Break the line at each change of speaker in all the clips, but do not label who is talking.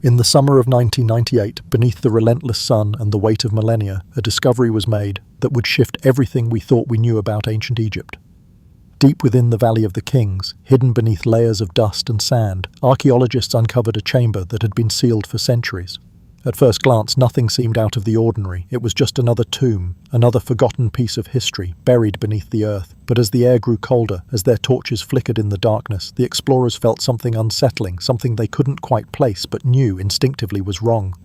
In the summer of 1998, beneath the relentless sun and the weight of millennia, a discovery was made that would shift everything we thought we knew about ancient Egypt. Deep within the Valley of the Kings, hidden beneath layers of dust and sand, archaeologists uncovered a chamber that had been sealed for centuries. At first glance, nothing seemed out of the ordinary. It was just another tomb, another forgotten piece of history, buried beneath the earth. But as the air grew colder, as their torches flickered in the darkness, the explorers felt something unsettling, something they couldn't quite place but knew instinctively was wrong.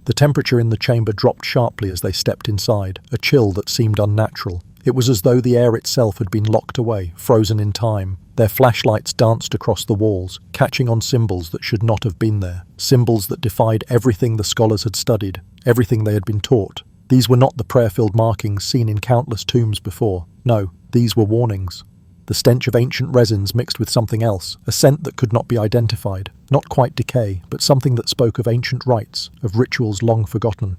The temperature in the chamber dropped sharply as they stepped inside, a chill that seemed unnatural. It was as though the air itself had been locked away, frozen in time. Their flashlights danced across the walls, catching on symbols that should not have been there, symbols that defied everything the scholars had studied, everything they had been taught. These were not the prayer-filled markings seen in countless tombs before. No, these were warnings. The stench of ancient resins mixed with something else, a scent that could not be identified, not quite decay, but something that spoke of ancient rites, of rituals long forgotten.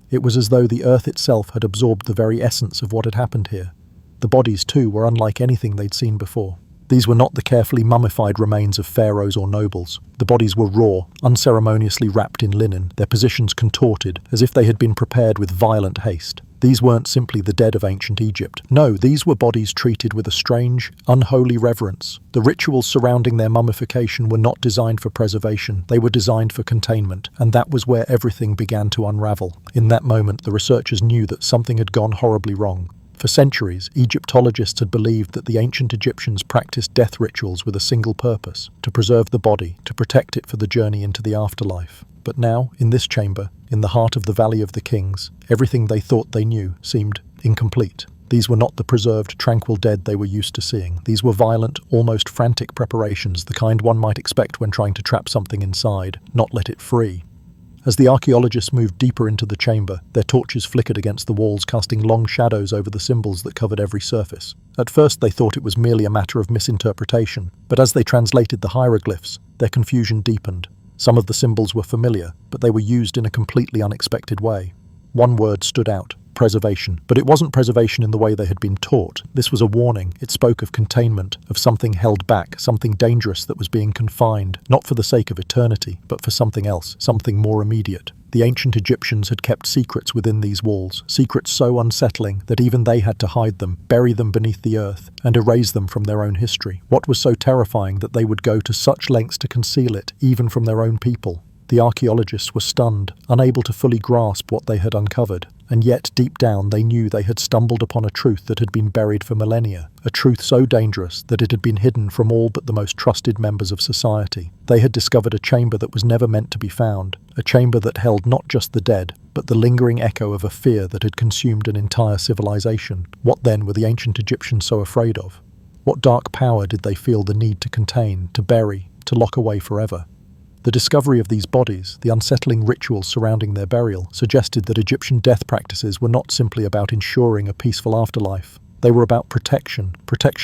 It was as though the earth itself had absorbed the very essence of what had happened here. The bodies, too, were unlike anything they'd seen before. These were not the carefully mummified remains of pharaohs or nobles. The bodies were raw, unceremoniously wrapped in linen, their positions contorted, as if they had been prepared with violent haste. These weren't simply the dead of ancient Egypt. No, these were bodies treated with a strange, unholy reverence. The rituals surrounding their mummification were not designed for preservation, they were designed for containment, and that was where everything began to unravel. In that moment, the researchers knew that something had gone horribly wrong. For centuries, Egyptologists had believed that the ancient Egyptians practiced death rituals with a single purpose: to preserve the body, to protect it for the journey into the afterlife. But now, in this chamber, in the heart of the Valley of the Kings, everything they thought they knew seemed incomplete. These were not the preserved, tranquil dead they were used to seeing. These were violent, almost frantic preparations, the kind one might expect when trying to trap something inside, not let it free. As the archaeologists moved deeper into the chamber, their torches flickered against the walls, casting long shadows over the symbols that covered every surface. At first they thought it was merely a matter of misinterpretation, but as they translated the hieroglyphs, their confusion deepened. Some of the symbols were familiar, but they were used in a completely unexpected way. One word stood out: preservation. But it wasn't preservation in the way they had been taught. This was a warning. It spoke of containment, of something held back, something dangerous that was being confined, not for the sake of eternity, but for something else, something more immediate. The ancient Egyptians had kept secrets within these walls, secrets so unsettling that even they had to hide them, bury them beneath the earth, and erase them from their own history. What was so terrifying that they would go to such lengths to conceal it, even from their own people? The archaeologists were stunned, unable to fully grasp what they had uncovered, and yet deep down they knew they had stumbled upon a truth that had been buried for millennia, a truth so dangerous that it had been hidden from all but the most trusted members of society. They had discovered a chamber that was never meant to be found, a chamber that held not just the dead, but the lingering echo of a fear that had consumed an entire civilization. What then were the ancient Egyptians so afraid of? What dark power did they feel the need to contain, to bury, to lock away forever? The discovery of these bodies, the unsettling rituals surrounding their burial, suggested that Egyptian death practices were not simply about ensuring a peaceful afterlife. They were about protection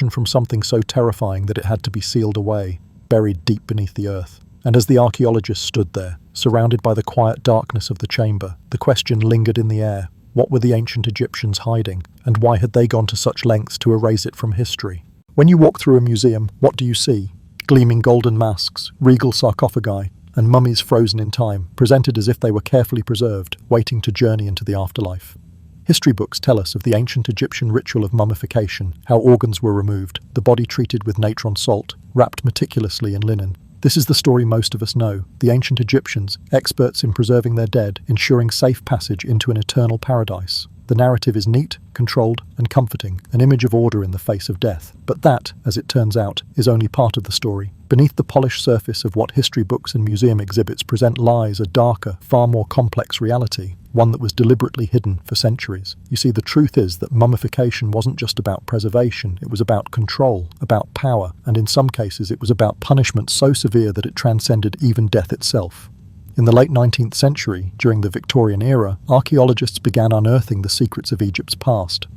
from something so terrifying that it had to be sealed away, buried deep beneath the earth. And as the archaeologists stood there, surrounded by the quiet darkness of the chamber, the question lingered in the air: what were the ancient Egyptians hiding, and why had they gone to such lengths to erase it from history? When you walk through a museum, what do you see? Gleaming golden masks, regal sarcophagi, and mummies frozen in time, presented as if they were carefully preserved, waiting to journey into the afterlife. History books tell us of the ancient Egyptian ritual of mummification, how organs were removed, the body treated with natron salt, wrapped meticulously in linen. This is the story most of us know: the ancient Egyptians, experts in preserving their dead, ensuring safe passage into an eternal paradise. The narrative is neat, controlled, and comforting, an image of order in the face of death. But that, as it turns out, is only part of the story. Beneath the polished surface of what history books and museum exhibits present lies a darker, far more complex reality, one that was deliberately hidden for centuries. You see, the truth is that mummification wasn't just about preservation, it was about control, about power, and in some cases it was about punishment so severe that it transcended even death itself. In the late 19th century, during the Victorian era, archaeologists began unearthing the secrets of Egypt's past.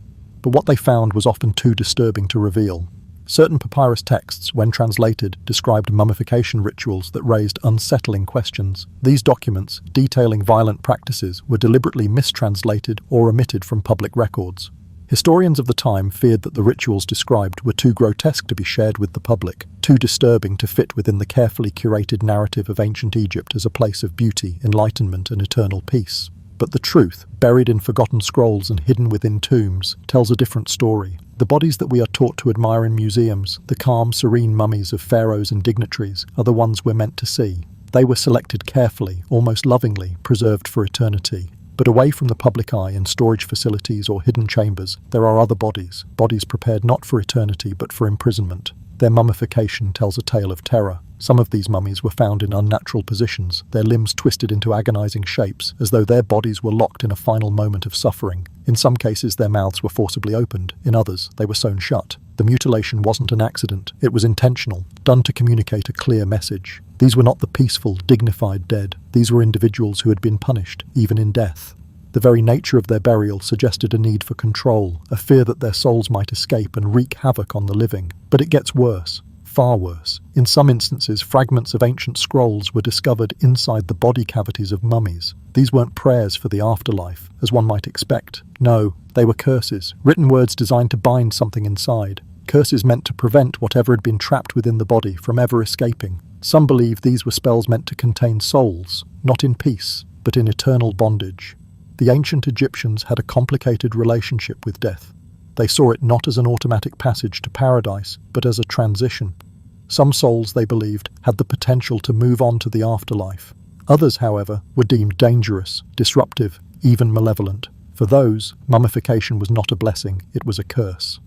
But what they found was often too disturbing to reveal. Certain papyrus texts, when translated, described mummification rituals that raised unsettling questions. These documents, detailing violent practices, were deliberately mistranslated or omitted from public records. Historians of the time feared that the rituals described were too grotesque to be shared with the public, too disturbing to fit within the carefully curated narrative of ancient Egypt as a place of beauty, enlightenment, and eternal peace. But the truth, buried in forgotten scrolls and hidden within tombs, tells a different story. The bodies that we are taught to admire in museums, the calm, serene mummies of pharaohs and dignitaries, are the ones we're meant to see. They were selected carefully, almost lovingly, preserved for eternity. But away from the public eye in storage facilities or hidden chambers, there are other bodies prepared not for eternity but for imprisonment. Their mummification tells a tale of terror. Some of these mummies were found in unnatural positions, their limbs twisted into agonizing shapes, as though their bodies were locked in a final moment of suffering. In some cases, their mouths were forcibly opened. In others, they were sewn shut. The mutilation wasn't an accident. It was intentional, done to communicate a clear message. These were not the peaceful, dignified dead. These were individuals who had been punished, even in death. The very nature of their burial suggested a need for control, a fear that their souls might escape and wreak havoc on the living. But it gets worse. Far worse. In some instances, fragments of ancient scrolls were discovered inside the body cavities of mummies. These weren't prayers for the afterlife, as one might expect. No, they were curses, written words designed to bind something inside. Curses meant to prevent whatever had been trapped within the body from ever escaping. Some believe these were spells meant to contain souls, not in peace, but in eternal bondage. The ancient Egyptians had a complicated relationship with death. They saw it not as an automatic passage to paradise, but as a transition. Some souls, they believed, had the potential to move on to the afterlife. Others, however, were deemed dangerous, disruptive, even malevolent. For those, mummification was not a blessing, it was a curse.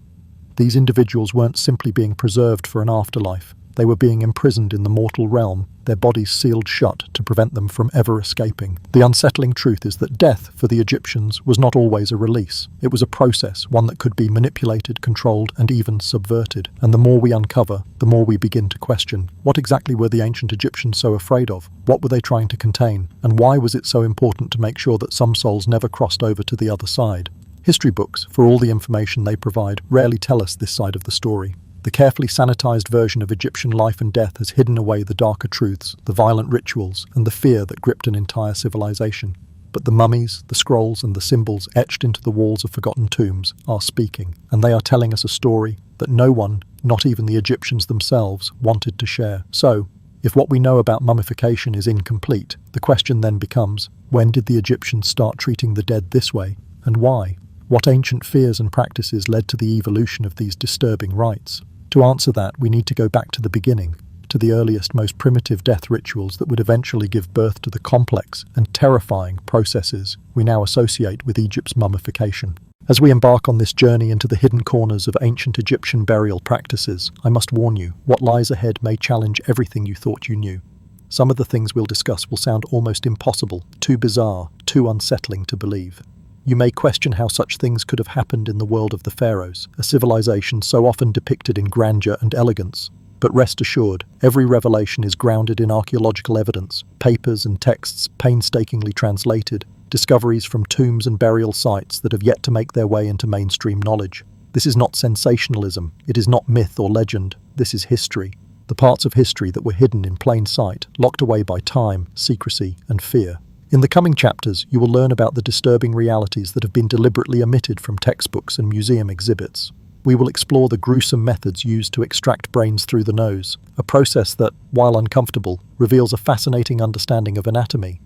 These individuals weren't simply being preserved for an afterlife. They were being imprisoned in the mortal realm, their bodies sealed shut to prevent them from ever escaping. The unsettling truth is that death, for the Egyptians, was not always a release. It was a process, one that could be manipulated, controlled, and even subverted. And the more we uncover, the more we begin to question, what exactly were the ancient Egyptians so afraid of? What were they trying to contain? And why was it so important to make sure that some souls never crossed over to the other side? History books, for all the information they provide, rarely tell us this side of the story. The carefully sanitized version of Egyptian life and death has hidden away the darker truths, the violent rituals, and the fear that gripped an entire civilization. But the mummies, the scrolls, and the symbols etched into the walls of forgotten tombs are speaking, and they are telling us a story that no one, not even the Egyptians themselves, wanted to share. So, if what we know about mummification is incomplete, the question then becomes, when did the Egyptians start treating the dead this way, and why? What ancient fears and practices led to the evolution of these disturbing rites? To answer that, we need to go back to the beginning, to the earliest, most primitive death rituals that would eventually give birth to the complex and terrifying processes we now associate with Egypt's mummification. As we embark on this journey into the hidden corners of ancient Egyptian burial practices, I must warn you, what lies ahead may challenge everything you thought you knew. Some of the things we'll discuss will sound almost impossible, too bizarre, too unsettling to believe. You may question how such things could have happened in the world of the pharaohs, a civilization so often depicted in grandeur and elegance. But rest assured, every revelation is grounded in archaeological evidence, papers and texts painstakingly translated, discoveries from tombs and burial sites that have yet to make their way into mainstream knowledge. This is not sensationalism, it is not myth or legend, this is history. The parts of history that were hidden in plain sight, locked away by time, secrecy, and fear. In the coming chapters, you will learn about the disturbing realities that have been deliberately omitted from textbooks and museum exhibits. We will explore the gruesome methods used to extract brains through the nose, a process that, while uncomfortable, reveals a fascinating understanding of anatomy.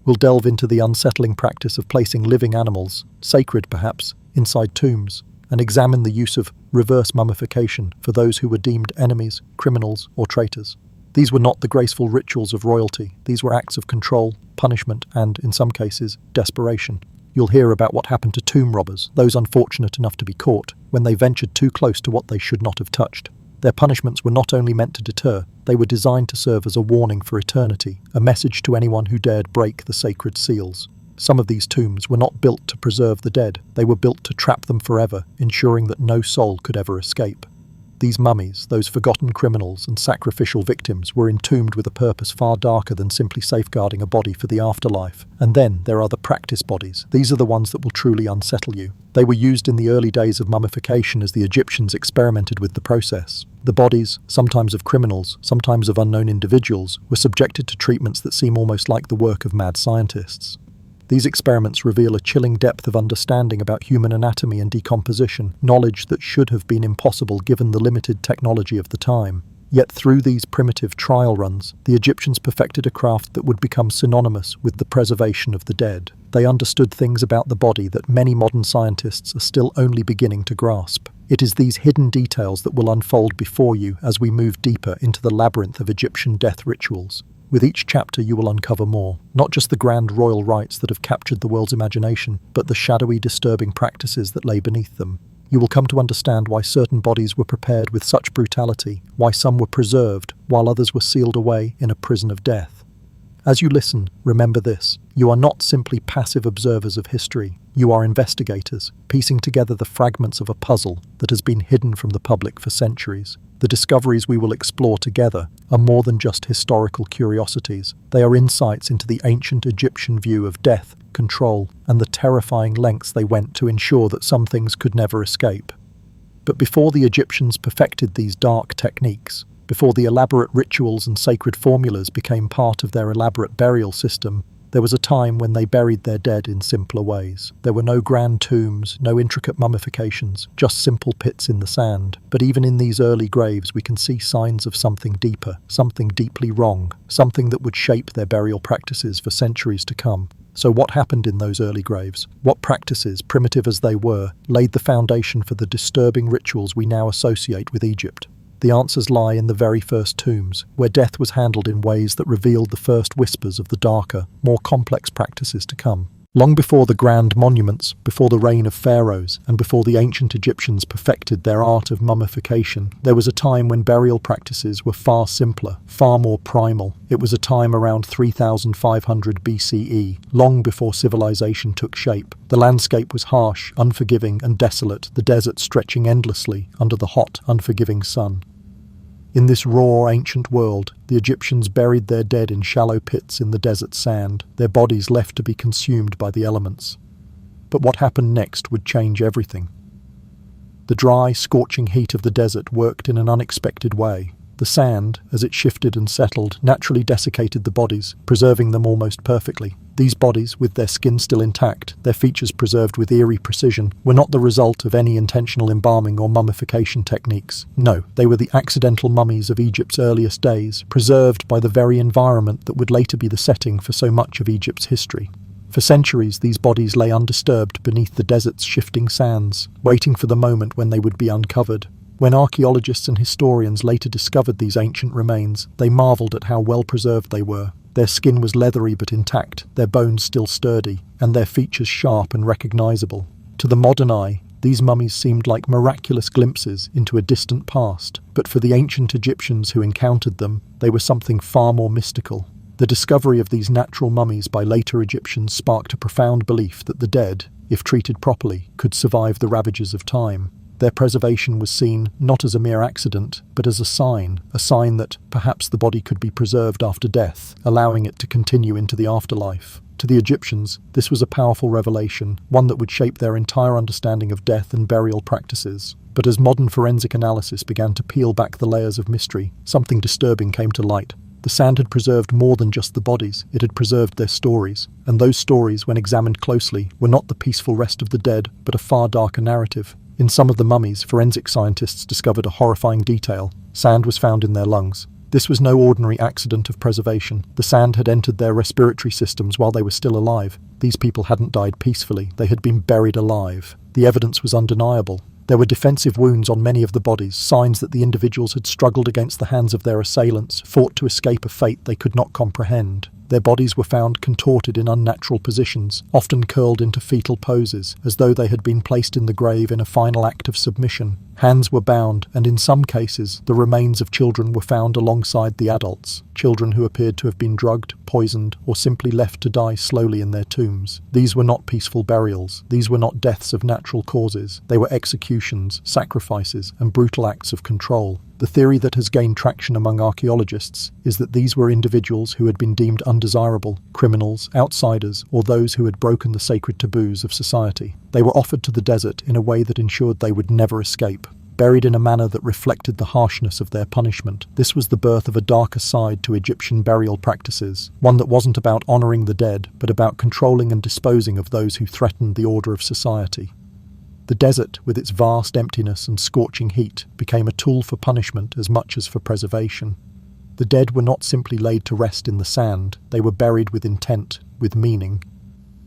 We'll delve into the unsettling practice of placing living animals, sacred perhaps, inside tombs, and examine the use of reverse mummification for those who were deemed enemies, criminals, or traitors. These were not the graceful rituals of royalty. These were acts of control, punishment, and, in some cases, desperation. You'll hear about what happened to tomb robbers, those unfortunate enough to be caught, when they ventured too close to what they should not have touched. Their punishments were not only meant to deter, they were designed to serve as a warning for eternity, a message to anyone who dared break the sacred seals. Some of these tombs were not built to preserve the dead, they were built to trap them forever, ensuring that no soul could ever escape. These mummies, those forgotten criminals and sacrificial victims, were entombed with a purpose far darker than simply safeguarding a body for the afterlife. And then there are the practice bodies. These are the ones that will truly unsettle you. They were used in the early days of mummification as the Egyptians experimented with the process. The bodies, sometimes of criminals, sometimes of unknown individuals, were subjected to treatments that seem almost like the work of mad scientists. These experiments reveal a chilling depth of understanding about human anatomy and decomposition, knowledge that should have been impossible given the limited technology of the time. Yet through these primitive trial runs, the Egyptians perfected a craft that would become synonymous with the preservation of the dead. They understood things about the body that many modern scientists are still only beginning to grasp. It is these hidden details that will unfold before you as we move deeper into the labyrinth of Egyptian death rituals. With each chapter you will uncover more, not just the grand royal rites that have captured the world's imagination, but the shadowy, disturbing practices that lay beneath them. You will come to understand why certain bodies were prepared with such brutality, why some were preserved, while others were sealed away in a prison of death. As you listen, remember this: you are not simply passive observers of history. You are investigators, piecing together the fragments of a puzzle that has been hidden from the public for centuries. The discoveries we will explore together are more than just historical curiosities. They are insights into the ancient Egyptian view of death, control, and the terrifying lengths they went to ensure that some things could never escape. But before the Egyptians perfected these dark techniques, before the elaborate rituals and sacred formulas became part of their elaborate burial system, there was a time when they buried their dead in simpler ways. There were no grand tombs, no intricate mummifications, just simple pits in the sand. But even in these early graves we can see signs of something deeper, something deeply wrong, something that would shape their burial practices for centuries to come. So what happened in those early graves? What practices, primitive as they were, laid the foundation for the disturbing rituals we now associate with Egypt? The answers lie in the very first tombs, where death was handled in ways that revealed the first whispers of the darker, more complex practices to come. Long before the grand monuments, before the reign of pharaohs, and before the ancient Egyptians perfected their art of mummification, there was a time when burial practices were far simpler, far more primal. It was a time around 3500 BCE, long before civilization took shape. The landscape was harsh, unforgiving, and desolate, the desert stretching endlessly under the hot, unforgiving sun. In this raw, ancient world, the Egyptians buried their dead in shallow pits in the desert sand, their bodies left to be consumed by the elements. But what happened next would change everything. The dry, scorching heat of the desert worked in an unexpected way. The sand, as it shifted and settled, naturally desiccated the bodies, preserving them almost perfectly. These bodies, with their skin still intact, their features preserved with eerie precision, were not the result of any intentional embalming or mummification techniques. No, they were the accidental mummies of Egypt's earliest days, preserved by the very environment that would later be the setting for so much of Egypt's history. For centuries, these bodies lay undisturbed beneath the desert's shifting sands, waiting for the moment when they would be uncovered. When archaeologists and historians later discovered these ancient remains, they marveled at how well preserved they were. Their skin was leathery but intact, their bones still sturdy, and their features sharp and recognizable. To the modern eye, these mummies seemed like miraculous glimpses into a distant past, but for the ancient Egyptians who encountered them, they were something far more mystical. The discovery of these natural mummies by later Egyptians sparked a profound belief that the dead, if treated properly, could survive the ravages of time. Their preservation was seen not as a mere accident, but as a sign that perhaps the body could be preserved after death, allowing it to continue into the afterlife. To the Egyptians, this was a powerful revelation, one that would shape their entire understanding of death and burial practices. But as modern forensic analysis began to peel back the layers of mystery, something disturbing came to light. The sand had preserved more than just the bodies, it had preserved their stories. And those stories, when examined closely, were not the peaceful rest of the dead, but a far darker narrative. In some of the mummies, forensic scientists discovered a horrifying detail. Sand was found in their lungs. This was no ordinary accident of preservation. The sand had entered their respiratory systems while they were still alive. These people hadn't died peacefully. They had been buried alive. The evidence was undeniable. There were defensive wounds on many of the bodies, signs that the individuals had struggled against the hands of their assailants, fought to escape a fate they could not comprehend. Their bodies were found contorted in unnatural positions, often curled into fetal poses, as though they had been placed in the grave in a final act of submission. Hands were bound, and in some cases, the remains of children were found alongside the adults, children who appeared to have been drugged, poisoned, or simply left to die slowly in their tombs. These were not peaceful burials. These were not deaths of natural causes. They were executions, sacrifices, and brutal acts of control. The theory that has gained traction among archaeologists is that these were individuals who had been deemed undesirable, criminals, outsiders, or those who had broken the sacred taboos of society. They were offered to the desert in a way that ensured they would never escape. buried in a manner that reflected the harshness of their punishment. This was the birth of a darker side to Egyptian burial practices, one that wasn't about honoring the dead, but about controlling and disposing of those who threatened the order of society. The desert, with its vast emptiness and scorching heat, became a tool for punishment as much as for preservation. The dead were not simply laid to rest in the sand, they were buried with intent, with meaning.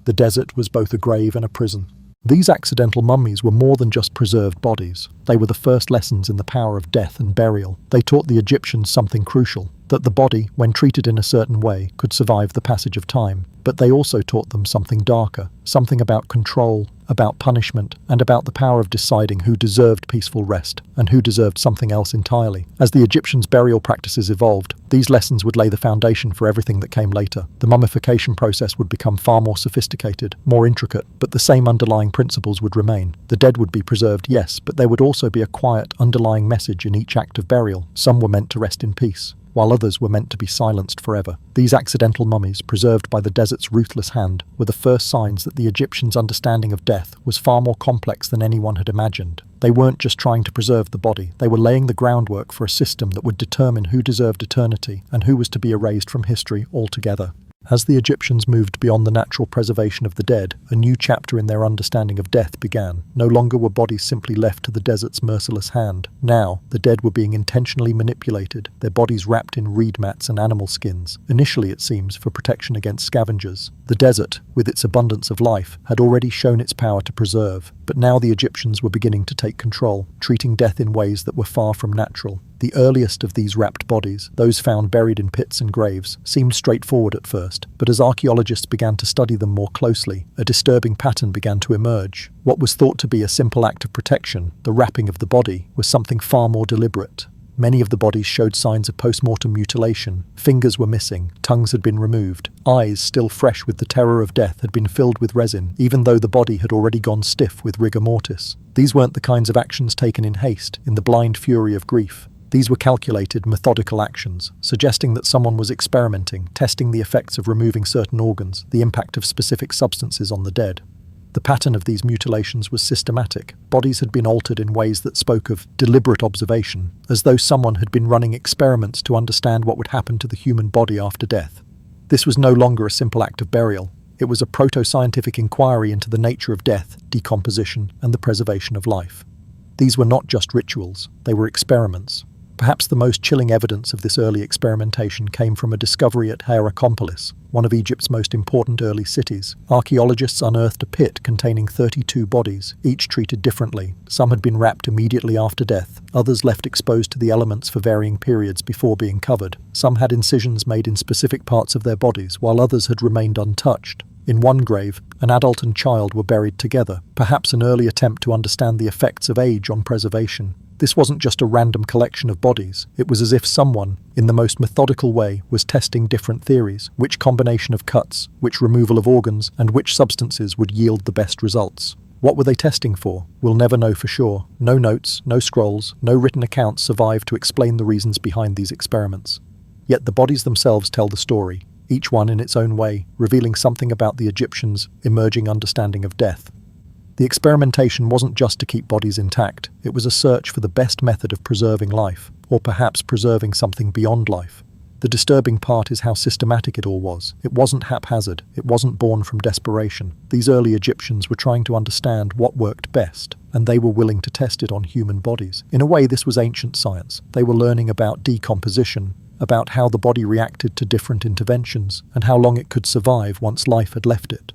The desert was both a grave and a prison. These accidental mummies were more than just preserved bodies. They were the first lessons in the power of death and burial. They taught the Egyptians something crucial, that the body, when treated in a certain way, could survive the passage of time. But they also taught them something darker, something about control, about punishment, and about the power of deciding who deserved peaceful rest and who deserved something else entirely. As the Egyptians' burial practices evolved, these lessons would lay the foundation for everything that came later. The mummification process would become far more sophisticated, more intricate, but the same underlying principles would remain. The dead would be preserved, yes, but there would also be a quiet, underlying message in each act of burial. Some were meant to rest in peace, while others were meant to be silenced forever. These accidental mummies, preserved by the desert's ruthless hand, were the first signs that the Egyptians' understanding of death was far more complex than anyone had imagined. They weren't just trying to preserve the body, they were laying the groundwork for a system that would determine who deserved eternity and who was to be erased from history altogether. As the Egyptians moved beyond the natural preservation of the dead, a new chapter in their understanding of death began. No longer were bodies simply left to the desert's merciless hand. Now, the dead were being intentionally manipulated, their bodies wrapped in reed mats and animal skins, initially, it seems, for protection against scavengers. The desert, with its abundance of life, had already shown its power to preserve, but now the Egyptians were beginning to take control, treating death in ways that were far from natural. The earliest of these wrapped bodies, those found buried in pits and graves, seemed straightforward at first, but as archaeologists began to study them more closely, a disturbing pattern began to emerge. What was thought to be a simple act of protection, the wrapping of the body, was something far more deliberate. Many of the bodies showed signs of post-mortem mutilation. Fingers were missing, tongues had been removed, eyes, still fresh with the terror of death, had been filled with resin, even though the body had already gone stiff with rigor mortis. These weren't the kinds of actions taken in haste, in the blind fury of grief. These were calculated, methodical actions, suggesting that someone was experimenting, testing the effects of removing certain organs, the impact of specific substances on the dead. The pattern of these mutilations was systematic. Bodies had been altered in ways that spoke of deliberate observation, as though someone had been running experiments to understand what would happen to the human body after death. This was no longer a simple act of burial. It was a proto-scientific inquiry into the nature of death, decomposition, and the preservation of life. These were not just rituals, they were experiments. Perhaps the most chilling evidence of this early experimentation came from a discovery at Hierakonpolis, one of Egypt's most important early cities. Archaeologists unearthed a pit containing 32 bodies, each treated differently. Some had been wrapped immediately after death, others left exposed to the elements for varying periods before being covered. Some had incisions made in specific parts of their bodies, while others had remained untouched. In one grave, an adult and child were buried together, perhaps an early attempt to understand the effects of age on preservation. This wasn't just a random collection of bodies. It was as if someone, in the most methodical way, was testing different theories, which combination of cuts, which removal of organs, and which substances would yield the best results. What were they testing for? We'll never know for sure. No notes, no scrolls, no written accounts survive to explain the reasons behind these experiments. Yet the bodies themselves tell the story, each one in its own way, revealing something about the Egyptians' emerging understanding of death. The experimentation wasn't just to keep bodies intact, it was a search for the best method of preserving life, or perhaps preserving something beyond life. The disturbing part is how systematic it all was. It wasn't haphazard, it wasn't born from desperation. These early Egyptians were trying to understand what worked best, and they were willing to test it on human bodies. In a way, this was ancient science. They were learning about decomposition, about how the body reacted to different interventions, and how long it could survive once life had left it.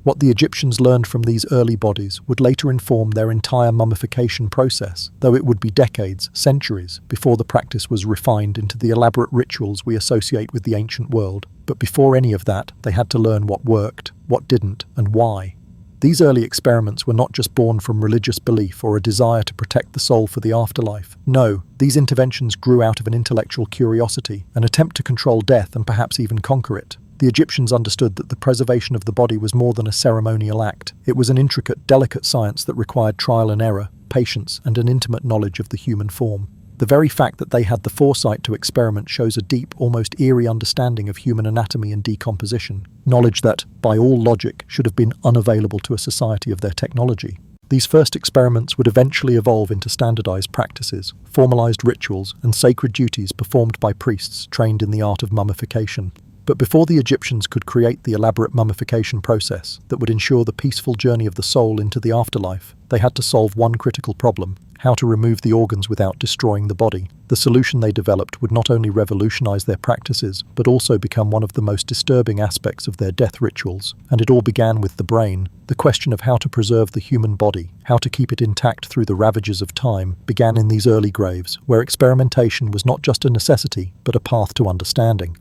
What the Egyptians learned from these early bodies would later inform their entire mummification process, though it would be decades, centuries, before the practice was refined into the elaborate rituals we associate with the ancient world. But before any of that, they had to learn what worked, what didn't, and why. These early experiments were not just born from religious belief or a desire to protect the soul for the afterlife. No, these interventions grew out of an intellectual curiosity, an attempt to control death and perhaps even conquer it. The Egyptians understood that the preservation of the body was more than a ceremonial act. It was an intricate, delicate science that required trial and error, patience, and an intimate knowledge of the human form. The very fact that they had the foresight to experiment shows a deep, almost eerie understanding of human anatomy and decomposition, knowledge that, by all logic, should have been unavailable to a society of their technology. These first experiments would eventually evolve into standardized practices, formalized rituals, and sacred duties performed by priests trained in the art of mummification. But before the Egyptians could create the elaborate mummification process that would ensure the peaceful journey of the soul into the afterlife, they had to solve one critical problem: how to remove the organs without destroying the body. The solution they developed would not only revolutionize their practices, but also become one of the most disturbing aspects of their death rituals. And it all began with the brain. The question of how to preserve the human body, how to keep it intact through the ravages of time, began in these early graves, where experimentation was not just a necessity, but a path to understanding.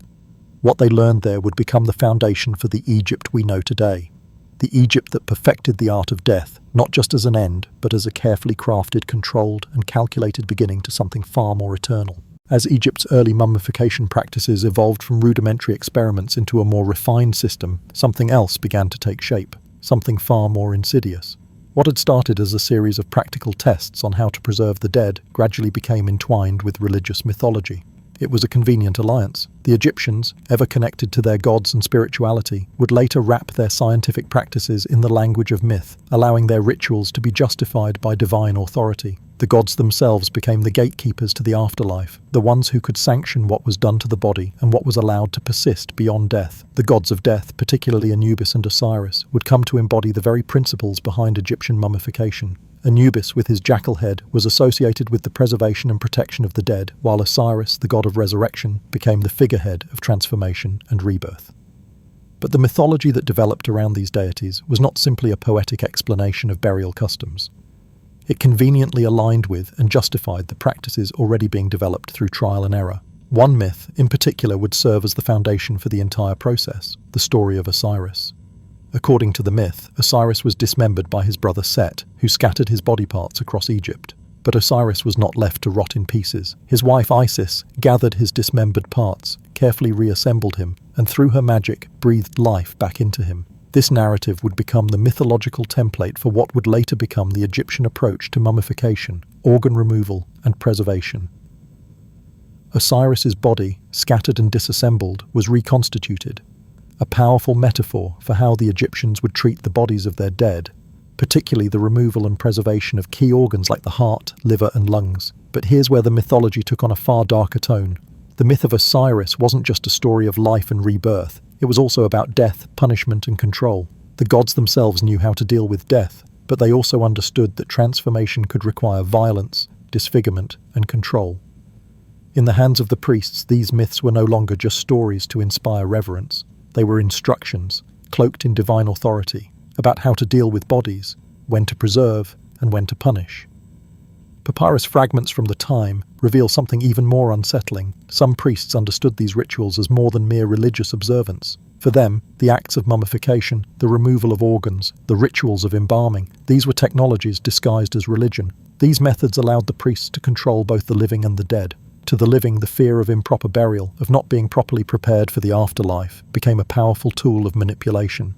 What they learned there would become the foundation for the Egypt we know today. The Egypt that perfected the art of death, not just as an end, but as a carefully crafted, controlled, and calculated beginning to something far more eternal. As Egypt's early mummification practices evolved from rudimentary experiments into a more refined system, something else began to take shape, something far more insidious. What had started as a series of practical tests on how to preserve the dead gradually became entwined with religious mythology. It was a convenient alliance. The Egyptians, ever connected to their gods and spirituality, would later wrap their scientific practices in the language of myth, allowing their rituals to be justified by divine authority. The gods themselves became the gatekeepers to the afterlife, the ones who could sanction what was done to the body and what was allowed to persist beyond death. The gods of death, particularly Anubis and Osiris, would come to embody the very principles behind Egyptian mummification. Anubis, with his jackal head, was associated with the preservation and protection of the dead, while Osiris, the god of resurrection, became the figurehead of transformation and rebirth. But the mythology that developed around these deities was not simply a poetic explanation of burial customs. It conveniently aligned with and justified the practices already being developed through trial and error. One myth, in particular, would serve as the foundation for the entire process: the story of Osiris. According to the myth, Osiris was dismembered by his brother Set, who scattered his body parts across Egypt. But Osiris was not left to rot in pieces. His wife Isis gathered his dismembered parts, carefully reassembled him, and through her magic breathed life back into him. This narrative would become the mythological template for what would later become the Egyptian approach to mummification, organ removal, and preservation. Osiris's body, scattered and disassembled, was reconstituted, a powerful metaphor for how the Egyptians would treat the bodies of their dead, particularly the removal and preservation of key organs like the heart, liver, and lungs. But here's where the mythology took on a far darker tone. The myth of Osiris wasn't just a story of life and rebirth. It was also about death, punishment, and control. The gods themselves knew how to deal with death, but they also understood that transformation could require violence, disfigurement, and control. In the hands of the priests, these myths were no longer just stories to inspire reverence. They were instructions, cloaked in divine authority, about how to deal with bodies, when to preserve, and when to punish. Papyrus fragments from the time reveal something even more unsettling. Some priests understood these rituals as more than mere religious observance. For them, the acts of mummification, the removal of organs, the rituals of embalming, these were technologies disguised as religion. These methods allowed the priests to control both the living and the dead. To the living, the fear of improper burial, of not being properly prepared for the afterlife, became a powerful tool of manipulation.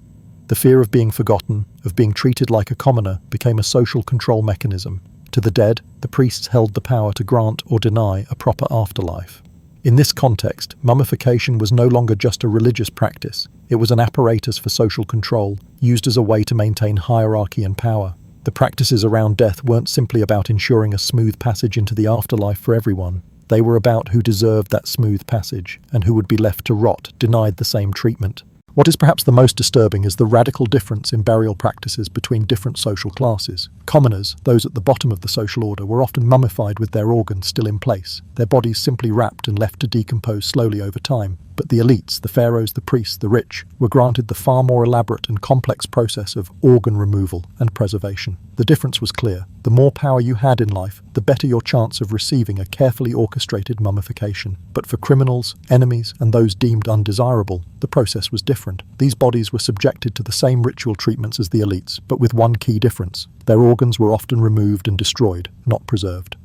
The fear of being forgotten, of being treated like a commoner, became a social control mechanism. To the dead, the priests held the power to grant or deny a proper afterlife. In this context, mummification was no longer just a religious practice. It was an apparatus for social control, used as a way to maintain hierarchy and power. The practices around death weren't simply about ensuring a smooth passage into the afterlife for everyone. They were about who deserved that smooth passage, and who would be left to rot, denied the same treatment. What is perhaps the most disturbing is the radical difference in burial practices between different social classes. Commoners, those at the bottom of the social order, were often mummified with their organs still in place, their bodies simply wrapped and left to decompose slowly over time. But the elites, the pharaohs, the priests, the rich, were granted the far more elaborate and complex process of organ removal and preservation. The difference was clear. The more power you had in life, the better your chance of receiving a carefully orchestrated mummification. But for criminals, enemies, and those deemed undesirable, the process was different. These bodies were subjected to the same ritual treatments as the elites, but with one key difference. Their organs were often removed and destroyed, not preserved.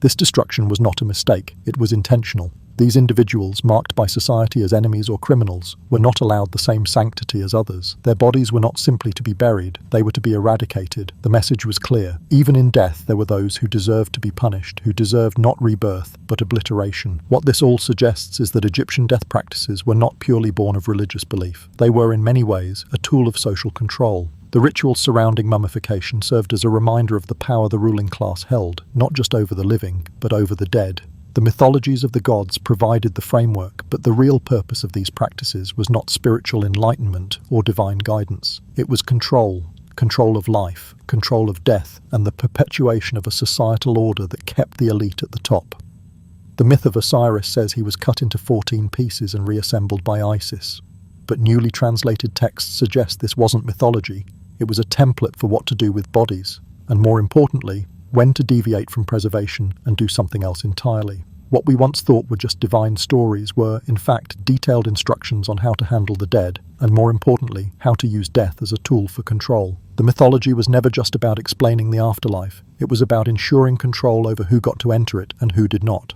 This destruction was not a mistake, it was intentional. These individuals, marked by society as enemies or criminals, were not allowed the same sanctity as others. Their bodies were not simply to be buried, they were to be eradicated. The message was clear. Even in death, there were those who deserved to be punished, who deserved not rebirth, but obliteration. What this all suggests is that Egyptian death practices were not purely born of religious belief. They were, in many ways, a tool of social control. The rituals surrounding mummification served as a reminder of the power the ruling class held, not just over the living, but over the dead. The mythologies of the gods provided the framework, but the real purpose of these practices was not spiritual enlightenment or divine guidance. It was control of life, control of death, and the perpetuation of a societal order that kept the elite at the top. The myth of Osiris says he was cut into 14 pieces and reassembled by Isis. But newly translated texts suggest this wasn't mythology. It was a template for what to do with bodies, and more importantly, when to deviate from preservation and do something else entirely. What we once thought were just divine stories were, in fact, detailed instructions on how to handle the dead, and more importantly, how to use death as a tool for control. The mythology was never just about explaining the afterlife. It was about ensuring control over who got to enter it and who did not.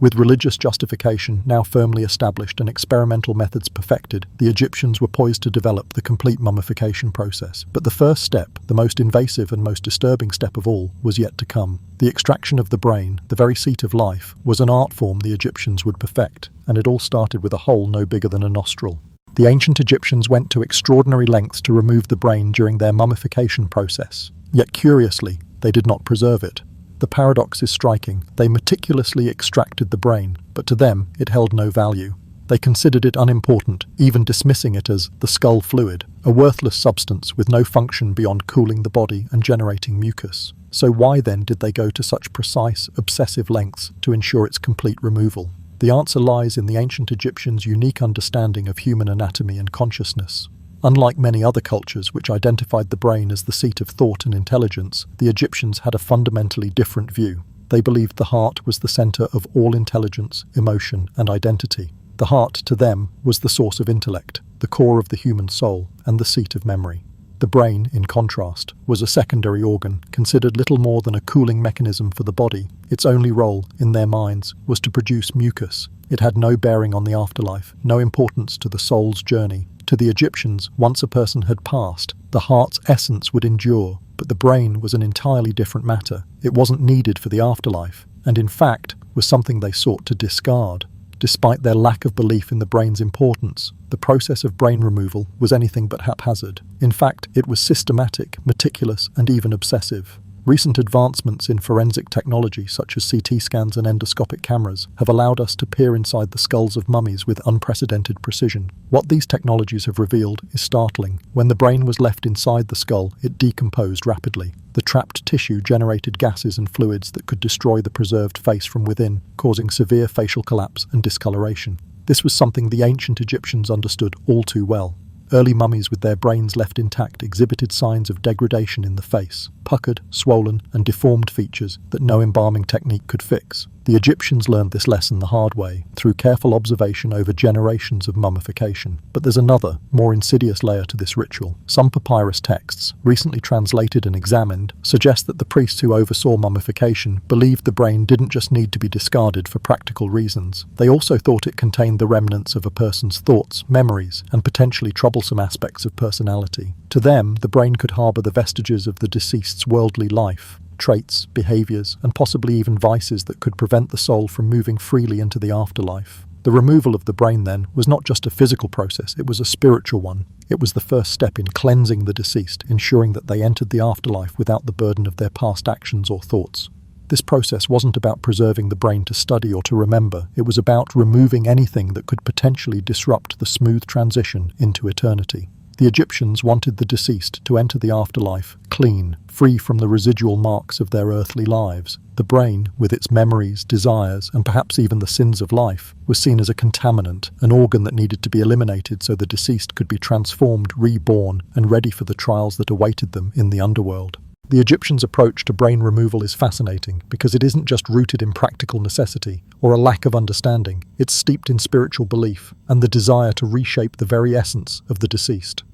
With religious justification now firmly established and experimental methods perfected, the Egyptians were poised to develop the complete mummification process. But the first step, the most invasive and most disturbing step of all, was yet to come. The extraction of the brain, the very seat of life, was an art form the Egyptians would perfect, and it all started with a hole no bigger than a nostril. The ancient Egyptians went to extraordinary lengths to remove the brain during their mummification process. Yet curiously, they did not preserve it. The paradox is striking. They meticulously extracted the brain, but to them it held no value. They considered it unimportant, even dismissing it as the skull fluid, a worthless substance with no function beyond cooling the body and generating mucus. So why then did they go to such precise, obsessive lengths to ensure its complete removal? The answer lies in the ancient Egyptians' unique understanding of human anatomy and consciousness. Unlike many other cultures which identified the brain as the seat of thought and intelligence, the Egyptians had a fundamentally different view. They believed the heart was the center of all intelligence, emotion, and identity. The heart, to them, was the source of intellect, the core of the human soul, and the seat of memory. The brain, in contrast, was a secondary organ, considered little more than a cooling mechanism for the body. Its only role, in their minds, was to produce mucus. It had no bearing on the afterlife, no importance to the soul's journey. To the Egyptians, once a person had passed, the heart's essence would endure, but the brain was an entirely different matter. It wasn't needed for the afterlife, and in fact, was something they sought to discard. Despite their lack of belief in the brain's importance, the process of brain removal was anything but haphazard. In fact, it was systematic, meticulous, and even obsessive. Recent advancements in forensic technology, such as CT scans and endoscopic cameras, have allowed us to peer inside the skulls of mummies with unprecedented precision. What these technologies have revealed is startling. When the brain was left inside the skull, it decomposed rapidly. The trapped tissue generated gases and fluids that could destroy the preserved face from within, causing severe facial collapse and discoloration. This was something the ancient Egyptians understood all too well. Early mummies with their brains left intact exhibited signs of degradation in the face, puckered, swollen, and deformed features that no embalming technique could fix. The Egyptians learned this lesson the hard way, through careful observation over generations of mummification. But there's another, more insidious layer to this ritual. Some papyrus texts, recently translated and examined, suggest that the priests who oversaw mummification believed the brain didn't just need to be discarded for practical reasons. They also thought it contained the remnants of a person's thoughts, memories, and potentially troublesome aspects of personality. To them, the brain could harbour the vestiges of the deceased's worldly life, traits, behaviours, and possibly even vices that could prevent the soul from moving freely into the afterlife. The removal of the brain, then, was not just a physical process, it was a spiritual one. It was the first step in cleansing the deceased, ensuring that they entered the afterlife without the burden of their past actions or thoughts. This process wasn't about preserving the brain to study or to remember, it was about removing anything that could potentially disrupt the smooth transition into eternity. The Egyptians wanted the deceased to enter the afterlife clean, free from the residual marks of their earthly lives. The brain, with its memories, desires, and perhaps even the sins of life, was seen as a contaminant, an organ that needed to be eliminated so the deceased could be transformed, reborn, and ready for the trials that awaited them in the underworld. The Egyptians' approach to brain removal is fascinating because it isn't just rooted in practical necessity or a lack of understanding. It's steeped in spiritual belief and the desire to reshape the very essence of the deceased.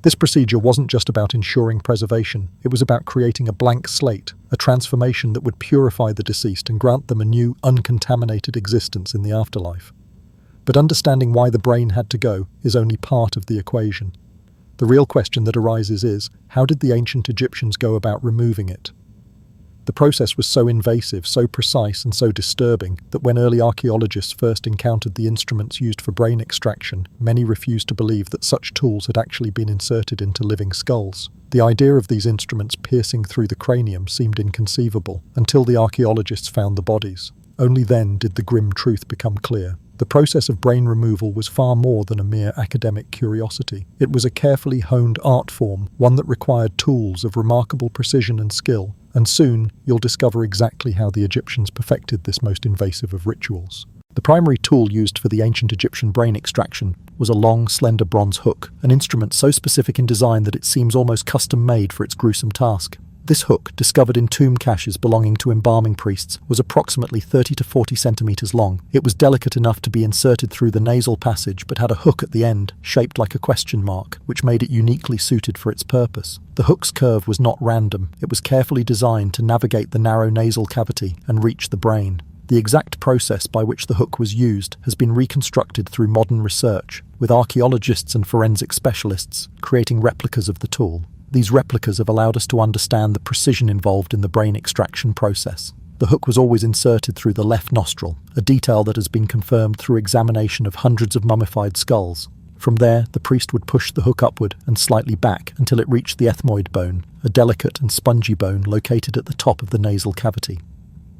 This procedure wasn't just about ensuring preservation, it was about creating a blank slate, a transformation that would purify the deceased and grant them a new, uncontaminated existence in the afterlife. But understanding why the brain had to go is only part of the equation. The real question that arises is, how did the ancient Egyptians go about removing it? The process was so invasive, so precise, and so disturbing that when early archaeologists first encountered the instruments used for brain extraction, many refused to believe that such tools had actually been inserted into living skulls. The idea of these instruments piercing through the cranium seemed inconceivable, until the archaeologists found the bodies. Only then did the grim truth become clear. The process of brain removal was far more than a mere academic curiosity. It was a carefully honed art form, one that required tools of remarkable precision and skill, and soon you'll discover exactly how the Egyptians perfected this most invasive of rituals. The primary tool used for the ancient Egyptian brain extraction was a long, slender bronze hook, an instrument so specific in design that it seems almost custom-made for its gruesome task. This hook, discovered in tomb caches belonging to embalming priests, was approximately 30 to 40 centimeters long. It was delicate enough to be inserted through the nasal passage, but had a hook at the end, shaped like a question mark, which made it uniquely suited for its purpose. The hook's curve was not random. It was carefully designed to navigate the narrow nasal cavity and reach the brain. The exact process by which the hook was used has been reconstructed through modern research, with archaeologists and forensic specialists creating replicas of the tool. These replicas have allowed us to understand the precision involved in the brain extraction process. The hook was always inserted through the left nostril, a detail that has been confirmed through examination of hundreds of mummified skulls. From there, the priest would push the hook upward and slightly back until it reached the ethmoid bone, a delicate and spongy bone located at the top of the nasal cavity.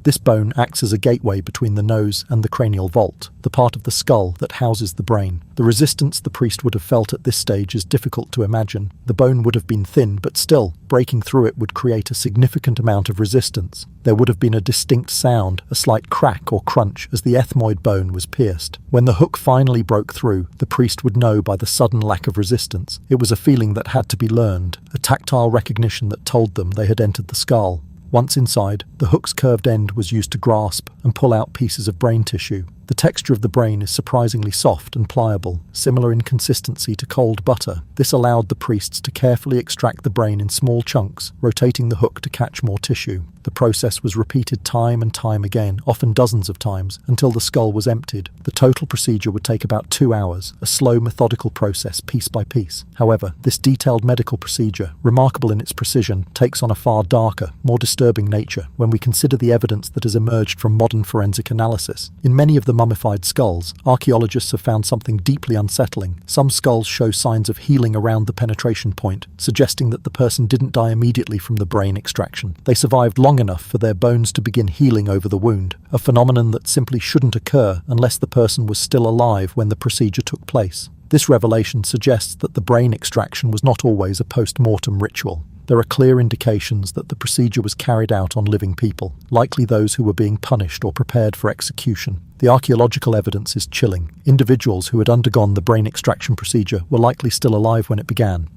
This bone acts as a gateway between the nose and the cranial vault, the part of the skull that houses the brain. The resistance the priest would have felt at this stage is difficult to imagine. The bone would have been thin, but still, breaking through it would create a significant amount of resistance. There would have been a distinct sound, a slight crack or crunch, as the ethmoid bone was pierced. When the hook finally broke through, the priest would know by the sudden lack of resistance. It was a feeling that had to be learned, a tactile recognition that told them they had entered the skull. Once inside, the hook's curved end was used to grasp and pull out pieces of brain tissue. The texture of the brain is surprisingly soft and pliable, similar in consistency to cold butter. This allowed the priests to carefully extract the brain in small chunks, rotating the hook to catch more tissue. The process was repeated time and time again, often dozens of times, until the skull was emptied. The total procedure would take about 2 hours, a slow, methodical process piece by piece. However, this detailed medical procedure, remarkable in its precision, takes on a far darker, more disturbing nature when we consider the evidence that has emerged from modern forensic analysis. In many of the mummified skulls, archaeologists have found something deeply unsettling. Some skulls show signs of healing around the penetration point, suggesting that the person didn't die immediately from the brain extraction. They survived long enough for their bones to begin healing over the wound, a phenomenon that simply shouldn't occur unless the person was still alive when the procedure took place. This revelation suggests that the brain extraction was not always a post-mortem ritual. There are clear indications that the procedure was carried out on living people, likely those who were being punished or prepared for execution. The archaeological evidence is chilling. Individuals who had undergone the brain extraction procedure were likely still alive when it began.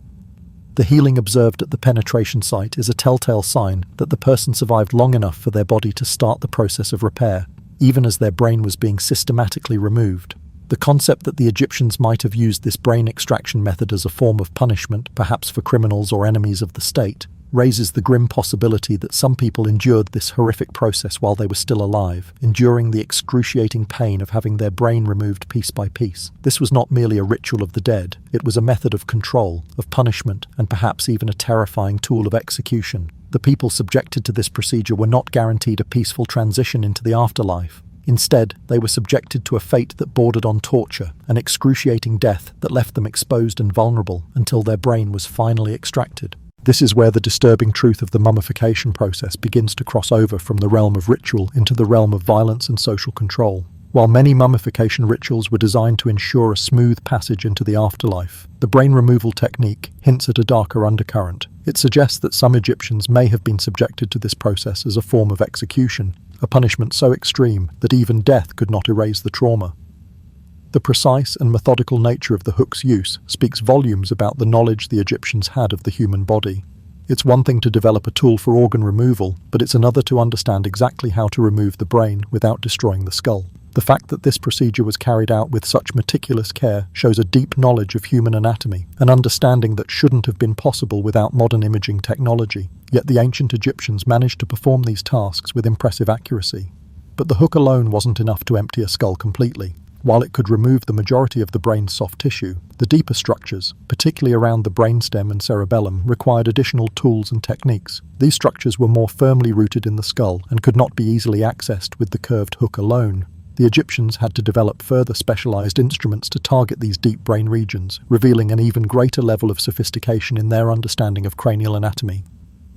The healing observed at the penetration site is a telltale sign that the person survived long enough for their body to start the process of repair, even as their brain was being systematically removed. The concept that the Egyptians might have used this brain extraction method as a form of punishment, perhaps for criminals or enemies of the state, raises the grim possibility that some people endured this horrific process while they were still alive, enduring the excruciating pain of having their brain removed piece by piece. This was not merely a ritual of the dead, it was a method of control, of punishment, and perhaps even a terrifying tool of execution. The people subjected to this procedure were not guaranteed a peaceful transition into the afterlife. Instead, they were subjected to a fate that bordered on torture, an excruciating death that left them exposed and vulnerable until their brain was finally extracted. This is where the disturbing truth of the mummification process begins to cross over from the realm of ritual into the realm of violence and social control. While many mummification rituals were designed to ensure a smooth passage into the afterlife, the brain removal technique hints at a darker undercurrent. It suggests that some Egyptians may have been subjected to this process as a form of execution, a punishment so extreme that even death could not erase the trauma. The precise and methodical nature of the hook's use speaks volumes about the knowledge the Egyptians had of the human body. It's one thing to develop a tool for organ removal, but it's another to understand exactly how to remove the brain without destroying the skull. The fact that this procedure was carried out with such meticulous care shows a deep knowledge of human anatomy, an understanding that shouldn't have been possible without modern imaging technology. Yet the ancient Egyptians managed to perform these tasks with impressive accuracy. But the hook alone wasn't enough to empty a skull completely. While it could remove the majority of the brain's soft tissue, the deeper structures, particularly around the brainstem and cerebellum, required additional tools and techniques. These structures were more firmly rooted in the skull and could not be easily accessed with the curved hook alone. The Egyptians had to develop further specialized instruments to target these deep brain regions, revealing an even greater level of sophistication in their understanding of cranial anatomy.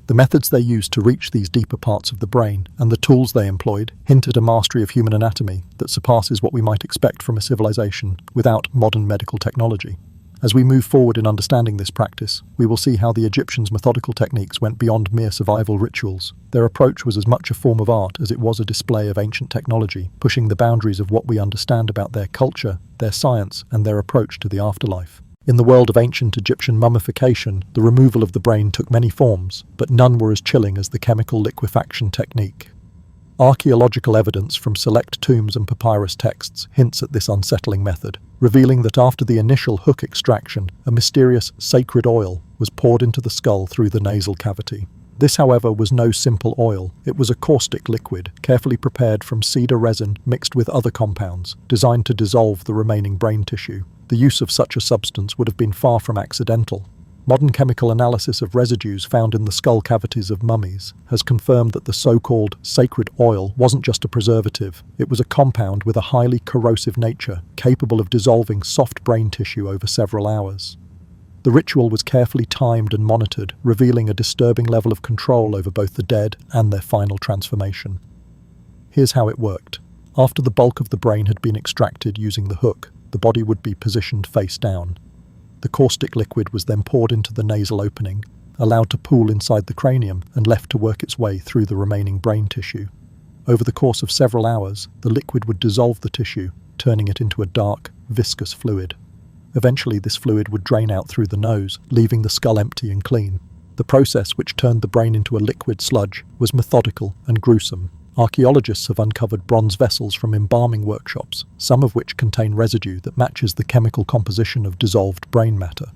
The methods they used to reach these deeper parts of the brain, and the tools they employed, hint at a mastery of human anatomy that surpasses what we might expect from a civilization without modern medical technology. As we move forward in understanding this practice, we will see how the Egyptians' methodical techniques went beyond mere survival rituals. Their approach was as much a form of art as it was a display of ancient technology, pushing the boundaries of what we understand about their culture, their science, and their approach to the afterlife. In the world of ancient Egyptian mummification, the removal of the brain took many forms, but none were as chilling as the chemical liquefaction technique. Archaeological evidence from select tombs and papyrus texts hints at this unsettling method, revealing that after the initial hook extraction, a mysterious sacred oil was poured into the skull through the nasal cavity. This, however, was no simple oil. It was a caustic liquid, carefully prepared from cedar resin mixed with other compounds, designed to dissolve the remaining brain tissue. The use of such a substance would have been far from accidental. Modern chemical analysis of residues found in the skull cavities of mummies has confirmed that the so-called sacred oil wasn't just a preservative, it was a compound with a highly corrosive nature, capable of dissolving soft brain tissue over several hours. The ritual was carefully timed and monitored, revealing a disturbing level of control over both the dead and their final transformation. Here's how it worked. After the bulk of the brain had been extracted using the hook, the body would be positioned face down. The caustic liquid was then poured into the nasal opening, allowed to pool inside the cranium, and left to work its way through the remaining brain tissue. Over the course of several hours, the liquid would dissolve the tissue, turning it into a dark, viscous fluid. Eventually, this fluid would drain out through the nose, leaving the skull empty and clean. The process, which turned the brain into a liquid sludge, was methodical and gruesome. Archaeologists have uncovered bronze vessels from embalming workshops, some of which contain residue that matches the chemical composition of dissolved brain matter.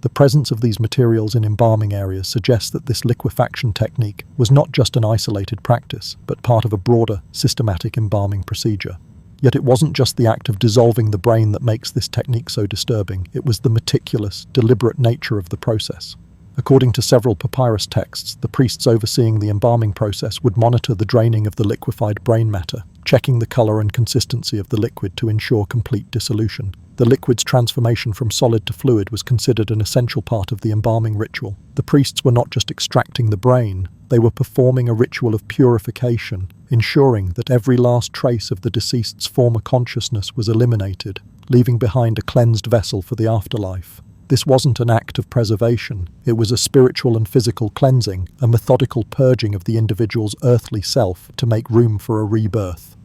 The presence of these materials in embalming areas suggests that this liquefaction technique was not just an isolated practice, but part of a broader, systematic embalming procedure. Yet it wasn't just the act of dissolving the brain that makes this technique so disturbing, it was the meticulous, deliberate nature of the process. According to several papyrus texts, the priests overseeing the embalming process would monitor the draining of the liquefied brain matter, checking the color and consistency of the liquid to ensure complete dissolution. The liquid's transformation from solid to fluid was considered an essential part of the embalming ritual. The priests were not just extracting the brain, they were performing a ritual of purification, ensuring that every last trace of the deceased's former consciousness was eliminated, leaving behind a cleansed vessel for the afterlife. This wasn't an act of preservation, it was a spiritual and physical cleansing, a methodical purging of the individual's earthly self to make room for a rebirth.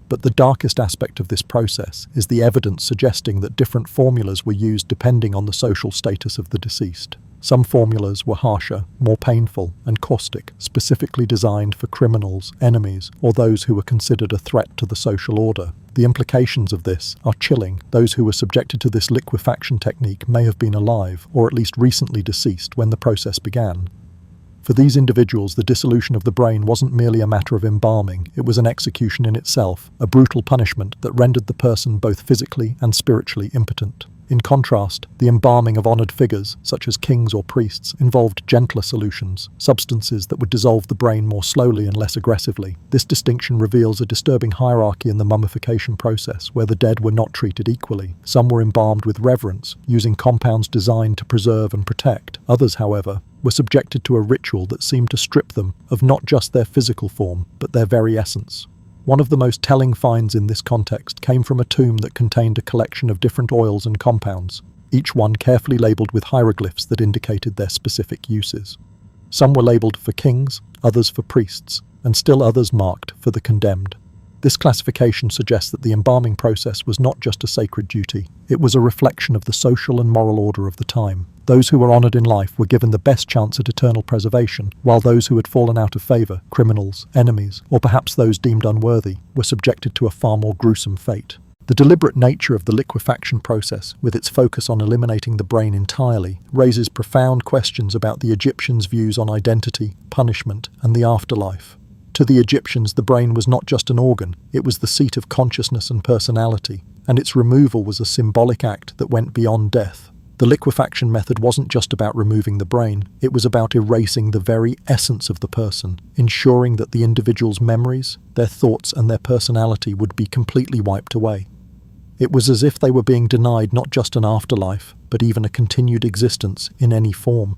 But the darkest aspect of this process is the evidence suggesting that different formulas were used depending on the social status of the deceased. Some formulas were harsher, more painful, and caustic, specifically designed for criminals, enemies, or those who were considered a threat to the social order. The implications of this are chilling. Those who were subjected to this liquefaction technique may have been alive, or at least recently deceased, when the process began. For these individuals, the dissolution of the brain wasn't merely a matter of embalming, it was an execution in itself, a brutal punishment that rendered the person both physically and spiritually impotent. In contrast, the embalming of honored figures, such as kings or priests, involved gentler solutions, substances that would dissolve the brain more slowly and less aggressively. This distinction reveals a disturbing hierarchy in the mummification process, where the dead were not treated equally. Some were embalmed with reverence, using compounds designed to preserve and protect. Others, however, were subjected to a ritual that seemed to strip them of not just their physical form, but their very essence. One of the most telling finds in this context came from a tomb that contained a collection of different oils and compounds, each one carefully labelled with hieroglyphs that indicated their specific uses. Some were labelled for kings, others for priests, and still others marked for the condemned. This classification suggests that the embalming process was not just a sacred duty, it was a reflection of the social and moral order of the time. Those who were honoured in life were given the best chance at eternal preservation, while those who had fallen out of favour, criminals, enemies, or perhaps those deemed unworthy, were subjected to a far more gruesome fate. The deliberate nature of the liquefaction process, with its focus on eliminating the brain entirely, raises profound questions about the Egyptians' views on identity, punishment, and the afterlife. To the Egyptians, the brain was not just an organ, it was the seat of consciousness and personality, and its removal was a symbolic act that went beyond death. The liquefaction method wasn't just about removing the brain, it was about erasing the very essence of the person, ensuring that the individual's memories, their thoughts, and their personality would be completely wiped away. It was as if they were being denied not just an afterlife, but even a continued existence in any form.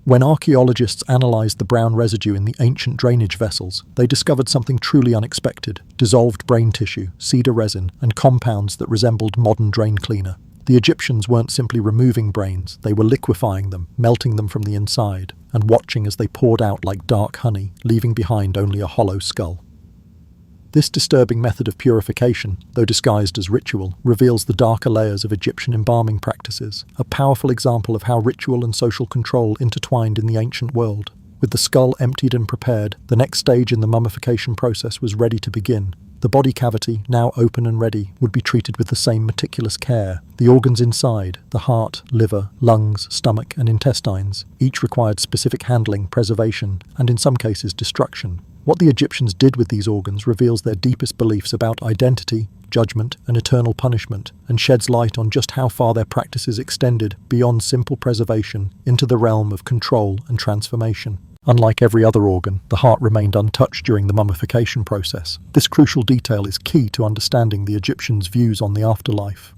When archaeologists analysed the brown residue in the ancient drainage vessels, they discovered something truly unexpected: dissolved brain tissue, cedar resin, and compounds that resembled modern drain cleaner. The Egyptians weren't simply removing brains, they were liquefying them, melting them from the inside, and watching as they poured out like dark honey, leaving behind only a hollow skull. This disturbing method of purification, though disguised as ritual, reveals the darker layers of Egyptian embalming practices, a powerful example of how ritual and social control intertwined in the ancient world. With the skull emptied and prepared, the next stage in the mummification process was ready to begin. The body cavity, now open and ready, would be treated with the same meticulous care. The organs inside, the heart, liver, lungs, stomach, and intestines, each required specific handling, preservation, and in some cases destruction. What the Egyptians did with these organs reveals their deepest beliefs about identity, judgment, and eternal punishment, and sheds light on just how far their practices extended beyond simple preservation into the realm of control and transformation. Unlike every other organ, the heart remained untouched during the mummification process. This crucial detail is key to understanding the Egyptians' views on the afterlife.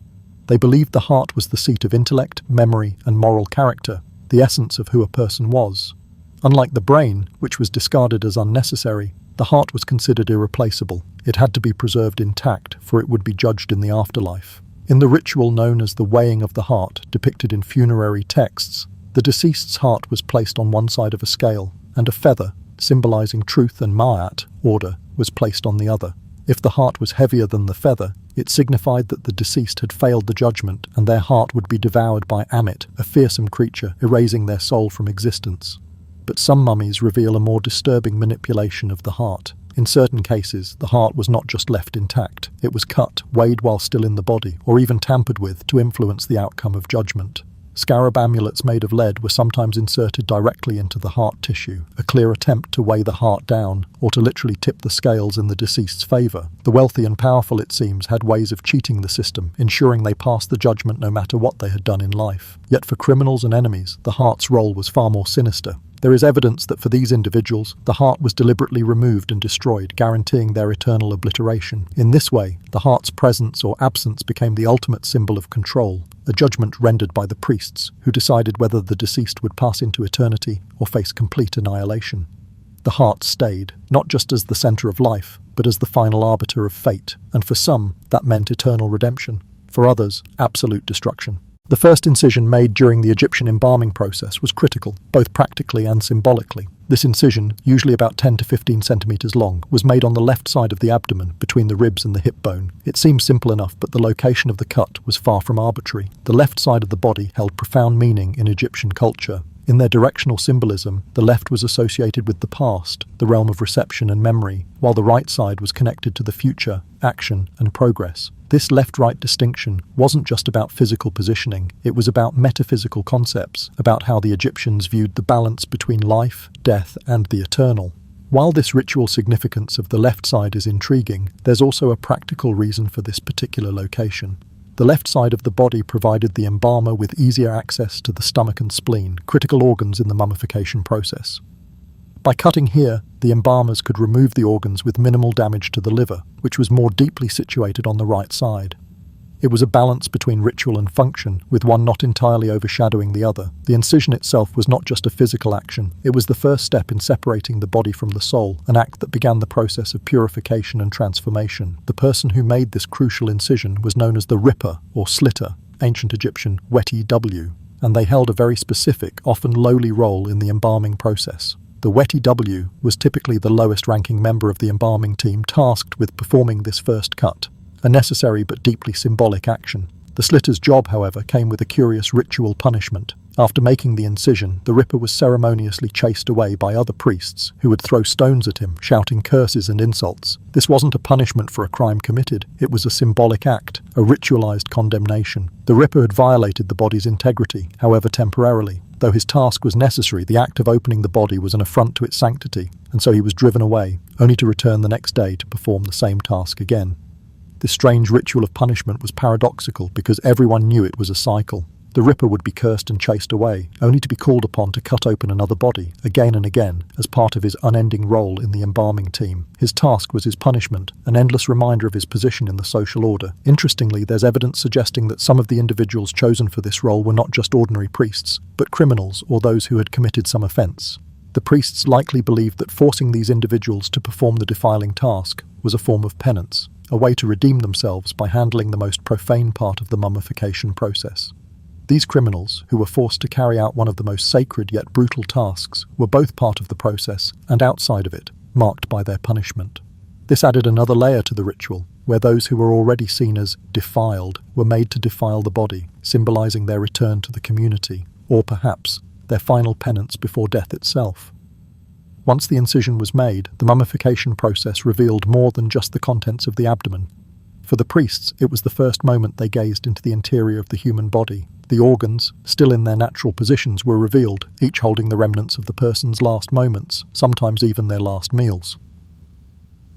They believed the heart was the seat of intellect, memory, and moral character, the essence of who a person was. Unlike the brain, which was discarded as unnecessary, the heart was considered irreplaceable. It had to be preserved intact, for it would be judged in the afterlife. In the ritual known as the weighing of the heart, depicted in funerary texts, the deceased's heart was placed on one side of a scale, and a feather, symbolizing truth and ma'at, order, was placed on the other. If the heart was heavier than the feather, it signified that the deceased had failed the judgment, and their heart would be devoured by Amit, a fearsome creature, erasing their soul from existence. But some mummies reveal a more disturbing manipulation of the heart. In certain cases, the heart was not just left intact, it was cut, weighed while still in the body, or even tampered with to influence the outcome of judgment. Scarab amulets made of lead were sometimes inserted directly into the heart tissue, a clear attempt to weigh the heart down, or to literally tip the scales in the deceased's favour. The wealthy and powerful, it seems, had ways of cheating the system, ensuring they passed the judgment no matter what they had done in life. Yet for criminals and enemies, the heart's role was far more sinister. There is evidence that for these individuals, the heart was deliberately removed and destroyed, guaranteeing their eternal obliteration. In this way, the heart's presence or absence became the ultimate symbol of control, a judgment rendered by the priests, who decided whether the deceased would pass into eternity or face complete annihilation. The heart stayed, not just as the centre of life, but as the final arbiter of fate, and for some, that meant eternal redemption. For others, absolute destruction. The first incision made during the Egyptian embalming process was critical, both practically and symbolically. This incision, usually about 10 to 15 centimeters long, was made on the left side of the abdomen, between the ribs and the hip bone. It seems simple enough, but the location of the cut was far from arbitrary. The left side of the body held profound meaning in Egyptian culture. In their directional symbolism, the left was associated with the past, the realm of reception and memory, while the right side was connected to the future, action, and progress. This left-right distinction wasn't just about physical positioning, it was about metaphysical concepts, about how the Egyptians viewed the balance between life, death, and the eternal. While this ritual significance of the left side is intriguing, there's also a practical reason for this particular location. The left side of the body provided the embalmer with easier access to the stomach and spleen, critical organs in the mummification process. By cutting here, the embalmers could remove the organs with minimal damage to the liver, which was more deeply situated on the right side. It was a balance between ritual and function, with one not entirely overshadowing the other. The incision itself was not just a physical action, it was the first step in separating the body from the soul, an act that began the process of purification and transformation. The person who made this crucial incision was known as the ripper, or slitter, ancient Egyptian weti W, and they held a very specific, often lowly role in the embalming process. The weti W was typically the lowest-ranking member of the embalming team tasked with performing this first cut, a necessary but deeply symbolic action. The The slitter's job, however, came with a curious ritual punishment. After making the incision, the Ripper was ceremoniously chased away by other priests, who would throw stones at him, shouting curses and insults. This wasn't a punishment for a crime committed, it was a symbolic act, a ritualized condemnation. The Ripper had violated the body's integrity, however temporarily. Though his task was necessary, the act of opening the body was an affront to its sanctity, and so he was driven away, only to return the next day to perform the same task again. This strange ritual of punishment was paradoxical because everyone knew it was a cycle. The Ripper would be cursed and chased away, only to be called upon to cut open another body, again and again, as part of his unending role in the embalming team. His task was his punishment, an endless reminder of his position in the social order. Interestingly, there's evidence suggesting that some of the individuals chosen for this role were not just ordinary priests, but criminals or those who had committed some offense. The priests likely believed that forcing these individuals to perform the defiling task was a form of penance, a way to redeem themselves by handling the most profane part of the mummification process. These criminals, who were forced to carry out one of the most sacred yet brutal tasks, were both part of the process and outside of it, marked by their punishment. This added another layer to the ritual, where those who were already seen as defiled were made to defile the body, symbolizing their return to the community, or perhaps their final penance before death itself. Once the incision was made, the mummification process revealed more than just the contents of the abdomen. For the priests, it was the first moment they gazed into the interior of the human body. The organs, still in their natural positions, were revealed, each holding the remnants of the person's last moments, sometimes even their last meals.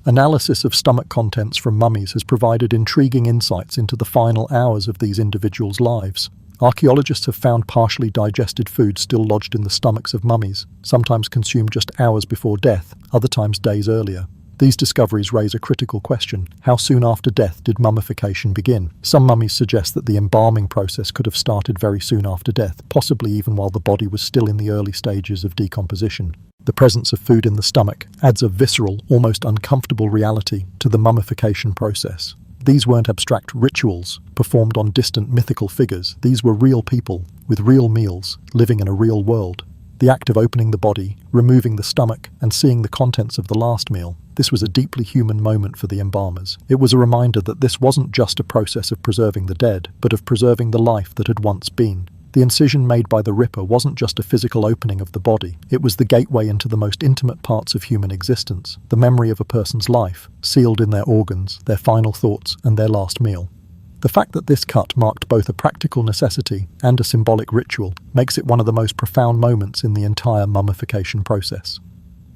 Analysis of stomach contents from mummies has provided intriguing insights into the final hours of these individuals' lives. Archaeologists have found partially digested food still lodged in the stomachs of mummies, sometimes consumed just hours before death, other times days earlier. These discoveries raise a critical question. How soon after death did mummification begin? Some mummies suggest that the embalming process could have started very soon after death, possibly even while the body was still in the early stages of decomposition. The presence of food in the stomach adds a visceral, almost uncomfortable reality to the mummification process. These weren't abstract rituals performed on distant mythical figures. These were real people, with real meals, living in a real world. The act of opening the body, removing the stomach, and seeing the contents of the last meal, this was a deeply human moment for the embalmers. It was a reminder that this wasn't just a process of preserving the dead, but of preserving the life that had once been. The incision made by the Ripper wasn't just a physical opening of the body, it was the gateway into the most intimate parts of human existence, the memory of a person's life, sealed in their organs, their final thoughts, and their last meal. The fact that this cut marked both a practical necessity and a symbolic ritual makes it one of the most profound moments in the entire mummification process.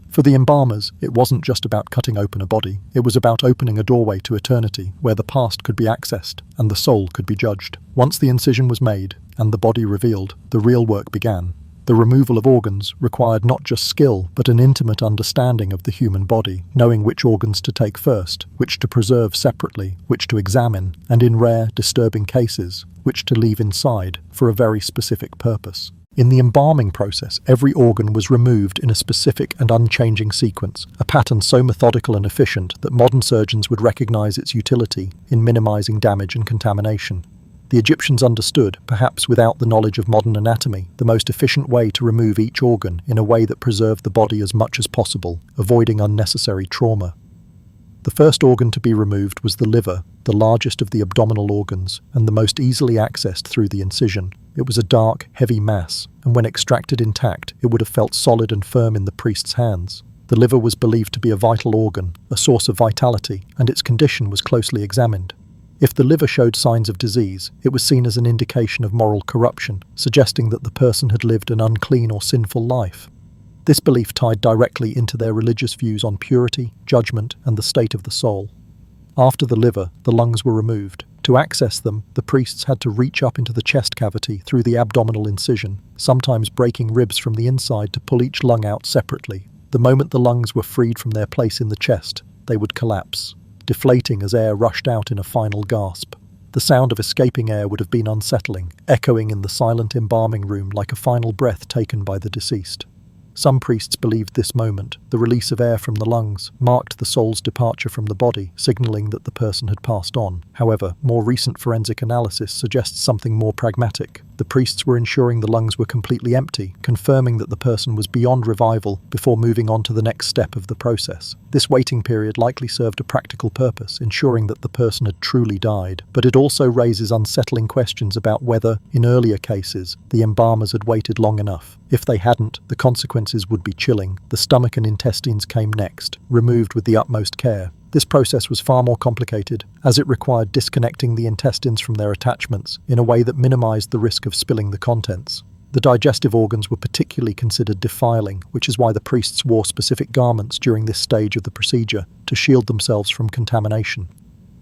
For the embalmers, it wasn't just about cutting open a body, it was about opening a doorway to eternity where the past could be accessed and the soul could be judged. Once the incision was made and the body revealed, the real work began. The removal of organs required not just skill, but an intimate understanding of the human body, knowing which organs to take first, which to preserve separately, which to examine, and in rare, disturbing cases, which to leave inside for a very specific purpose. In the embalming process, every organ was removed in a specific and unchanging sequence, a pattern so methodical and efficient that modern surgeons would recognize its utility in minimizing damage and contamination. The Egyptians understood, perhaps without the knowledge of modern anatomy, the most efficient way to remove each organ in a way that preserved the body as much as possible, avoiding unnecessary trauma. The first organ to be removed was the liver, the largest of the abdominal organs, and the most easily accessed through the incision. It was a dark, heavy mass, and when extracted intact, it would have felt solid and firm in the priest's hands. The liver was believed to be a vital organ, a source of vitality, and its condition was closely examined. If the liver showed signs of disease, it was seen as an indication of moral corruption, suggesting that the person had lived an unclean or sinful life. This belief tied directly into their religious views on purity, judgment, and the state of the soul. After the liver, the lungs were removed. To access them, the priests had to reach up into the chest cavity through the abdominal incision, sometimes breaking ribs from the inside to pull each lung out separately. The moment the lungs were freed from their place in the chest, they would collapse, deflating as air rushed out in a final gasp. The sound of escaping air would have been unsettling, echoing in the silent embalming room like a final breath taken by the deceased. Some priests believed this moment, the release of air from the lungs, marked the soul's departure from the body, signaling that the person had passed on. However, more recent forensic analysis suggests something more pragmatic. The priests were ensuring the lungs were completely empty, confirming that the person was beyond revival before moving on to the next step of the process. This waiting period likely served a practical purpose, ensuring that the person had truly died, but it also raises unsettling questions about whether, in earlier cases, the embalmers had waited long enough. If they hadn't, the consequences would be chilling. The stomach and intestines came next, removed with the utmost care. This process was far more complicated, as it required disconnecting the intestines from their attachments in a way that minimized the risk of spilling the contents. The digestive organs were particularly considered defiling, which is why the priests wore specific garments during this stage of the procedure to shield themselves from contamination.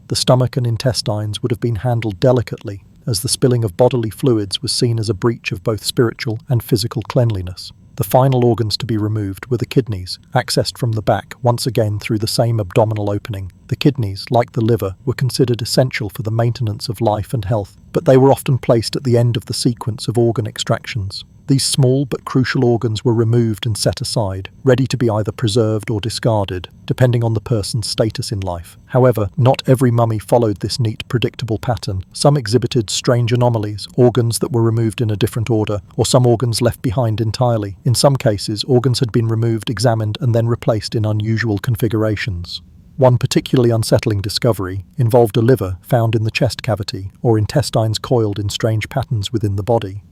The stomach and intestines would have been handled delicately, as the spilling of bodily fluids was seen as a breach of both spiritual and physical cleanliness. The final organs to be removed were the kidneys, accessed from the back, once again through the same abdominal opening. The kidneys, like the liver, were considered essential for the maintenance of life and health, but they were often placed at the end of the sequence of organ extractions. These small but crucial organs were removed and set aside, ready to be either preserved or discarded, depending on the person's status in life. However, not every mummy followed this neat, predictable pattern. Some exhibited strange anomalies, organs that were removed in a different order, or some organs left behind entirely. In some cases, organs had been removed, examined, and then replaced in unusual configurations. One particularly unsettling discovery involved a liver found in the chest cavity, or intestines coiled in strange patterns within the body.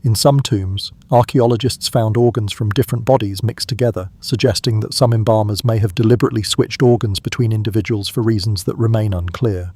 In some tombs, archaeologists found organs from different bodies mixed together, suggesting that some embalmers may have deliberately switched organs between individuals for reasons that remain unclear.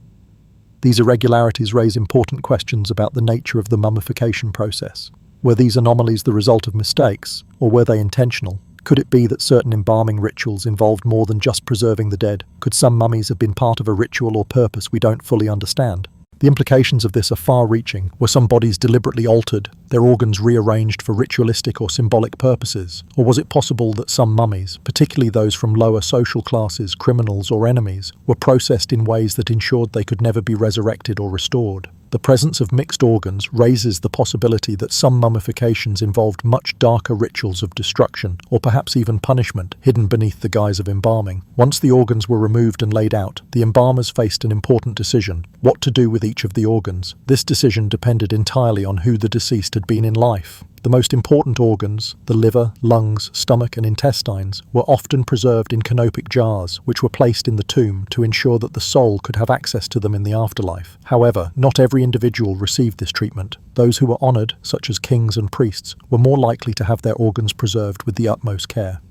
These irregularities raise important questions about the nature of the mummification process. Were these anomalies the result of mistakes, or were they intentional? Could it be that certain embalming rituals involved more than just preserving the dead? Could some mummies have been part of a ritual or purpose we don't fully understand? The implications of this are far-reaching. Were some bodies deliberately altered, their organs rearranged for ritualistic or symbolic purposes? Or was it possible that some mummies, particularly those from lower social classes, criminals or enemies, were processed in ways that ensured they could never be resurrected or restored? The presence of mixed organs raises the possibility that some mummifications involved much darker rituals of destruction, or perhaps even punishment, hidden beneath the guise of embalming. Once the organs were removed and laid out, the embalmers faced an important decision: what to do with each of the organs. This decision depended entirely on who the deceased had been in life. The most important organs, the liver, lungs, stomach and intestines, were often preserved in canopic jars, which were placed in the tomb to ensure that the soul could have access to them in the afterlife. However, not every individual received this treatment. Those who were honoured, such as kings and priests, were more likely to have their organs preserved with the utmost care.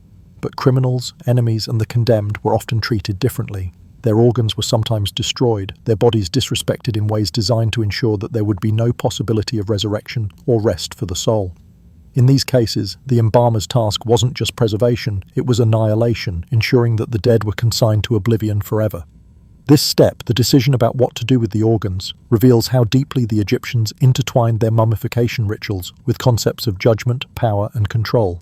But criminals, enemies and the condemned were often treated differently. Their organs were sometimes destroyed, their bodies disrespected in ways designed to ensure that there would be no possibility of resurrection or rest for the soul. In these cases, the embalmer's task wasn't just preservation, it was annihilation, ensuring that the dead were consigned to oblivion forever. This step, the decision about what to do with the organs, reveals how deeply the Egyptians intertwined their mummification rituals with concepts of judgment, power, and control.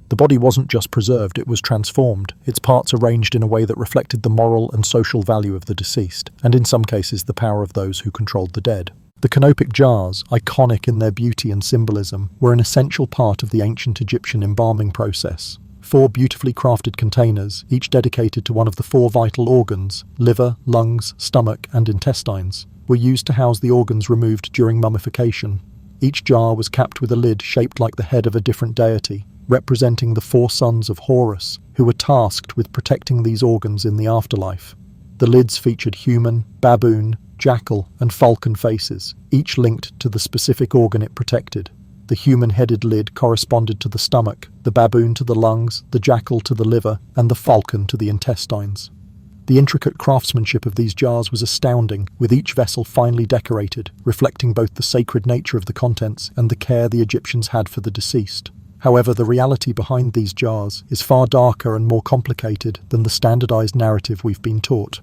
The body wasn't just preserved, it was transformed, its parts arranged in a way that reflected the moral and social value of the deceased, and in some cases the power of those who controlled the dead. The canopic jars, iconic in their beauty and symbolism, were an essential part of the ancient Egyptian embalming process. 4 beautifully crafted containers, each dedicated to one of the 4 vital organs, liver, lungs, stomach, and intestines, were used to house the organs removed during mummification. Each jar was capped with a lid shaped like the head of a different deity, representing the 4 sons of Horus, who were tasked with protecting these organs in the afterlife. The lids featured human, baboon, jackal, and falcon faces, each linked to the specific organ it protected. The human-headed lid corresponded to the stomach, the baboon to the lungs, the jackal to the liver, and the falcon to the intestines. The intricate craftsmanship of these jars was astounding, with each vessel finely decorated, reflecting both the sacred nature of the contents and the care the Egyptians had for the deceased. However, the reality behind these jars is far darker and more complicated than the standardized narrative we've been taught.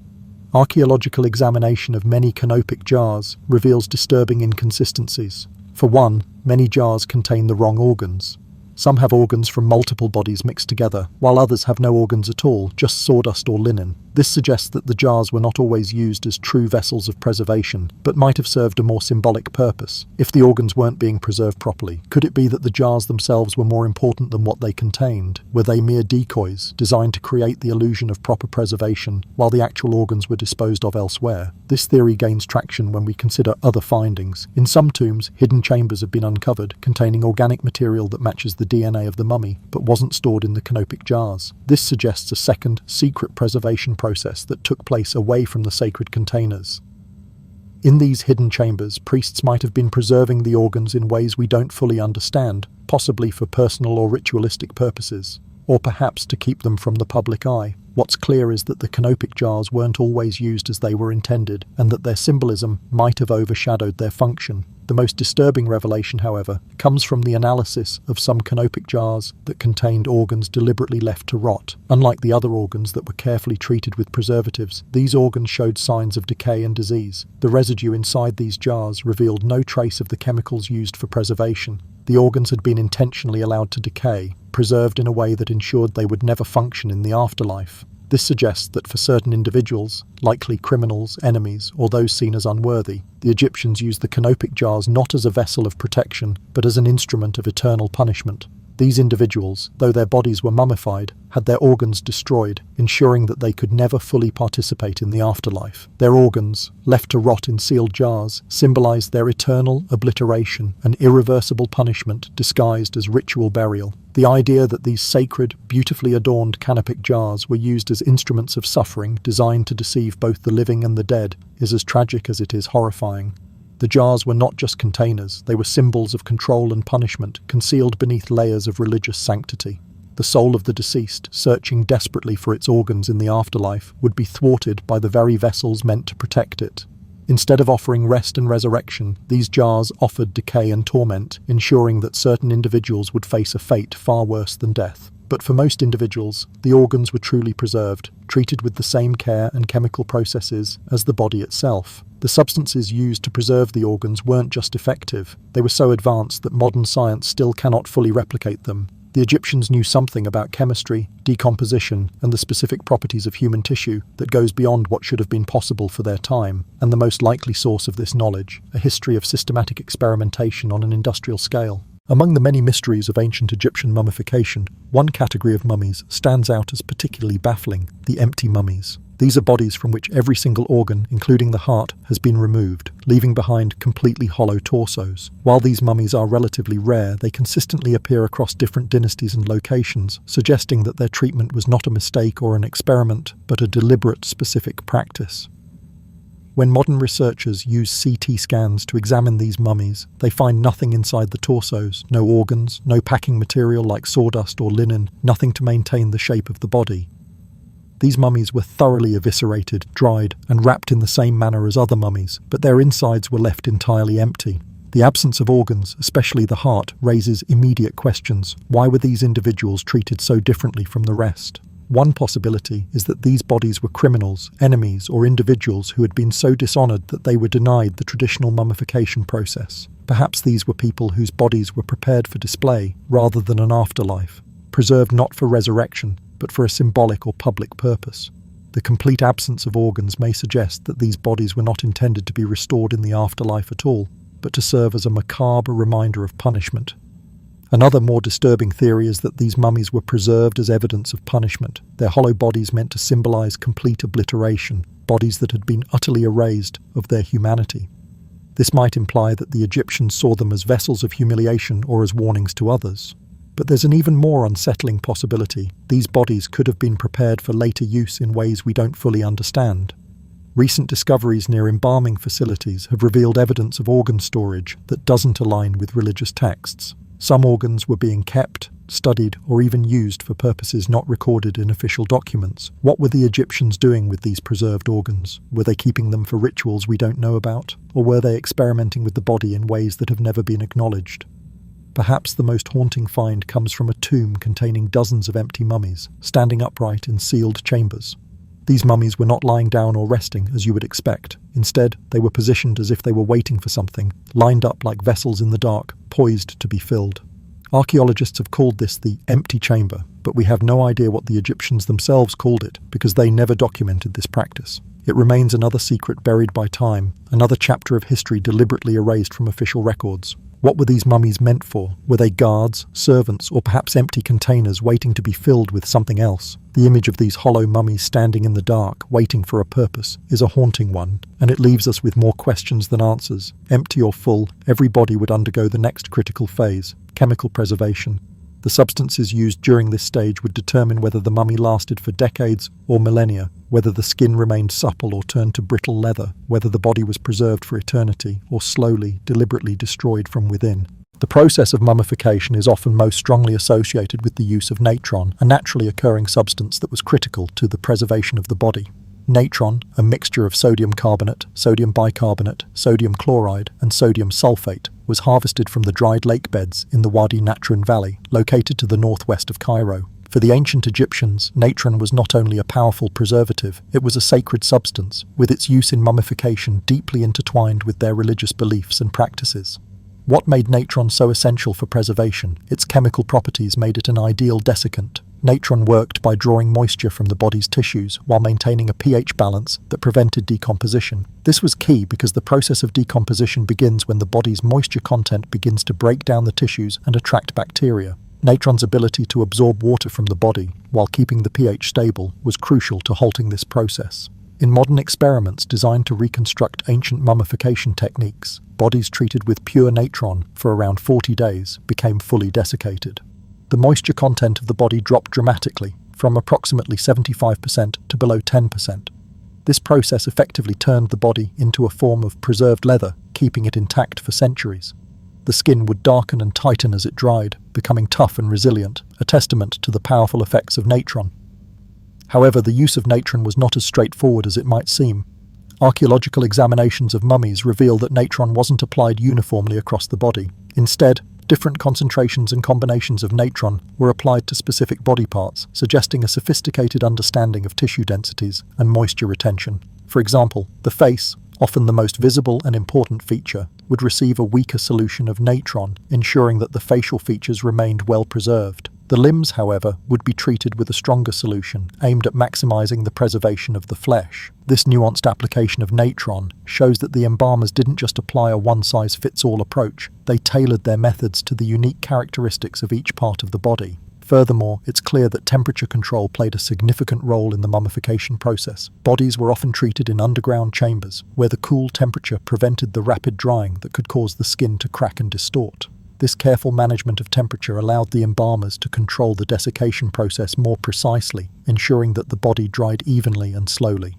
Archaeological examination of many canopic jars reveals disturbing inconsistencies. For one, many jars contain the wrong organs. Some have organs from multiple bodies mixed together, while others have no organs at all, just sawdust or linen. This suggests that the jars were not always used as true vessels of preservation, but might have served a more symbolic purpose. If the organs weren't being preserved properly, could it be that the jars themselves were more important than what they contained? Were they mere decoys, designed to create the illusion of proper preservation, while the actual organs were disposed of elsewhere? This theory gains traction when we consider other findings. In some tombs, hidden chambers have been uncovered, containing organic material that matches the DNA of the mummy, but wasn't stored in the canopic jars. This suggests a second, secret preservation process that took place away from the sacred containers. In these hidden chambers, priests might have been preserving the organs in ways we don't fully understand, possibly for personal or ritualistic purposes, or perhaps to keep them from the public eye. What's clear is that the canopic jars weren't always used as they were intended, and that their symbolism might have overshadowed their function. The most disturbing revelation, however, comes from the analysis of some canopic jars that contained organs deliberately left to rot. Unlike the other organs that were carefully treated with preservatives, these organs showed signs of decay and disease. The residue inside these jars revealed no trace of the chemicals used for preservation. The organs had been intentionally allowed to decay, preserved in a way that ensured they would never function in the afterlife. This suggests that for certain individuals, likely criminals, enemies, or those seen as unworthy, the Egyptians used the canopic jars not as a vessel of protection, but as an instrument of eternal punishment. These individuals, though their bodies were mummified, had their organs destroyed, ensuring that they could never fully participate in the afterlife. Their organs, left to rot in sealed jars, symbolized their eternal obliteration, an irreversible punishment disguised as ritual burial. The idea that these sacred, beautifully adorned canopic jars were used as instruments of suffering designed to deceive both the living and the dead is as tragic as it is horrifying. The jars were not just containers, they were symbols of control and punishment, concealed beneath layers of religious sanctity. The soul of the deceased, searching desperately for its organs in the afterlife, would be thwarted by the very vessels meant to protect it. Instead of offering rest and resurrection, these jars offered decay and torment, ensuring that certain individuals would face a fate far worse than death. But for most individuals, the organs were truly preserved, treated with the same care and chemical processes as the body itself. The substances used to preserve the organs weren't just effective, they were so advanced that modern science still cannot fully replicate them. The Egyptians knew something about chemistry, decomposition, and the specific properties of human tissue that goes beyond what should have been possible for their time, and the most likely source of this knowledge, a history of systematic experimentation on an industrial scale. Among the many mysteries of ancient Egyptian mummification, one category of mummies stands out as particularly baffling: the empty mummies. These are bodies from which every single organ, including the heart, has been removed, leaving behind completely hollow torsos. While these mummies are relatively rare, they consistently appear across different dynasties and locations, suggesting that their treatment was not a mistake or an experiment, but a deliberate, specific practice. When modern researchers use CT scans to examine these mummies, they find nothing inside the torsos, no organs, no packing material like sawdust or linen, nothing to maintain the shape of the body. These mummies were thoroughly eviscerated, dried, and wrapped in the same manner as other mummies, but their insides were left entirely empty. The absence of organs, especially the heart, raises immediate questions. Why were these individuals treated so differently from the rest? One possibility is that these bodies were criminals, enemies, or individuals who had been so dishonored that they were denied the traditional mummification process. Perhaps these were people whose bodies were prepared for display rather than an afterlife, preserved not for resurrection, but for a symbolic or public purpose. The complete absence of organs may suggest that these bodies were not intended to be restored in the afterlife at all, but to serve as a macabre reminder of punishment. Another more disturbing theory is that these mummies were preserved as evidence of punishment, their hollow bodies meant to symbolize complete obliteration, bodies that had been utterly erased of their humanity. This might imply that the Egyptians saw them as vessels of humiliation or as warnings to others. But there's an even more unsettling possibility. These bodies could have been prepared for later use in ways we don't fully understand. Recent discoveries near embalming facilities have revealed evidence of organ storage that doesn't align with religious texts. Some organs were being kept, studied, or even used for purposes not recorded in official documents. What were the Egyptians doing with these preserved organs? Were they keeping them for rituals we don't know about? Or were they experimenting with the body in ways that have never been acknowledged? Perhaps the most haunting find comes from a tomb containing dozens of empty mummies, standing upright in sealed chambers. These mummies were not lying down or resting, as you would expect. Instead, they were positioned as if they were waiting for something, lined up like vessels in the dark, poised to be filled. Archaeologists have called this the empty chamber, but we have no idea what the Egyptians themselves called it because they never documented this practice. It remains another secret buried by time, another chapter of history deliberately erased from official records. What were these mummies meant for? Were they guards, servants, or perhaps empty containers waiting to be filled with something else? The image of these hollow mummies standing in the dark, waiting for a purpose, is a haunting one, and it leaves us with more questions than answers. Empty or full, every body would undergo the next critical phase, chemical preservation. The substances used during this stage would determine whether the mummy lasted for decades or millennia, whether the skin remained supple or turned to brittle leather, whether the body was preserved for eternity or slowly, deliberately destroyed from within. The process of mummification is often most strongly associated with the use of natron, a naturally occurring substance that was critical to the preservation of the body. Natron, a mixture of sodium carbonate, sodium bicarbonate, sodium chloride, and sodium sulfate, was harvested from the dried lake beds in the Wadi Natron Valley, located to the northwest of Cairo. For the ancient Egyptians, natron was not only a powerful preservative, it was a sacred substance, with its use in mummification deeply intertwined with their religious beliefs and practices. What made natron so essential for preservation? Its chemical properties made it an ideal desiccant. Natron worked by drawing moisture from the body's tissues while maintaining a pH balance that prevented decomposition. This was key because the process of decomposition begins when the body's moisture content begins to break down the tissues and attract bacteria. Natron's ability to absorb water from the body while keeping the pH stable was crucial to halting this process. In modern experiments designed to reconstruct ancient mummification techniques, bodies treated with pure natron for around 40 days became fully desiccated. The moisture content of the body dropped dramatically, from approximately 75% to below 10%. This process effectively turned the body into a form of preserved leather, keeping it intact for centuries. The skin would darken and tighten as it dried, becoming tough and resilient, a testament to the powerful effects of natron. However, the use of natron was not as straightforward as it might seem. Archaeological examinations of mummies reveal that natron wasn't applied uniformly across the body. Instead, different concentrations and combinations of natron were applied to specific body parts, suggesting a sophisticated understanding of tissue densities and moisture retention. For example, the face, often the most visible and important feature, would receive a weaker solution of natron, ensuring that the facial features remained well preserved. The limbs, however, would be treated with a stronger solution, aimed at maximizing the preservation of the flesh. This nuanced application of natron shows that the embalmers didn't just apply a one-size-fits-all approach, they tailored their methods to the unique characteristics of each part of the body. Furthermore, it's clear that temperature control played a significant role in the mummification process. Bodies were often treated in underground chambers, where the cool temperature prevented the rapid drying that could cause the skin to crack and distort. This careful management of temperature allowed the embalmers to control the desiccation process more precisely, ensuring that the body dried evenly and slowly.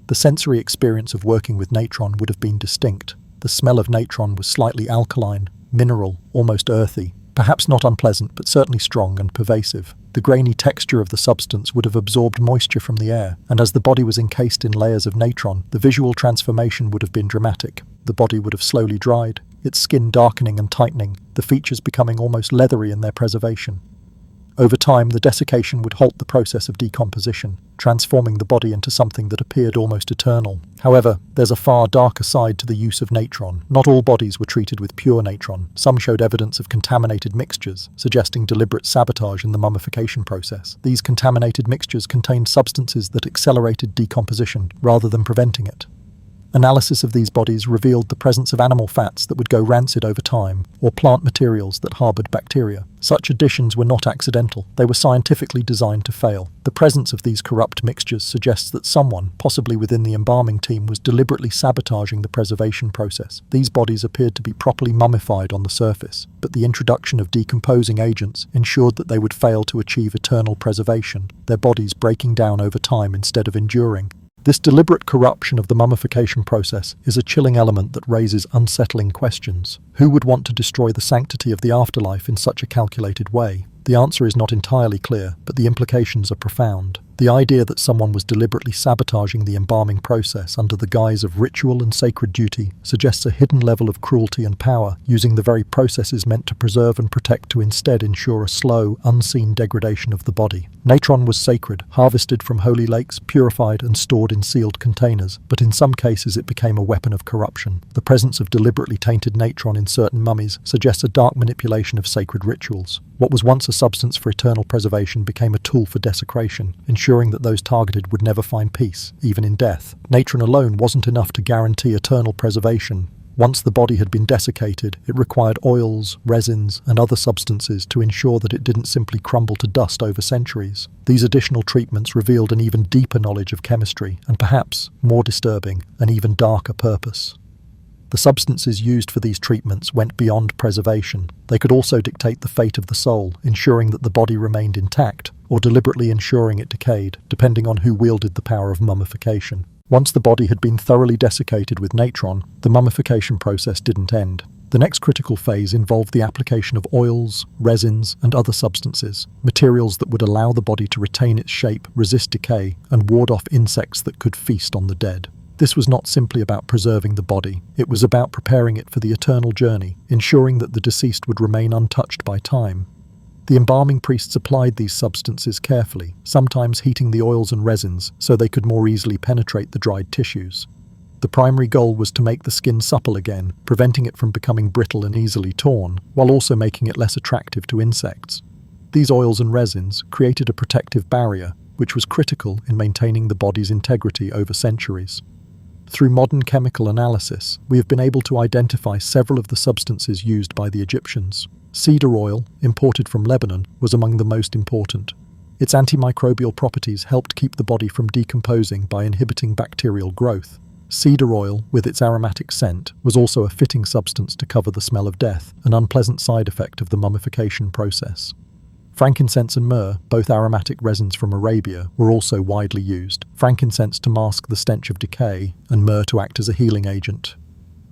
The sensory experience of working with natron would have been distinct. The smell of natron was slightly alkaline, mineral, almost earthy, perhaps not unpleasant but certainly strong and pervasive. The grainy texture of the substance would have absorbed moisture from the air, and as the body was encased in layers of natron, the visual transformation would have been dramatic. The body would have slowly dried, its skin darkening and tightening, the features becoming almost leathery in their preservation. Over time, the desiccation would halt the process of decomposition, transforming the body into something that appeared almost eternal. However, there's a far darker side to the use of natron. Not all bodies were treated with pure natron. Some showed evidence of contaminated mixtures, suggesting deliberate sabotage in the mummification process. These contaminated mixtures contained substances that accelerated decomposition rather than preventing it. Analysis of these bodies revealed the presence of animal fats that would go rancid over time, or plant materials that harbored bacteria. Such additions were not accidental, they were scientifically designed to fail. The presence of these corrupt mixtures suggests that someone, possibly within the embalming team, was deliberately sabotaging the preservation process. These bodies appeared to be properly mummified on the surface, but the introduction of decomposing agents ensured that they would fail to achieve eternal preservation, their bodies breaking down over time instead of enduring. This deliberate corruption of the mummification process is a chilling element that raises unsettling questions. Who would want to destroy the sanctity of the afterlife in such a calculated way? The answer is not entirely clear, but the implications are profound. The idea that someone was deliberately sabotaging the embalming process under the guise of ritual and sacred duty suggests a hidden level of cruelty and power, using the very processes meant to preserve and protect to instead ensure a slow, unseen degradation of the body. Natron was sacred, harvested from holy lakes, purified and stored in sealed containers, but in some cases it became a weapon of corruption. The presence of deliberately tainted natron in certain mummies suggests a dark manipulation of sacred rituals. What was once a substance for eternal preservation became a tool for desecration, ensuring that those targeted would never find peace, even in death. Natron alone wasn't enough to guarantee eternal preservation. Once the body had been desiccated, it required oils, resins, and other substances to ensure that it didn't simply crumble to dust over centuries. These additional treatments revealed an even deeper knowledge of chemistry, and perhaps, more disturbing, an even darker purpose. The substances used for these treatments went beyond preservation. They could also dictate the fate of the soul, ensuring that the body remained intact, or deliberately ensuring it decayed, depending on who wielded the power of mummification. Once the body had been thoroughly desiccated with natron, the mummification process didn't end. The next critical phase involved the application of oils, resins, and other substances, materials that would allow the body to retain its shape, resist decay, and ward off insects that could feast on the dead. This was not simply about preserving the body, it was about preparing it for the eternal journey, ensuring that the deceased would remain untouched by time. The embalming priests applied these substances carefully, sometimes heating the oils and resins so they could more easily penetrate the dried tissues. The primary goal was to make the skin supple again, preventing it from becoming brittle and easily torn, while also making it less attractive to insects. These oils and resins created a protective barrier, which was critical in maintaining the body's integrity over centuries. Through modern chemical analysis, we have been able to identify several of the substances used by the Egyptians. Cedar oil, imported from Lebanon, was among the most important. Its antimicrobial properties helped keep the body from decomposing by inhibiting bacterial growth. Cedar oil, with its aromatic scent, was also a fitting substance to cover the smell of death, an unpleasant side effect of the mummification process. Frankincense and myrrh, both aromatic resins from Arabia, were also widely used, frankincense to mask the stench of decay, and myrrh to act as a healing agent.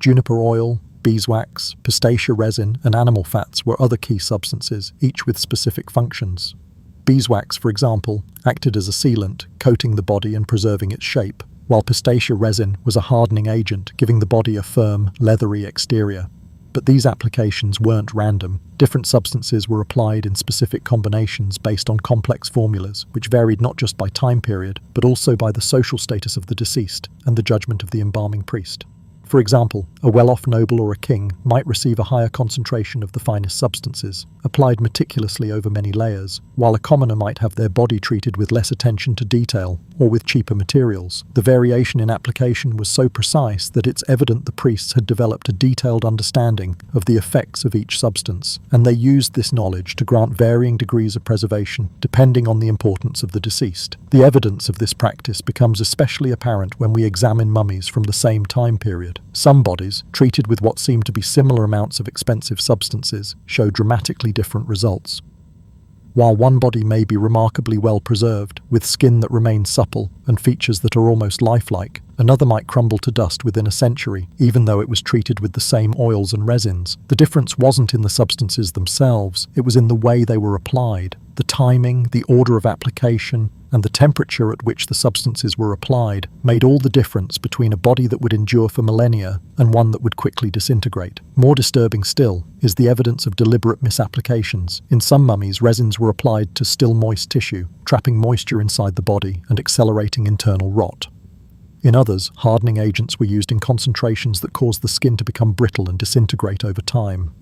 Juniper oil, beeswax, pistacia resin, and animal fats were other key substances, each with specific functions. Beeswax, for example, acted as a sealant, coating the body and preserving its shape, while pistacia resin was a hardening agent, giving the body a firm, leathery exterior. But these applications weren't random. Different substances were applied in specific combinations based on complex formulas, which varied not just by time period, but also by the social status of the deceased and the judgment of the embalming priest. For example, a well-off noble or a king might receive a higher concentration of the finest substances, applied meticulously over many layers, while a commoner might have their body treated with less attention to detail or with cheaper materials. The variation in application was so precise that it's evident the priests had developed a detailed understanding of the effects of each substance, and they used this knowledge to grant varying degrees of preservation depending on the importance of the deceased. The evidence of this practice becomes especially apparent when we examine mummies from the same time period. Some bodies, treated with what seemed to be similar amounts of expensive substances, show dramatically different results. While one body may be remarkably well preserved, with skin that remains supple and features that are almost lifelike, another might crumble to dust within a century, even though it was treated with the same oils and resins. The difference wasn't in the substances themselves, it was in the way they were applied. The timing, the order of application, and the temperature at which the substances were applied made all the difference between a body that would endure for millennia and one that would quickly disintegrate. More disturbing still is the evidence of deliberate misapplications. In some mummies, resins were applied to still moist tissue, trapping moisture inside the body and accelerating internal rot. In others, hardening agents were used in concentrations that caused the skin to become brittle and disintegrate over time.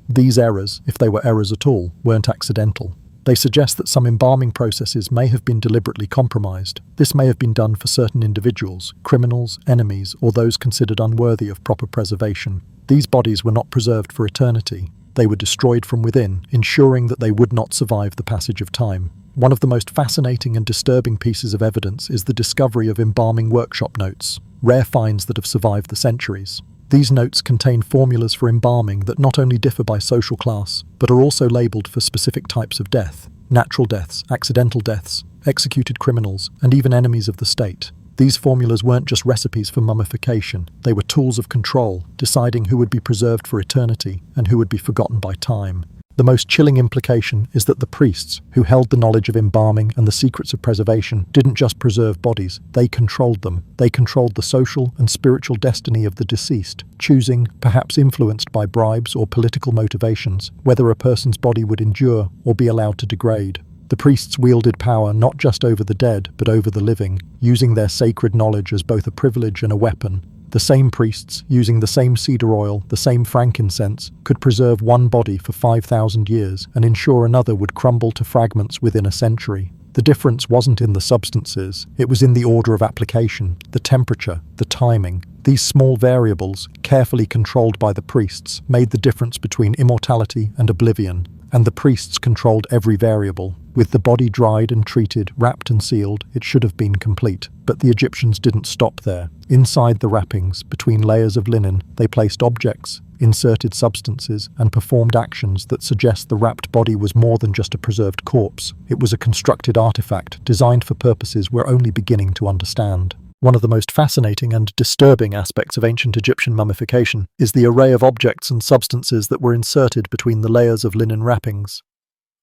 These errors, if they were errors at all, weren't accidental. They suggest that some embalming processes may have been deliberately compromised. This may have been done for certain individuals, criminals, enemies, or those considered unworthy of proper preservation. These bodies were not preserved for eternity. They were destroyed from within, ensuring that they would not survive the passage of time. One of the most fascinating and disturbing pieces of evidence is the discovery of embalming workshop notes, rare finds that have survived the centuries. These notes contain formulas for embalming that not only differ by social class, but are also labelled for specific types of death: natural deaths, accidental deaths, executed criminals, and even enemies of the state. These formulas weren't just recipes for mummification, they were tools of control, deciding who would be preserved for eternity and who would be forgotten by time. The most chilling implication is that the priests, who held the knowledge of embalming and the secrets of preservation, didn't just preserve bodies, they controlled them. They controlled the social and spiritual destiny of the deceased, choosing, perhaps influenced by bribes or political motivations, whether a person's body would endure or be allowed to degrade. The priests wielded power not just over the dead, but over the living, using their sacred knowledge as both a privilege and a weapon. The same priests, using the same cedar oil, the same frankincense, could preserve one body for 5,000 years and ensure another would crumble to fragments within a century. The difference wasn't in the substances, it was in the order of application, the temperature, the timing. These small variables, carefully controlled by the priests, made the difference between immortality and oblivion, and the priests controlled every variable. With the body dried and treated, wrapped and sealed, it should have been complete. But the Egyptians didn't stop there. Inside the wrappings, between layers of linen, they placed objects, inserted substances, and performed actions that suggest the wrapped body was more than just a preserved corpse. It was a constructed artifact, designed for purposes we're only beginning to understand. One of the most fascinating and disturbing aspects of ancient Egyptian mummification is the array of objects and substances that were inserted between the layers of linen wrappings.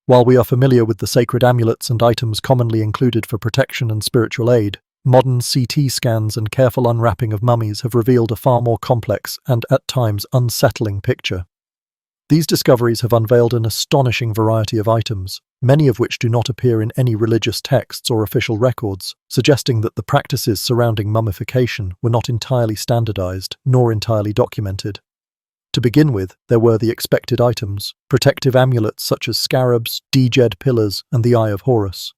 While we are familiar with the sacred amulets and items commonly included for protection and spiritual aid, modern CT scans and careful unwrapping of mummies have revealed a far more complex and, at times, unsettling picture. These discoveries have unveiled an astonishing variety of items, many of which do not appear in any religious texts or official records, suggesting that the practices surrounding mummification were not entirely standardized nor entirely documented. To begin with, there were the expected items, protective amulets such as scarabs, djed pillars, and the Eye of Horus.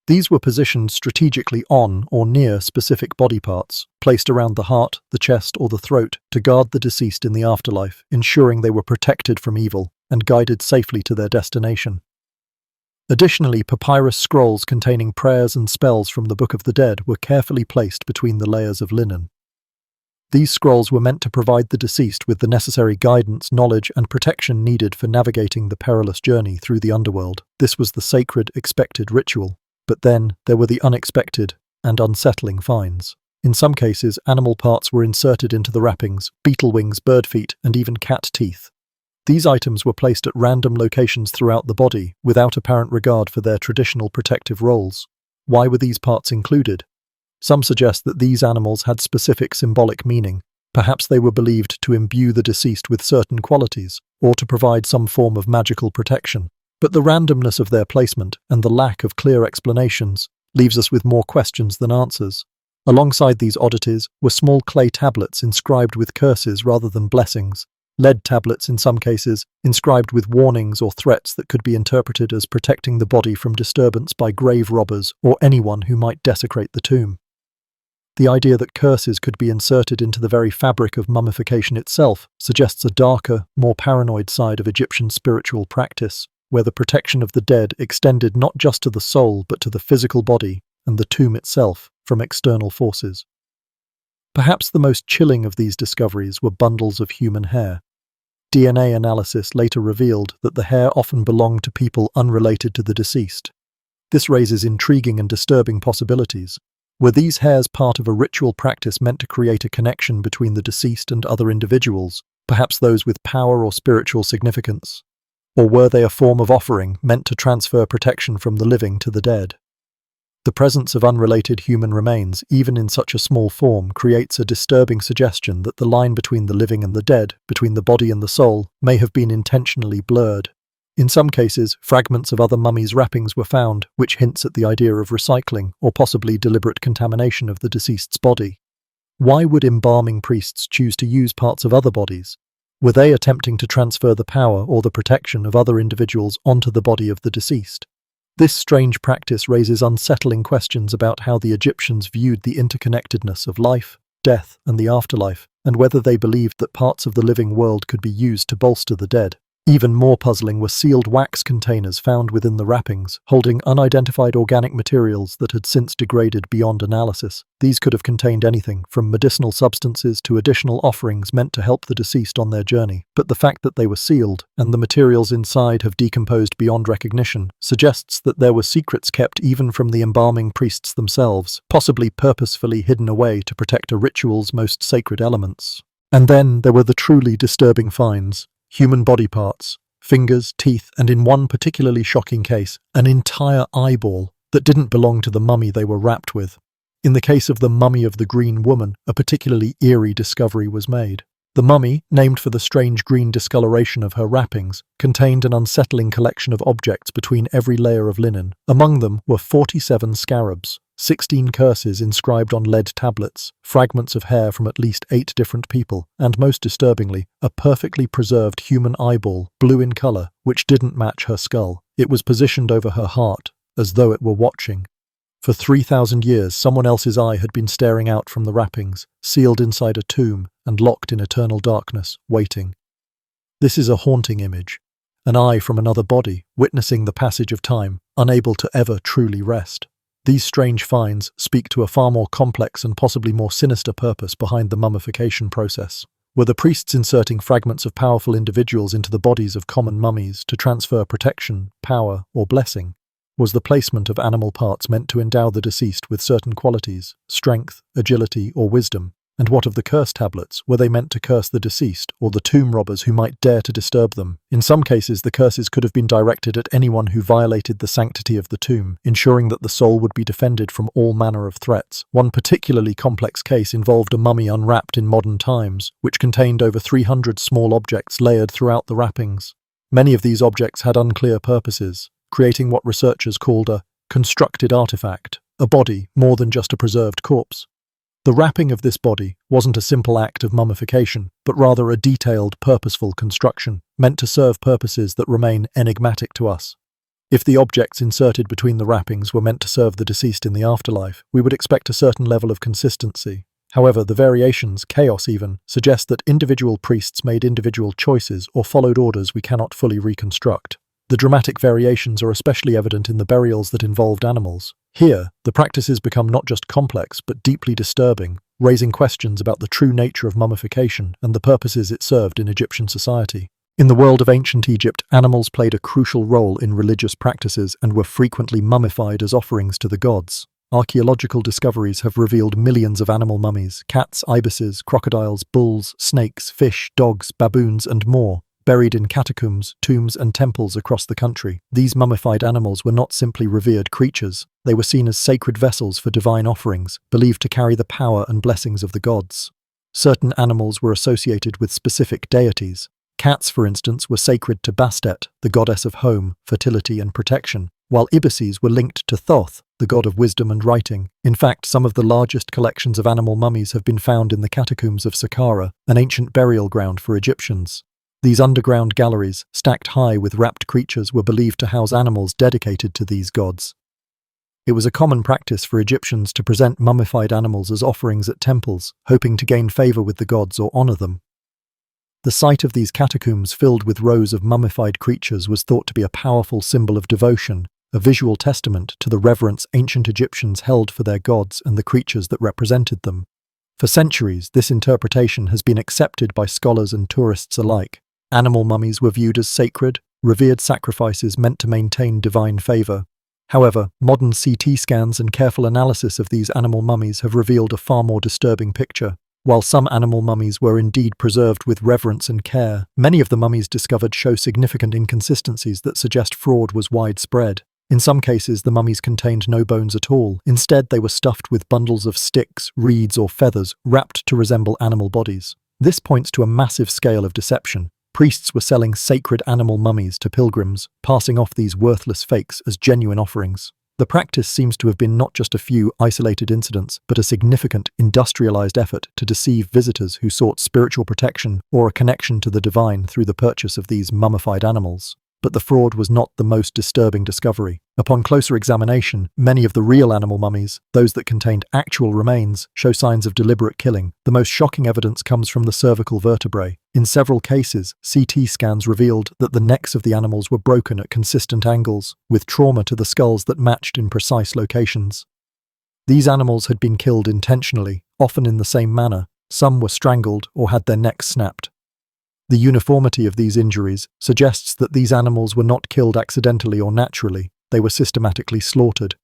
These were positioned strategically on or near specific body parts, placed around the heart, the chest, or the throat to guard the deceased in the afterlife, ensuring they were protected from evil and guided safely to their destination. Additionally, papyrus scrolls containing prayers and spells from the Book of the Dead were carefully placed between the layers of linen. These scrolls were meant to provide the deceased with the necessary guidance, knowledge, and protection needed for navigating the perilous journey through the underworld. This was the sacred, expected ritual. But then, there were the unexpected and unsettling finds. In some cases, animal parts were inserted into the wrappings, beetle wings, bird feet, and even cat teeth. These items were placed at random locations throughout the body, without apparent regard for their traditional protective roles. Why were these parts included? Some suggest that these animals had specific symbolic meaning. Perhaps they were believed to imbue the deceased with certain qualities, or to provide some form of magical protection. But the randomness of their placement and the lack of clear explanations leaves us with more questions than answers. Alongside these oddities were small clay tablets inscribed with curses rather than blessings, lead tablets in some cases, inscribed with warnings or threats that could be interpreted as protecting the body from disturbance by grave robbers or anyone who might desecrate the tomb. The idea that curses could be inserted into the very fabric of mummification itself suggests a darker, more paranoid side of Egyptian spiritual practice, where the protection of the dead extended not just to the soul but to the physical body and the tomb itself from external forces. Perhaps the most chilling of these discoveries were bundles of human hair. DNA analysis later revealed that the hair often belonged to people unrelated to the deceased. This raises intriguing and disturbing possibilities. Were these hairs part of a ritual practice meant to create a connection between the deceased and other individuals, perhaps those with power or spiritual significance? Or were they a form of offering meant to transfer protection from the living to the dead? The presence of unrelated human remains, even in such a small form, creates a disturbing suggestion that the line between the living and the dead, between the body and the soul, may have been intentionally blurred. In some cases, fragments of other mummies' wrappings were found, which hints at the idea of recycling or possibly deliberate contamination of the deceased's body. Why would embalming priests choose to use parts of other bodies? Were they attempting to transfer the power or the protection of other individuals onto the body of the deceased? This strange practice raises unsettling questions about how the Egyptians viewed the interconnectedness of life, death, and the afterlife, and whether they believed that parts of the living world could be used to bolster the dead. Even more puzzling were sealed wax containers found within the wrappings, holding unidentified organic materials that had since degraded beyond analysis. These could have contained anything from medicinal substances to additional offerings meant to help the deceased on their journey. But the fact that they were sealed, and the materials inside have decomposed beyond recognition, suggests that there were secrets kept even from the embalming priests themselves, possibly purposefully hidden away to protect a ritual's most sacred elements. And then there were the truly disturbing finds. Human body parts, fingers, teeth, and in one particularly shocking case, an entire eyeball that didn't belong to the mummy they were wrapped with. In the case of the mummy of the Green Woman, a particularly eerie discovery was made. The mummy, named for the strange green discoloration of her wrappings, contained an unsettling collection of objects between every layer of linen. Among them were 47 scarabs, 16 curses inscribed on lead tablets, fragments of hair from at least 8 different people, and most disturbingly, a perfectly preserved human eyeball, blue in color, which didn't match her skull. It was positioned over her heart, as though it were watching. For 3,000 years, someone else's eye had been staring out from the wrappings, sealed inside a tomb and locked in eternal darkness, waiting. This is a haunting image. An eye from another body, witnessing the passage of time, unable to ever truly rest. These strange finds speak to a far more complex and possibly more sinister purpose behind the mummification process. Were the priests inserting fragments of powerful individuals into the bodies of common mummies to transfer protection, power, or blessing? Was the placement of animal parts meant to endow the deceased with certain qualities, strength, agility, or wisdom? And what of the curse tablets? Were they meant to curse the deceased, or the tomb robbers who might dare to disturb them? In some cases, the curses could have been directed at anyone who violated the sanctity of the tomb, ensuring that the soul would be defended from all manner of threats. One particularly complex case involved a mummy unwrapped in modern times, which contained over 300 small objects layered throughout the wrappings. Many of these objects had unclear purposes, creating what researchers called a constructed artifact, a body more than just a preserved corpse. The wrapping of this body wasn't a simple act of mummification, but rather a detailed, purposeful construction, meant to serve purposes that remain enigmatic to us. If the objects inserted between the wrappings were meant to serve the deceased in the afterlife, we would expect a certain level of consistency. However, the variations, chaos even, suggest that individual priests made individual choices or followed orders we cannot fully reconstruct. The dramatic variations are especially evident in the burials that involved animals. Here, the practices become not just complex but deeply disturbing, raising questions about the true nature of mummification and the purposes it served in Egyptian society. In the world of ancient Egypt, animals played a crucial role in religious practices and were frequently mummified as offerings to the gods. Archaeological discoveries have revealed millions of animal mummies: cats, ibises, crocodiles, bulls, snakes, fish, dogs, baboons, and more, buried in catacombs, tombs, and temples across the country. These mummified animals were not simply revered creatures. They were seen as sacred vessels for divine offerings, believed to carry the power and blessings of the gods. Certain animals were associated with specific deities. Cats, for instance, were sacred to Bastet, the goddess of home, fertility, and protection, while ibises were linked to Thoth, the god of wisdom and writing. In fact, some of the largest collections of animal mummies have been found in the catacombs of Saqqara, an ancient burial ground for Egyptians. These underground galleries, stacked high with wrapped creatures, were believed to house animals dedicated to these gods. It was a common practice for Egyptians to present mummified animals as offerings at temples, hoping to gain favor with the gods or honor them. The sight of these catacombs filled with rows of mummified creatures was thought to be a powerful symbol of devotion, a visual testament to the reverence ancient Egyptians held for their gods and the creatures that represented them. For centuries, this interpretation has been accepted by scholars and tourists alike. Animal mummies were viewed as sacred, revered sacrifices meant to maintain divine favor. However, modern CT scans and careful analysis of these animal mummies have revealed a far more disturbing picture. While some animal mummies were indeed preserved with reverence and care, many of the mummies discovered show significant inconsistencies that suggest fraud was widespread. In some cases, the mummies contained no bones at all. Instead, they were stuffed with bundles of sticks, reeds, or feathers, wrapped to resemble animal bodies. This points to a massive scale of deception. Priests were selling sacred animal mummies to pilgrims, passing off these worthless fakes as genuine offerings. The practice seems to have been not just a few isolated incidents, but a significant, industrialized effort to deceive visitors who sought spiritual protection or a connection to the divine through the purchase of these mummified animals. But the fraud was not the most disturbing discovery. Upon closer examination, many of the real animal mummies, those that contained actual remains, show signs of deliberate killing. The most shocking evidence comes from the cervical vertebrae. In several cases, CT scans revealed that the necks of the animals were broken at consistent angles, with trauma to the skulls that matched in precise locations. These animals had been killed intentionally, often in the same manner. Some were strangled or had their necks snapped. The uniformity of these injuries suggests that these animals were not killed accidentally or naturally. They were systematically slaughtered.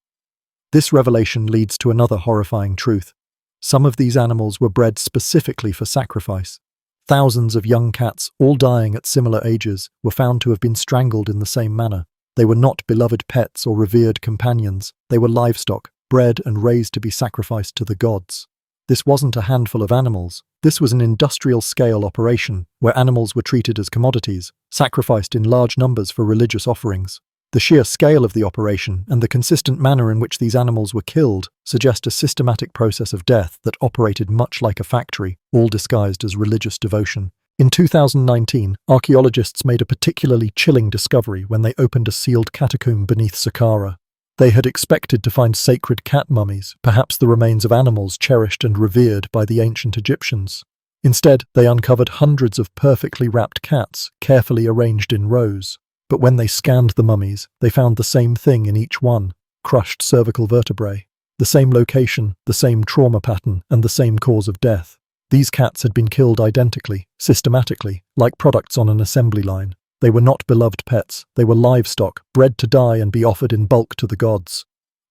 This revelation leads to another horrifying truth. Some of these animals were bred specifically for sacrifice. Thousands of young cats, all dying at similar ages, were found to have been strangled in the same manner. They were not beloved pets or revered companions. They were livestock, bred and raised to be sacrificed to the gods. This wasn't a handful of animals. This was an industrial-scale operation where animals were treated as commodities, sacrificed in large numbers for religious offerings. The sheer scale of the operation and the consistent manner in which these animals were killed suggest a systematic process of death that operated much like a factory, all disguised as religious devotion. In 2019, archaeologists made a particularly chilling discovery when they opened a sealed catacomb beneath Saqqara. They had expected to find sacred cat mummies, perhaps the remains of animals cherished and revered by the ancient Egyptians. Instead, they uncovered hundreds of perfectly wrapped cats, carefully arranged in rows. But when they scanned the mummies, they found the same thing in each one: crushed cervical vertebrae. The same location, the same trauma pattern, and the same cause of death. These cats had been killed identically, systematically, like products on an assembly line. They were not beloved pets. They were livestock, bred to die and be offered in bulk to the gods.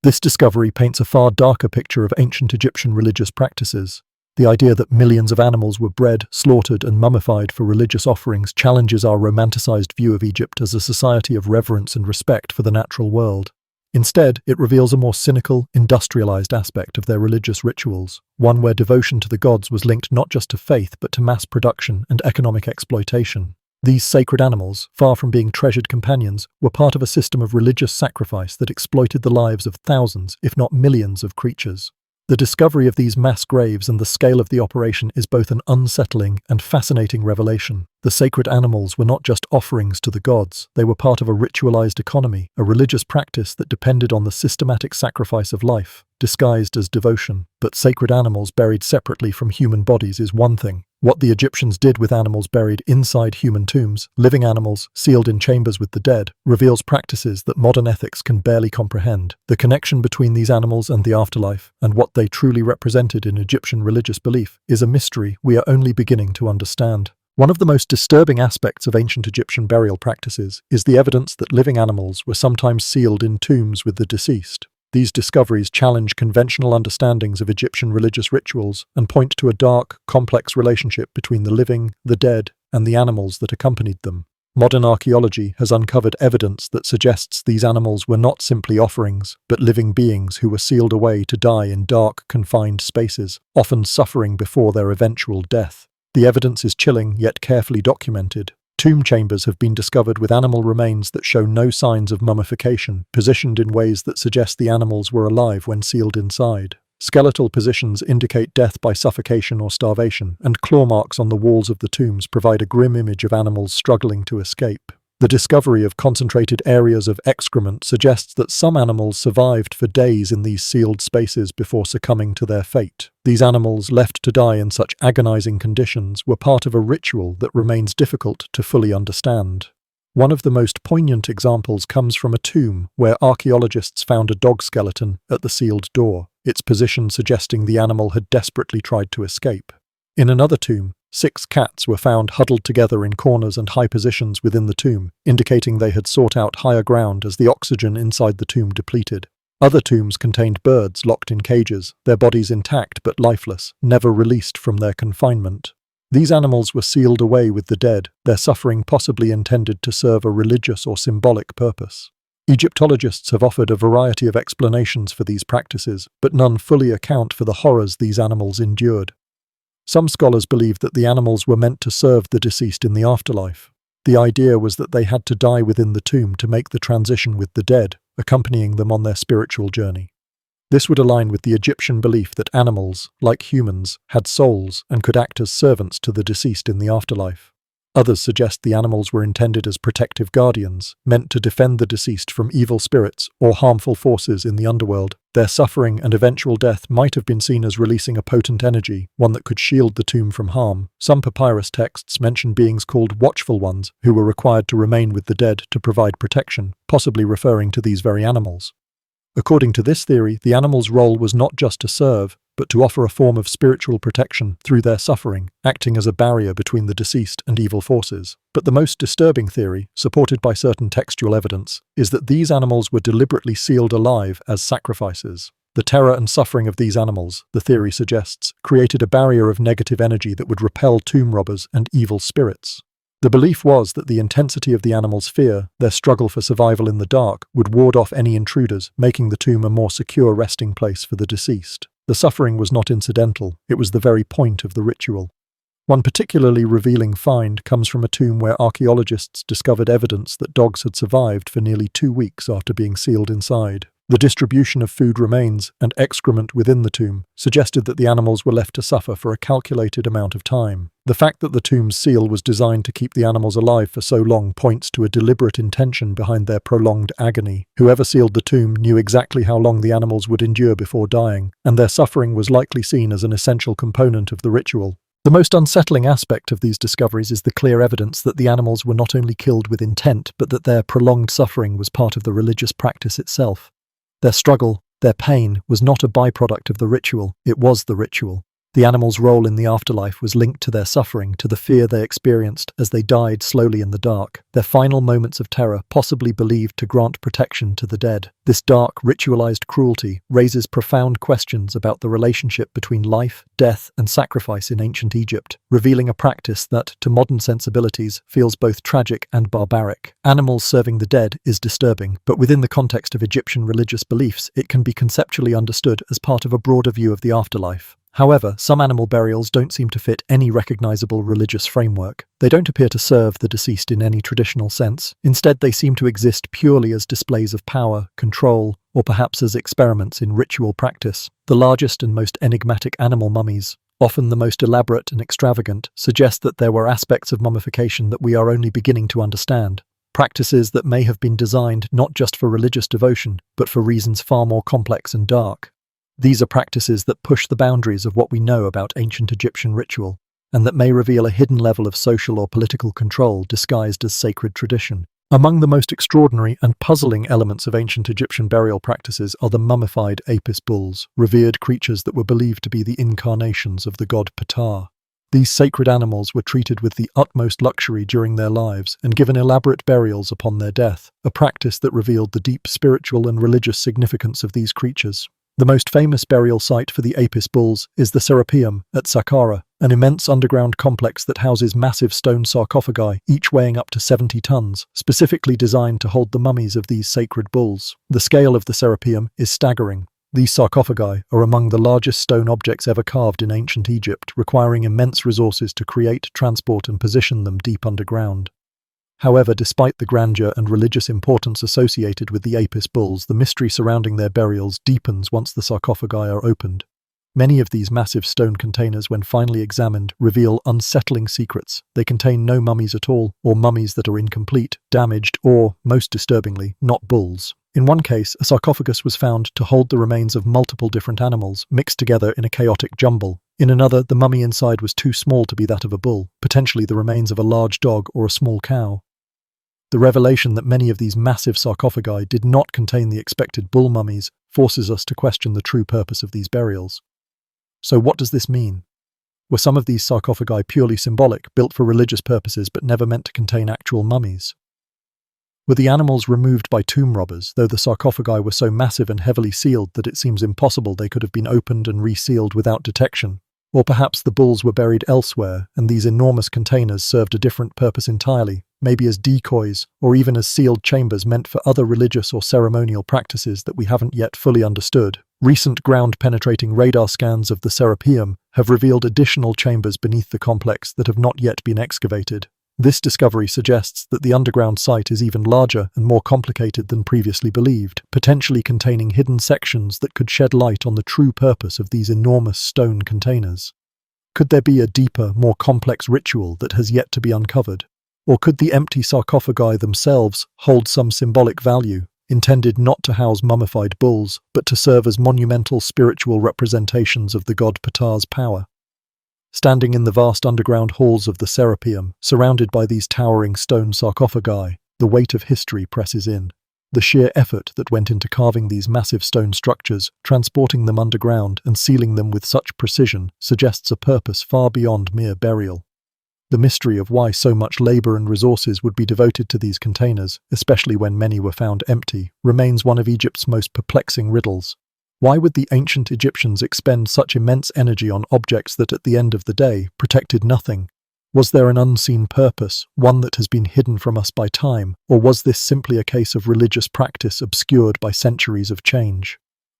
This discovery paints a far darker picture of ancient Egyptian religious practices. The idea that millions of animals were bred, slaughtered, and mummified for religious offerings challenges our romanticized view of Egypt as a society of reverence and respect for the natural world. Instead, it reveals a more cynical, industrialized aspect of their religious rituals, one where devotion to the gods was linked not just to faith but to mass production and economic exploitation. These sacred animals, far from being treasured companions, were part of a system of religious sacrifice that exploited the lives of thousands, if not millions, of creatures. The discovery of these mass graves and the scale of the operation is both an unsettling and fascinating revelation. The sacred animals were not just offerings to the gods, they were part of a ritualized economy, a religious practice that depended on the systematic sacrifice of life, disguised as devotion. But sacred animals buried separately from human bodies is one thing. What the Egyptians did with animals buried inside human tombs, living animals sealed in chambers with the dead, reveals practices that modern ethics can barely comprehend. The connection between these animals and the afterlife, and what they truly represented in Egyptian religious belief, is a mystery we are only beginning to understand. One of the most disturbing aspects of ancient Egyptian burial practices is the evidence that living animals were sometimes sealed in tombs with the deceased. These discoveries challenge conventional understandings of Egyptian religious rituals and point to a dark, complex relationship between the living, the dead, and the animals that accompanied them. Modern archaeology has uncovered evidence that suggests these animals were not simply offerings, but living beings who were sealed away to die in dark, confined spaces, often suffering before their eventual death. The evidence is chilling yet carefully documented. Tomb chambers have been discovered with animal remains that show no signs of mummification, positioned in ways that suggest the animals were alive when sealed inside. Skeletal positions indicate death by suffocation or starvation, and claw marks on the walls of the tombs provide a grim image of animals struggling to escape. The discovery of concentrated areas of excrement suggests that some animals survived for days in these sealed spaces before succumbing to their fate. These animals, left to die in such agonizing conditions, were part of a ritual that remains difficult to fully understand. One of the most poignant examples comes from a tomb where archaeologists found a dog skeleton at the sealed door, its position suggesting the animal had desperately tried to escape. In another tomb, 6 cats were found huddled together in corners and high positions within the tomb, indicating they had sought out higher ground as the oxygen inside the tomb depleted. Other tombs contained birds locked in cages, their bodies intact but lifeless, never released from their confinement. These animals were sealed away with the dead, their suffering possibly intended to serve a religious or symbolic purpose. Egyptologists have offered a variety of explanations for these practices, but none fully account for the horrors these animals endured. Some scholars believe that the animals were meant to serve the deceased in the afterlife. The idea was that they had to die within the tomb to make the transition with the dead, accompanying them on their spiritual journey. This would align with the Egyptian belief that animals, like humans, had souls and could act as servants to the deceased in the afterlife. Others suggest the animals were intended as protective guardians, meant to defend the deceased from evil spirits or harmful forces in the underworld. Their suffering and eventual death might have been seen as releasing a potent energy, one that could shield the tomb from harm. Some papyrus texts mention beings called watchful ones, who were required to remain with the dead to provide protection, possibly referring to these very animals. According to this theory, the animals' role was not just to serve, but to offer a form of spiritual protection through their suffering, acting as a barrier between the deceased and evil forces. But the most disturbing theory, supported by certain textual evidence, is that these animals were deliberately sealed alive as sacrifices. The terror and suffering of these animals, the theory suggests, created a barrier of negative energy that would repel tomb robbers and evil spirits. The belief was that the intensity of the animals' fear, their struggle for survival in the dark, would ward off any intruders, making the tomb a more secure resting place for the deceased. The suffering was not incidental, it was the very point of the ritual. One particularly revealing find comes from a tomb where archaeologists discovered evidence that dogs had survived for nearly 2 weeks after being sealed inside. The distribution of food remains and excrement within the tomb suggested that the animals were left to suffer for a calculated amount of time. The fact that the tomb's seal was designed to keep the animals alive for so long points to a deliberate intention behind their prolonged agony. Whoever sealed the tomb knew exactly how long the animals would endure before dying, and their suffering was likely seen as an essential component of the ritual. The most unsettling aspect of these discoveries is the clear evidence that the animals were not only killed with intent, but that their prolonged suffering was part of the religious practice itself. Their struggle, their pain, was not a byproduct of the ritual, it was the ritual. The animals' role in the afterlife was linked to their suffering, to the fear they experienced as they died slowly in the dark, their final moments of terror possibly believed to grant protection to the dead. This dark, ritualized cruelty raises profound questions about the relationship between life, death, and sacrifice in ancient Egypt, revealing a practice that, to modern sensibilities, feels both tragic and barbaric. Animals serving the dead is disturbing, but within the context of Egyptian religious beliefs, it can be conceptually understood as part of a broader view of the afterlife. However, some animal burials don't seem to fit any recognizable religious framework. They don't appear to serve the deceased in any traditional sense. Instead, they seem to exist purely as displays of power, control, or perhaps as experiments in ritual practice. The largest and most enigmatic animal mummies, often the most elaborate and extravagant, suggest that there were aspects of mummification that we are only beginning to understand. Practices that may have been designed not just for religious devotion, but for reasons far more complex and dark. These are practices that push the boundaries of what we know about ancient Egyptian ritual, and that may reveal a hidden level of social or political control disguised as sacred tradition. Among the most extraordinary and puzzling elements of ancient Egyptian burial practices are the mummified apis bulls, revered creatures that were believed to be the incarnations of the god Ptah. These sacred animals were treated with the utmost luxury during their lives and given elaborate burials upon their death, a practice that revealed the deep spiritual and religious significance of these creatures. The most famous burial site for the apis bulls is the Serapeum at Saqqara, an immense underground complex that houses massive stone sarcophagi, each weighing up to 70 tons, specifically designed to hold the mummies of these sacred bulls. The scale of the Serapeum is staggering. These sarcophagi are among the largest stone objects ever carved in ancient Egypt, requiring immense resources to create, transport, and position them deep underground. However, despite the grandeur and religious importance associated with the apis bulls, the mystery surrounding their burials deepens once the sarcophagi are opened. Many of these massive stone containers, when finally examined, reveal unsettling secrets. They contain no mummies at all, or mummies that are incomplete, damaged, or, most disturbingly, not bulls. In one case, a sarcophagus was found to hold the remains of multiple different animals, mixed together in a chaotic jumble. In another, the mummy inside was too small to be that of a bull, potentially the remains of a large dog or a small cow. The revelation that many of these massive sarcophagi did not contain the expected bull mummies forces us to question the true purpose of these burials. So what does this mean? Were some of these sarcophagi purely symbolic, built for religious purposes but never meant to contain actual mummies? Were the animals removed by tomb robbers, though the sarcophagi were so massive and heavily sealed that it seems impossible they could have been opened and resealed without detection? Or perhaps the bulls were buried elsewhere, and these enormous containers served a different purpose entirely, maybe as decoys, or even as sealed chambers meant for other religious or ceremonial practices that we haven't yet fully understood. Recent ground-penetrating radar scans of the Serapeum have revealed additional chambers beneath the complex that have not yet been excavated. This discovery suggests that the underground site is even larger and more complicated than previously believed, potentially containing hidden sections that could shed light on the true purpose of these enormous stone containers. Could there be a deeper, more complex ritual that has yet to be uncovered? Or could the empty sarcophagi themselves hold some symbolic value, intended not to house mummified bulls, but to serve as monumental spiritual representations of the god Ptah's power? Standing in the vast underground halls of the Serapeum, surrounded by these towering stone sarcophagi, the weight of history presses in. The sheer effort that went into carving these massive stone structures, transporting them underground and sealing them with such precision, suggests a purpose far beyond mere burial. The mystery of why so much labor and resources would be devoted to these containers, especially when many were found empty, remains one of Egypt's most perplexing riddles. Why would the ancient Egyptians expend such immense energy on objects that at the end of the day protected nothing? Was there an unseen purpose, one that has been hidden from us by time, or was this simply a case of religious practice obscured by centuries of change?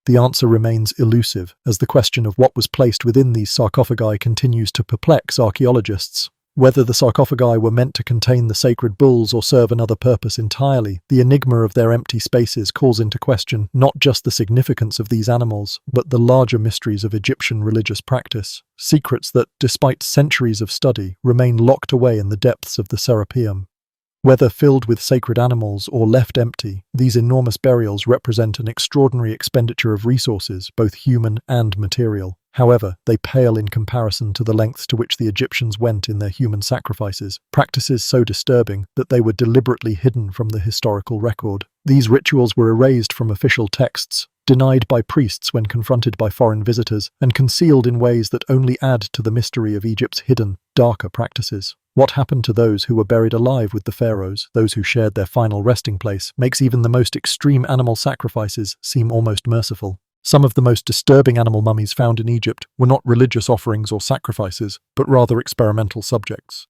The answer remains elusive, as the question of what was placed within these sarcophagi continues to perplex archaeologists. Whether the sarcophagi were meant to contain the sacred bulls or serve another purpose entirely, the enigma of their empty spaces calls into question not just the significance of these animals, but the larger mysteries of Egyptian religious practice, secrets that, despite centuries of study, remain locked away in the depths of the Serapeum. Whether filled with sacred animals or left empty, these enormous burials represent an extraordinary expenditure of resources, both human and material. However, they pale in comparison to the lengths to which the Egyptians went in their human sacrifices, practices so disturbing that they were deliberately hidden from the historical record. These rituals were erased from official texts, denied by priests when confronted by foreign visitors, and concealed in ways that only add to the mystery of Egypt's hidden, darker practices. What happened to those who were buried alive with the pharaohs, those who shared their final resting place, makes even the most extreme animal sacrifices seem almost merciful. Some of the most disturbing animal mummies found in Egypt were not religious offerings or sacrifices, but rather experimental subjects.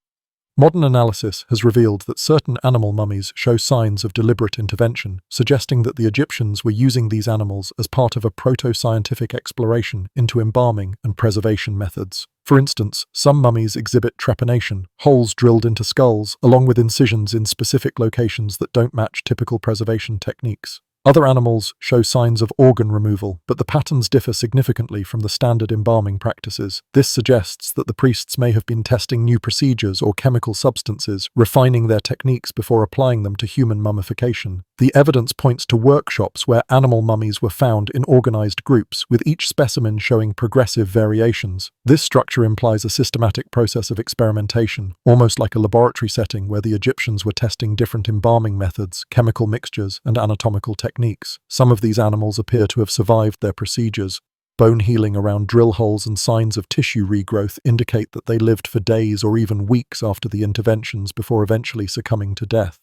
Modern analysis has revealed that certain animal mummies show signs of deliberate intervention, suggesting that the Egyptians were using these animals as part of a proto-scientific exploration into embalming and preservation methods. For instance, some mummies exhibit trepanation, holes drilled into skulls, along with incisions in specific locations that don't match typical preservation techniques. Other animals show signs of organ removal, but the patterns differ significantly from the standard embalming practices. This suggests that the priests may have been testing new procedures or chemical substances, refining their techniques before applying them to human mummification. The evidence points to workshops where animal mummies were found in organized groups, with each specimen showing progressive variations. This structure implies a systematic process of experimentation, almost like a laboratory setting where the Egyptians were testing different embalming methods, chemical mixtures, and anatomical techniques. Some of these animals appear to have survived their procedures. Bone healing around drill holes and signs of tissue regrowth indicate that they lived for days or even weeks after the interventions before eventually succumbing to death.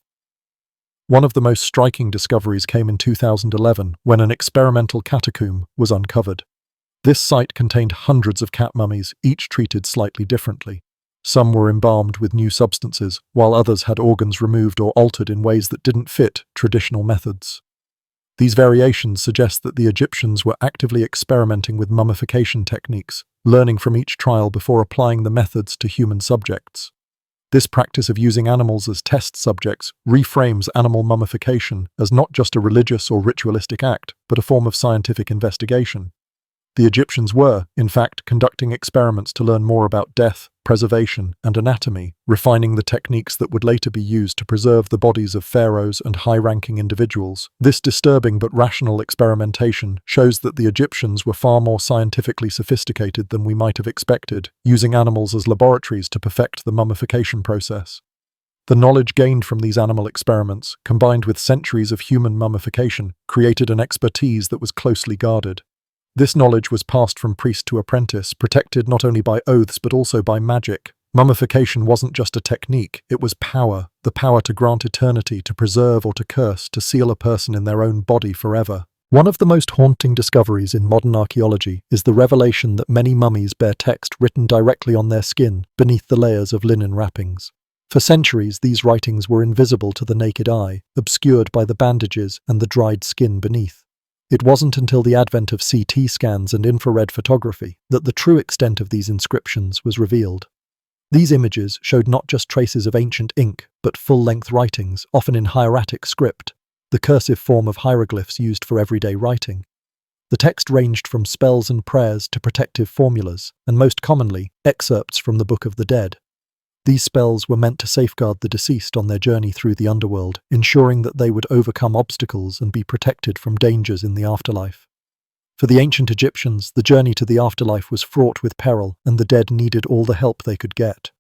One of the most striking discoveries came in 2011 when an experimental catacomb was uncovered. This site contained hundreds of cat mummies, each treated slightly differently. Some were embalmed with new substances, while others had organs removed or altered in ways that didn't fit traditional methods. These variations suggest that the Egyptians were actively experimenting with mummification techniques, learning from each trial before applying the methods to human subjects. This practice of using animals as test subjects reframes animal mummification as not just a religious or ritualistic act, but a form of scientific investigation. The Egyptians were, in fact, conducting experiments to learn more about death, preservation, and anatomy, refining the techniques that would later be used to preserve the bodies of pharaohs and high-ranking individuals. This disturbing but rational experimentation shows that the Egyptians were far more scientifically sophisticated than we might have expected, using animals as laboratories to perfect the mummification process. The knowledge gained from these animal experiments, combined with centuries of human mummification, created an expertise that was closely guarded. This knowledge was passed from priest to apprentice, protected not only by oaths but also by magic. Mummification wasn't just a technique, it was power, the power to grant eternity, to preserve or to curse, to seal a person in their own body forever. One of the most haunting discoveries in modern archaeology is the revelation that many mummies bear text written directly on their skin, beneath the layers of linen wrappings. For centuries, these writings were invisible to the naked eye, obscured by the bandages and the dried skin beneath. It wasn't until the advent of CT scans and infrared photography that the true extent of these inscriptions was revealed. These images showed not just traces of ancient ink, but full-length writings, often in hieratic script, the cursive form of hieroglyphs used for everyday writing. The text ranged from spells and prayers to protective formulas, and most commonly, excerpts from the Book of the Dead. These spells were meant to safeguard the deceased on their journey through the underworld, ensuring that they would overcome obstacles and be protected from dangers in the afterlife. For the ancient Egyptians, the journey to the afterlife was fraught with peril, and the dead needed all the help they could get.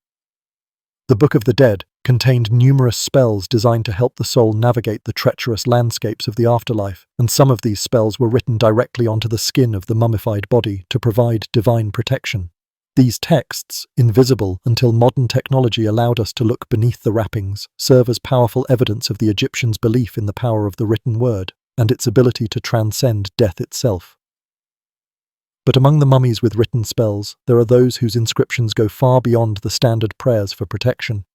The Book of the Dead contained numerous spells designed to help the soul navigate the treacherous landscapes of the afterlife, and some of these spells were written directly onto the skin of the mummified body to provide divine protection. These texts, invisible until modern technology allowed us to look beneath the wrappings, serve as powerful evidence of the Egyptians' belief in the power of the written word and its ability to transcend death itself. But among the mummies with written spells, there are those whose inscriptions go far beyond the standard prayers for protection.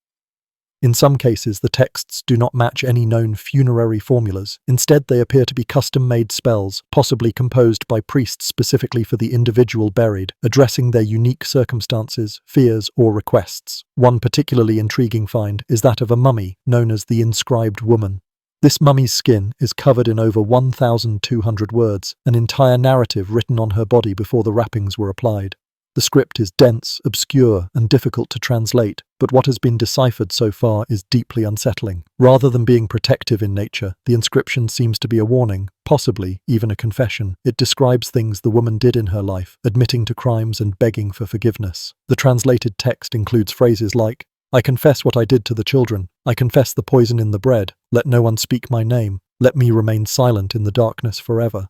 In some cases, the texts do not match any known funerary formulas. Instead, they appear to be custom-made spells, possibly composed by priests specifically for the individual buried, addressing their unique circumstances, fears, or requests. One particularly intriguing find is that of a mummy known as the Inscribed Woman. This mummy's skin is covered in over 1,200 words, an entire narrative written on her body before the wrappings were applied. The script is dense, obscure, and difficult to translate, but what has been deciphered so far is deeply unsettling. Rather than being protective in nature, the inscription seems to be a warning, possibly even a confession. It describes things the woman did in her life, admitting to crimes and begging for forgiveness. The translated text includes phrases like, "I confess what I did to the children. I confess the poison in the bread. Let no one speak my name. Let me remain silent in the darkness forever."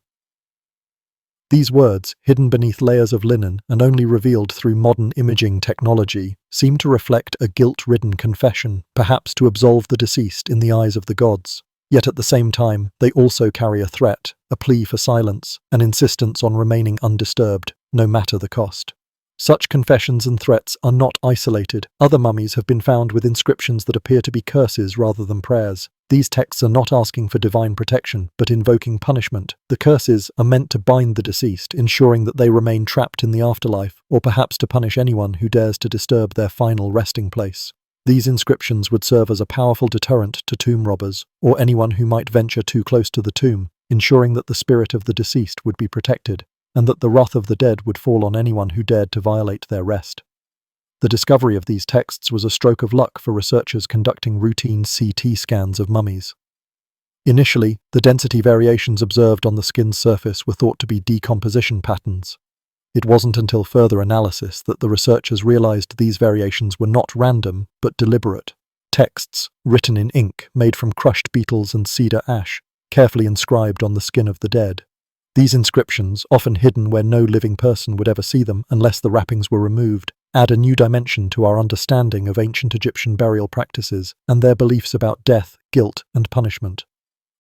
These words, hidden beneath layers of linen and only revealed through modern imaging technology, seem to reflect a guilt-ridden confession, perhaps to absolve the deceased in the eyes of the gods. Yet at the same time, they also carry a threat, a plea for silence, an insistence on remaining undisturbed, no matter the cost. Such confessions and threats are not isolated. Other mummies have been found with inscriptions that appear to be curses rather than prayers. These texts are not asking for divine protection, but invoking punishment. The curses are meant to bind the deceased, ensuring that they remain trapped in the afterlife, or perhaps to punish anyone who dares to disturb their final resting place. These inscriptions would serve as a powerful deterrent to tomb robbers, or anyone who might venture too close to the tomb, ensuring that the spirit of the deceased would be protected, and that the wrath of the dead would fall on anyone who dared to violate their rest. The discovery of these texts was a stroke of luck for researchers conducting routine CT scans of mummies. Initially, the density variations observed on the skin's surface were thought to be decomposition patterns. It wasn't until further analysis that the researchers realized these variations were not random, but deliberate. Texts, written in ink made from crushed beetles and cedar ash, carefully inscribed on the skin of the dead. These inscriptions, often hidden where no living person would ever see them unless the wrappings were removed, add a new dimension to our understanding of ancient Egyptian burial practices and their beliefs about death, guilt, and punishment.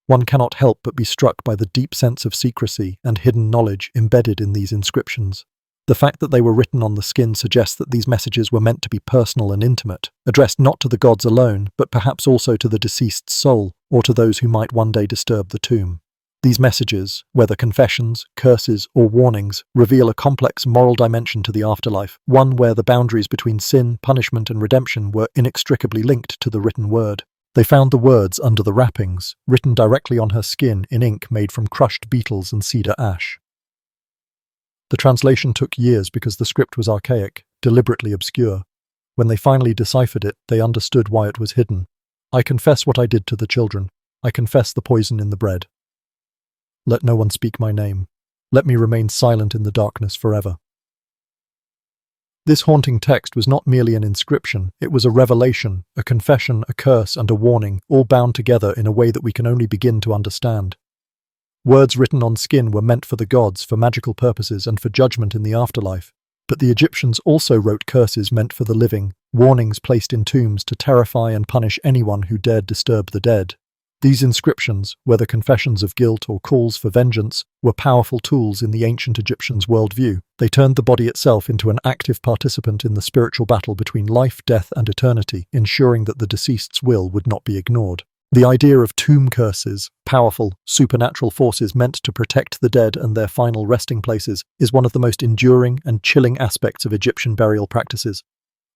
One cannot help but be struck by the deep sense of secrecy and hidden knowledge embedded in these inscriptions. The fact that they were written on the skin suggests that these messages were meant to be personal and intimate, addressed not to the gods alone, but perhaps also to the deceased's soul, or to those who might one day disturb the tomb. These messages, whether confessions, curses, or warnings, reveal a complex moral dimension to the afterlife, one where the boundaries between sin, punishment, and redemption were inextricably linked to the written word. They found the words under the wrappings, written directly on her skin in ink made from crushed beetles and cedar ash. The translation took years because the script was archaic, deliberately obscure. When they finally deciphered it, they understood why it was hidden. "I confess what I did to the children. I confess the poison in the bread. Let no one speak my name. Let me remain silent in the darkness forever." This haunting text was not merely an inscription, it was a revelation, a confession, a curse, and a warning, all bound together in a way that we can only begin to understand. Words written on skin were meant for the gods, for magical purposes, and for judgment in the afterlife. But the Egyptians also wrote curses meant for the living, warnings placed in tombs to terrify and punish anyone who dared disturb the dead. These inscriptions, whether confessions of guilt or calls for vengeance, were powerful tools in the ancient Egyptians' worldview. They turned the body itself into an active participant in the spiritual battle between life, death, and eternity, ensuring that the deceased's will would not be ignored. The idea of tomb curses, powerful, supernatural forces meant to protect the dead and their final resting places, is one of the most enduring and chilling aspects of Egyptian burial practices.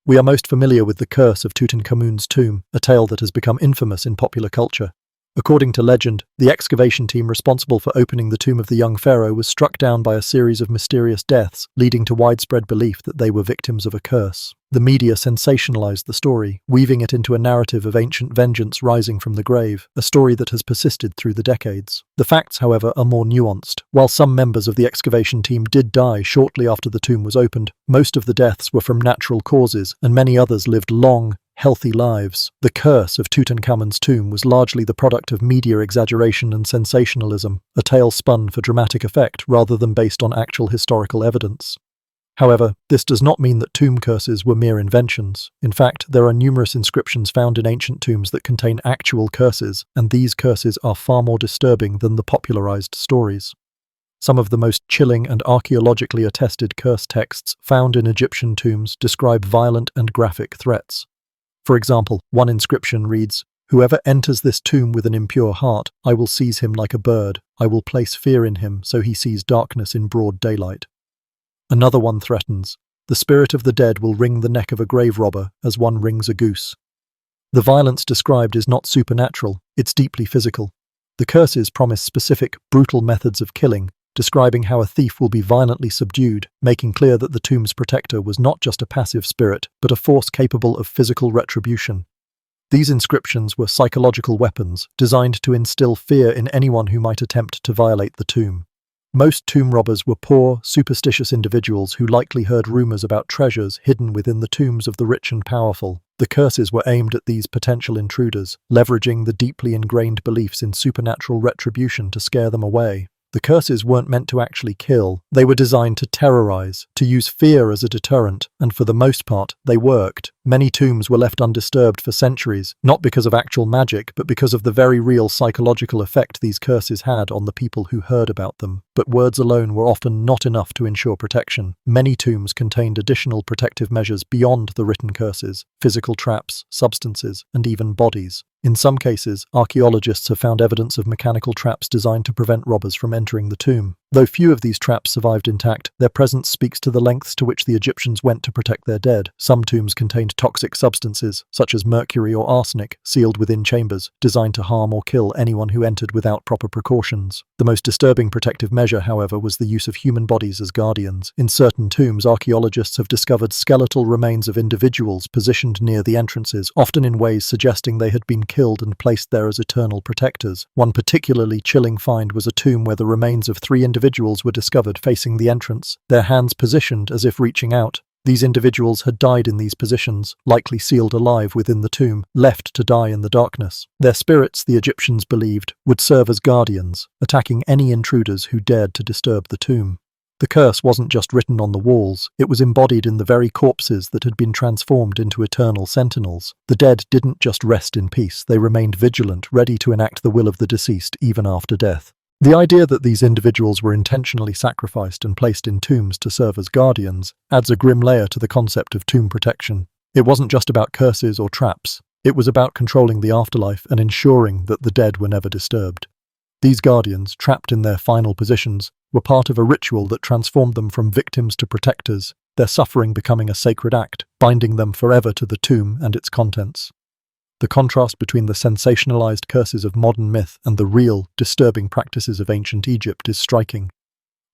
We are most familiar with the curse of Tutankhamun's tomb, a tale that has become infamous in popular culture. According to legend, the excavation team responsible for opening the tomb of the young pharaoh was struck down by a series of mysterious deaths, leading to widespread belief that they were victims of a curse. The media sensationalized the story, weaving it into a narrative of ancient vengeance rising from the grave, a story that has persisted through the decades. The facts, however, are more nuanced. While some members of the excavation team did die shortly after the tomb was opened, most of the deaths were from natural causes, and many others lived long, healthy lives. The curse of Tutankhamun's tomb was largely the product of media exaggeration and sensationalism, a tale spun for dramatic effect rather than based on actual historical evidence. However, this does not mean that tomb curses were mere inventions. In fact, there are numerous inscriptions found in ancient tombs that contain actual curses, and these curses are far more disturbing than the popularized stories. Some of the most chilling and archaeologically attested curse texts found in Egyptian tombs describe violent and graphic threats. For example, one inscription reads, "Whoever enters this tomb with an impure heart, I will seize him like a bird. I will place fear in him so he sees darkness in broad daylight." Another one threatens, "The spirit of the dead will wring the neck of a grave robber as one wrings a goose." The violence described is not supernatural, it's deeply physical. The curses promise specific, brutal methods of killing, describing how a thief will be violently subdued, making clear that the tomb's protector was not just a passive spirit, but a force capable of physical retribution. These inscriptions were psychological weapons, designed to instill fear in anyone who might attempt to violate the tomb. Most tomb robbers were poor, superstitious individuals who likely heard rumors about treasures hidden within the tombs of the rich and powerful. The curses were aimed at these potential intruders, leveraging the deeply ingrained beliefs in supernatural retribution to scare them away. The curses weren't meant to actually kill, they were designed to terrorize, to use fear as a deterrent, and for the most part, they worked. Many tombs were left undisturbed for centuries, not because of actual magic, but because of the very real psychological effect these curses had on the people who heard about them. But words alone were often not enough to ensure protection. Many tombs contained additional protective measures beyond the written curses: physical traps, substances, and even bodies. In some cases, archaeologists have found evidence of mechanical traps designed to prevent robbers from entering the tomb. Though few of these traps survived intact, their presence speaks to the lengths to which the Egyptians went to protect their dead. Some tombs contained toxic substances, such as mercury or arsenic, sealed within chambers, designed to harm or kill anyone who entered without proper precautions. The most disturbing protective measure, however, was the use of human bodies as guardians. In certain tombs, archaeologists have discovered skeletal remains of individuals positioned near the entrances, often in ways suggesting they had been killed and placed there as eternal protectors. One particularly chilling find was a tomb where the remains of 3 individuals were discovered facing the entrance, their hands positioned as if reaching out. These individuals had died in these positions, likely sealed alive within the tomb, left to die in the darkness. Their spirits, the Egyptians believed, would serve as guardians, attacking any intruders who dared to disturb the tomb. The curse wasn't just written on the walls, it was embodied in the very corpses that had been transformed into eternal sentinels. The dead didn't just rest in peace, they remained vigilant, ready to enact the will of the deceased even after death. The idea that these individuals were intentionally sacrificed and placed in tombs to serve as guardians adds a grim layer to the concept of tomb protection. It wasn't just about curses or traps, it was about controlling the afterlife and ensuring that the dead were never disturbed. These guardians, trapped in their final positions, were part of a ritual that transformed them from victims to protectors, their suffering becoming a sacred act, binding them forever to the tomb and its contents. The contrast between the sensationalized curses of modern myth and the real, disturbing practices of ancient Egypt is striking.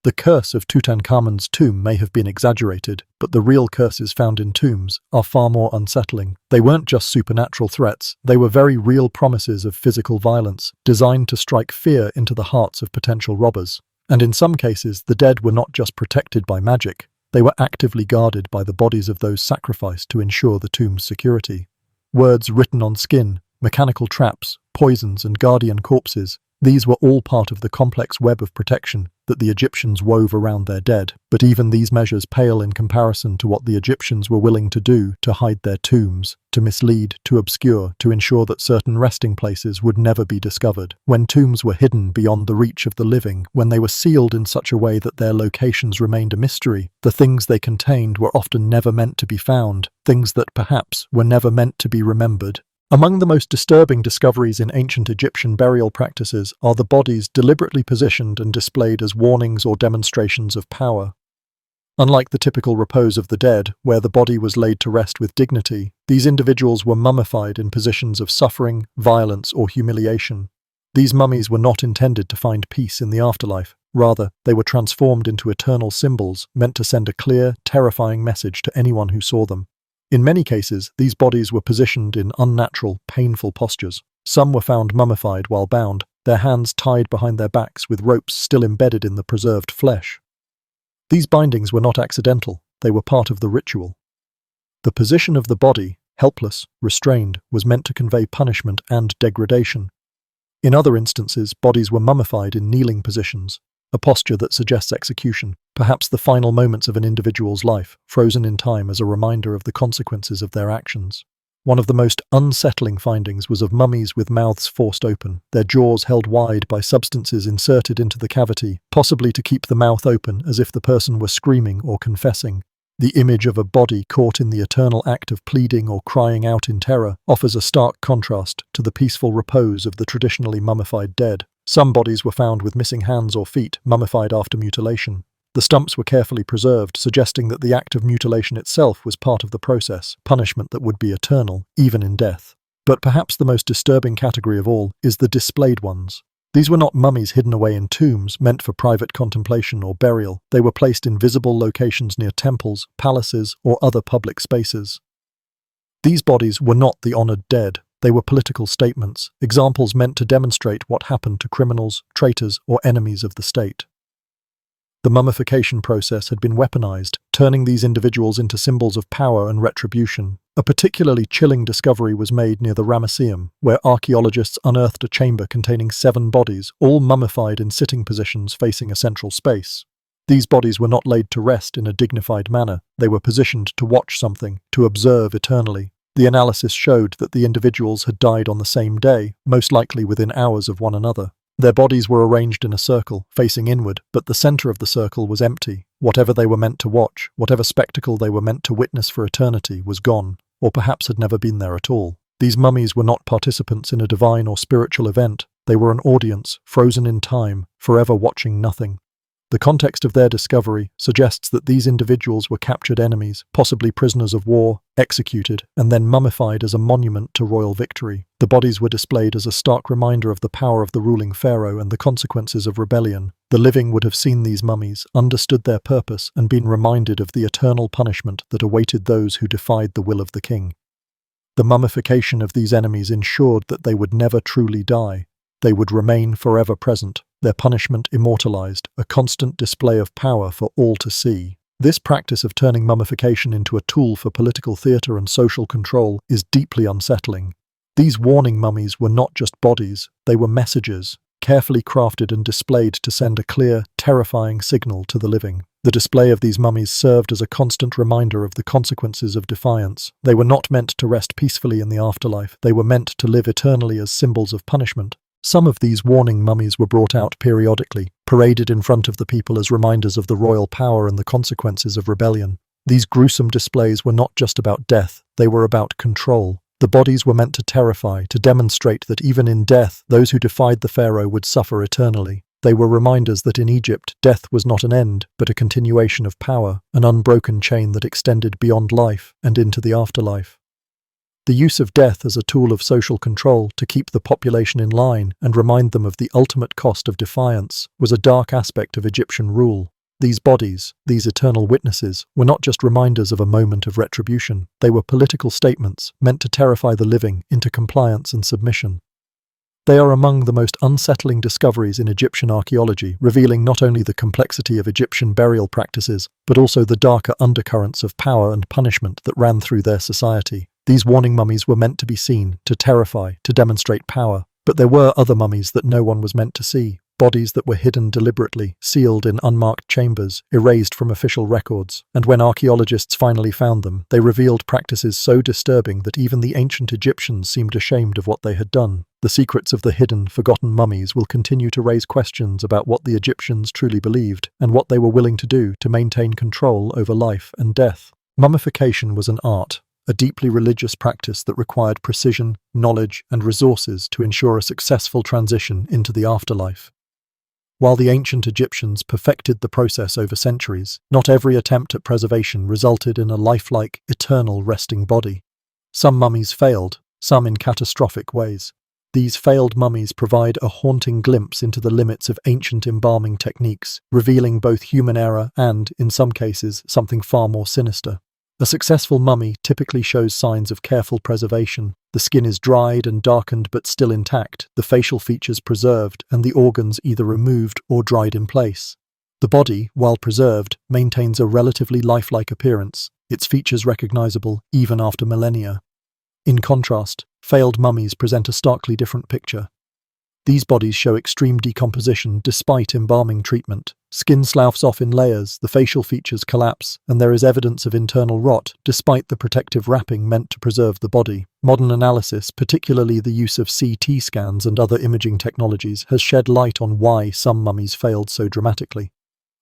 The curse of Tutankhamun's tomb may have been exaggerated, but the real curses found in tombs are far more unsettling. They weren't just supernatural threats, they were very real promises of physical violence, designed to strike fear into the hearts of potential robbers. And in some cases, the dead were not just protected by magic, they were actively guarded by the bodies of those sacrificed to ensure the tomb's security. Words written on skin, mechanical traps, poisons, and guardian corpses, these were all part of the complex web of protection that the Egyptians wove around their dead. But even these measures pale in comparison to what the Egyptians were willing to do to hide their tombs, to mislead, to obscure, to ensure that certain resting places would never be discovered. When tombs were hidden beyond the reach of the living, when they were sealed in such a way that their locations remained a mystery, the things they contained were often never meant to be found, things that perhaps were never meant to be remembered. Among the most disturbing discoveries in ancient Egyptian burial practices are the bodies deliberately positioned and displayed as warnings or demonstrations of power. Unlike the typical repose of the dead, where the body was laid to rest with dignity, these individuals were mummified in positions of suffering, violence, or humiliation. These mummies were not intended to find peace in the afterlife. Rather, they were transformed into eternal symbols meant to send a clear, terrifying message to anyone who saw them. In many cases, these bodies were positioned in unnatural, painful postures. Some were found mummified while bound, their hands tied behind their backs with ropes still embedded in the preserved flesh. These bindings were not accidental, they were part of the ritual. The position of the body, helpless, restrained, was meant to convey punishment and degradation. In other instances, bodies were mummified in kneeling positions, a posture that suggests execution, perhaps the final moments of an individual's life, frozen in time as a reminder of the consequences of their actions. One of the most unsettling findings was of mummies with mouths forced open, their jaws held wide by substances inserted into the cavity, possibly to keep the mouth open as if the person were screaming or confessing. The image of a body caught in the eternal act of pleading or crying out in terror offers a stark contrast to the peaceful repose of the traditionally mummified dead. Some bodies were found with missing hands or feet, mummified after mutilation. The stumps were carefully preserved, suggesting that the act of mutilation itself was part of the process, punishment that would be eternal, even in death. But perhaps the most disturbing category of all is the displayed ones. These were not mummies hidden away in tombs, meant for private contemplation or burial. They were placed in visible locations near temples, palaces, or other public spaces. These bodies were not the honored dead. They were political statements, examples meant to demonstrate what happened to criminals, traitors, or enemies of the state. The mummification process had been weaponized, turning these individuals into symbols of power and retribution. A particularly chilling discovery was made near the Ramesseum, where archaeologists unearthed a chamber containing 7 bodies, all mummified in sitting positions facing a central space. These bodies were not laid to rest in a dignified manner. They were positioned to watch something, to observe eternally. The analysis showed that the individuals had died on the same day, most likely within hours of one another. Their bodies were arranged in a circle, facing inward, but the center of the circle was empty. Whatever they were meant to watch, whatever spectacle they were meant to witness for eternity, was gone, or perhaps had never been there at all. These mummies were not participants in a divine or spiritual event. They were an audience, frozen in time, forever watching nothing. The context of their discovery suggests that these individuals were captured enemies, possibly prisoners of war, executed, and then mummified as a monument to royal victory. The bodies were displayed as a stark reminder of the power of the ruling pharaoh and the consequences of rebellion. The living would have seen these mummies, understood their purpose, and been reminded of the eternal punishment that awaited those who defied the will of the king. The mummification of these enemies ensured that they would never truly die. They would remain forever present, their punishment immortalized, a constant display of power for all to see. This practice of turning mummification into a tool for political theater and social control is deeply unsettling. These warning mummies were not just bodies, they were messages, carefully crafted and displayed to send a clear, terrifying signal to the living. The display of these mummies served as a constant reminder of the consequences of defiance. They were not meant to rest peacefully in the afterlife, they were meant to live eternally as symbols of punishment. Some of these warning mummies were brought out periodically, paraded in front of the people as reminders of the royal power and the consequences of rebellion. These gruesome displays were not just about death, they were about control. The bodies were meant to terrify, to demonstrate that even in death, those who defied the pharaoh would suffer eternally. They were reminders that in Egypt, death was not an end, but a continuation of power, an unbroken chain that extended beyond life and into the afterlife. The use of death as a tool of social control to keep the population in line and remind them of the ultimate cost of defiance was a dark aspect of Egyptian rule. These bodies, these eternal witnesses, were not just reminders of a moment of retribution. They were political statements meant to terrify the living into compliance and submission. They are among the most unsettling discoveries in Egyptian archaeology, revealing not only the complexity of Egyptian burial practices, but also the darker undercurrents of power and punishment that ran through their society. These warning mummies were meant to be seen, to terrify, to demonstrate power. But there were other mummies that no one was meant to see. Bodies that were hidden deliberately, sealed in unmarked chambers, erased from official records. And when archaeologists finally found them, they revealed practices so disturbing that even the ancient Egyptians seemed ashamed of what they had done. The secrets of the hidden, forgotten mummies will continue to raise questions about what the Egyptians truly believed and what they were willing to do to maintain control over life and death. Mummification was an art, a deeply religious practice that required precision, knowledge, and resources to ensure a successful transition into the afterlife. While the ancient Egyptians perfected the process over centuries, not every attempt at preservation resulted in a lifelike, eternal resting body. Some mummies failed, some in catastrophic ways. These failed mummies provide a haunting glimpse into the limits of ancient embalming techniques, revealing both human error and, in some cases, something far more sinister. A successful mummy typically shows signs of careful preservation. The skin is dried and darkened but still intact, the facial features preserved, and the organs either removed or dried in place. The body, while preserved, maintains a relatively lifelike appearance, its features recognizable even after millennia. In contrast, failed mummies present a starkly different picture. These bodies show extreme decomposition despite embalming treatment. Skin sloughs off in layers, the facial features collapse, and there is evidence of internal rot, despite the protective wrapping meant to preserve the body. Modern analysis, particularly the use of CT scans and other imaging technologies, has shed light on why some mummies failed so dramatically.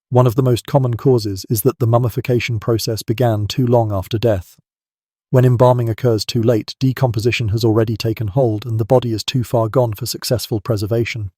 One of the most common causes is that the mummification process began too long after death. When embalming occurs too late, decomposition has already taken hold and the body is too far gone for successful preservation.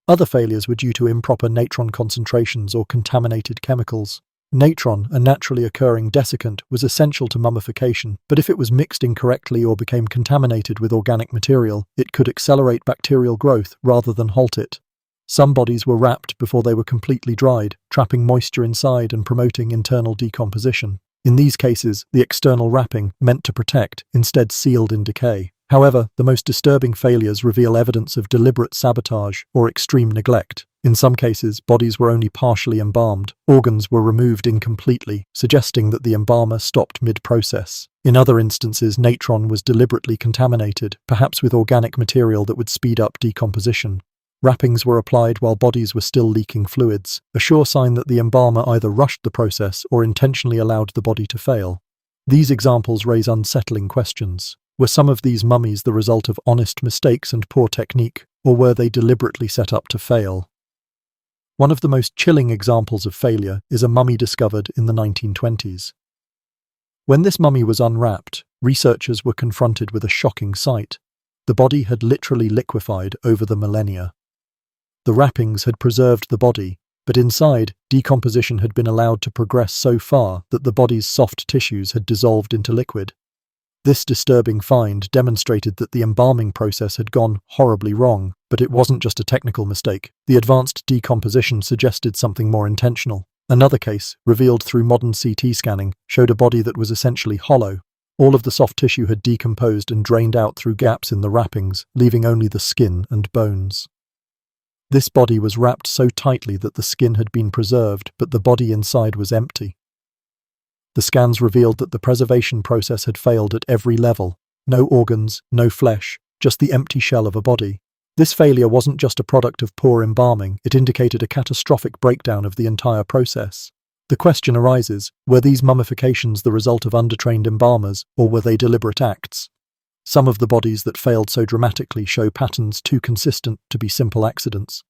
Other failures were due to improper natron concentrations or contaminated chemicals. Natron, a naturally occurring desiccant, was essential to mummification, but if it was mixed incorrectly or became contaminated with organic material, it could accelerate bacterial growth rather than halt it. Some bodies were wrapped before they were completely dried, trapping moisture inside and promoting internal decomposition. In these cases, the external wrapping, meant to protect, instead sealed in decay. However, the most disturbing failures reveal evidence of deliberate sabotage or extreme neglect. In some cases, bodies were only partially embalmed. Organs were removed incompletely, suggesting that the embalmer stopped mid-process. In other instances, natron was deliberately contaminated, perhaps with organic material that would speed up decomposition. Wrappings were applied while bodies were still leaking fluids, a sure sign that the embalmer either rushed the process or intentionally allowed the body to fail. These examples raise unsettling questions. Were some of these mummies the result of honest mistakes and poor technique, or were they deliberately set up to fail? One of the most chilling examples of failure is a mummy discovered in the 1920s. When this mummy was unwrapped, researchers were confronted with a shocking sight. The body had literally liquefied over the millennia. The wrappings had preserved the body, but inside, decomposition had been allowed to progress so far that the body's soft tissues had dissolved into liquid. This disturbing find demonstrated that the embalming process had gone horribly wrong, but it wasn't just a technical mistake. The advanced decomposition suggested something more intentional. Another case, revealed through modern CT scanning, showed a body that was essentially hollow. All of the soft tissue had decomposed and drained out through gaps in the wrappings, leaving only the skin and bones. This body was wrapped so tightly that the skin had been preserved, but the body inside was empty. The scans revealed that the preservation process had failed at every level. No organs, no flesh, just the empty shell of a body. This failure wasn't just a product of poor embalming, it indicated a catastrophic breakdown of the entire process. The question arises, were these mummifications the result of undertrained embalmers, or were they deliberate acts? Some of the bodies that failed so dramatically show patterns too consistent to be simple accidents.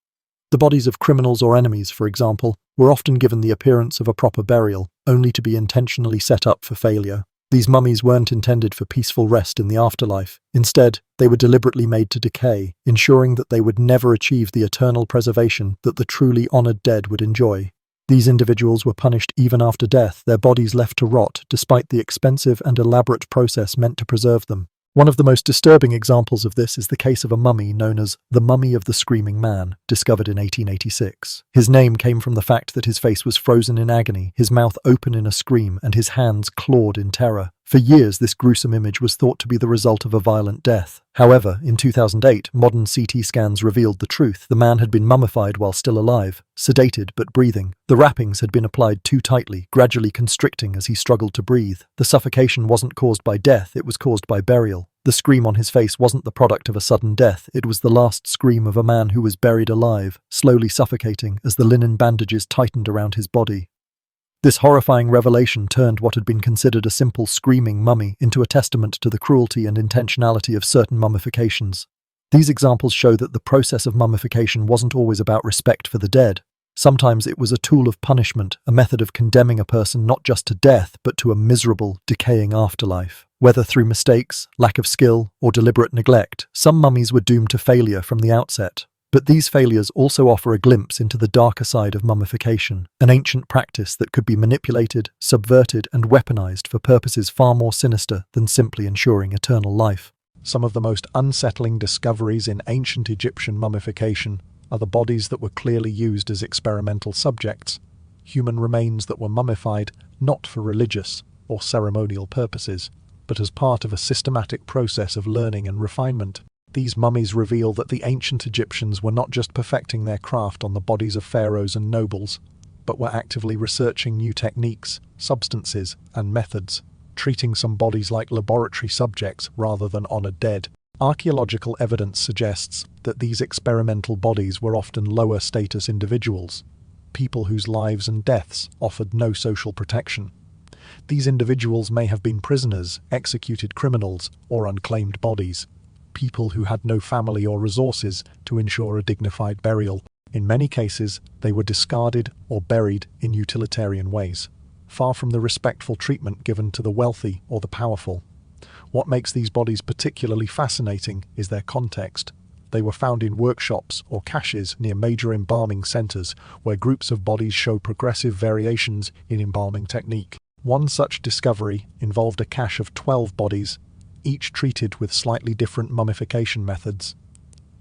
The bodies of criminals or enemies, for example, were often given the appearance of a proper burial, only to be intentionally set up for failure. These mummies weren't intended for peaceful rest in the afterlife. Instead, they were deliberately made to decay, ensuring that they would never achieve the eternal preservation that the truly honored dead would enjoy. These individuals were punished even after death, their bodies left to rot despite the expensive and elaborate process meant to preserve them. One of the most disturbing examples of this is the case of a mummy known as the Mummy of the Screaming Man, discovered in 1886. His name came from the fact that his face was frozen in agony, his mouth open in a scream, and his hands clawed in terror. For years, this gruesome image was thought to be the result of a violent death. However, in 2008, modern CT scans revealed the truth. The man had been mummified while still alive, sedated but breathing. The wrappings had been applied too tightly, gradually constricting as he struggled to breathe. The suffocation wasn't caused by death, it was caused by burial. The scream on his face wasn't the product of a sudden death, it was the last scream of a man who was buried alive, slowly suffocating as the linen bandages tightened around his body. This horrifying revelation turned what had been considered a simple screaming mummy into a testament to the cruelty and intentionality of certain mummifications. These examples show that the process of mummification wasn't always about respect for the dead. Sometimes it was a tool of punishment, a method of condemning a person not just to death, but to a miserable, decaying afterlife. Whether through mistakes, lack of skill, or deliberate neglect, some mummies were doomed to failure from the outset. But these failures also offer a glimpse into the darker side of mummification, an ancient practice that could be manipulated, subverted, and weaponized for purposes far more sinister than simply ensuring eternal life. Some of the most unsettling discoveries in ancient Egyptian mummification are the bodies that were clearly used as experimental subjects, human remains that were mummified not for religious or ceremonial purposes, but as part of a systematic process of learning and refinement. These mummies reveal that the ancient Egyptians were not just perfecting their craft on the bodies of pharaohs and nobles, but were actively researching new techniques, substances, and methods, treating some bodies like laboratory subjects rather than honored dead. Archaeological evidence suggests that these experimental bodies were often lower-status individuals, people whose lives and deaths offered no social protection. These individuals may have been prisoners, executed criminals, or unclaimed bodies, people who had no family or resources to ensure a dignified burial. In many cases, they were discarded or buried in utilitarian ways, far from the respectful treatment given to the wealthy or the powerful. What makes these bodies particularly fascinating is their context. They were found in workshops or caches near major embalming centers, where groups of bodies show progressive variations in embalming technique. One such discovery involved a cache of 12 bodies, each treated with slightly different mummification methods.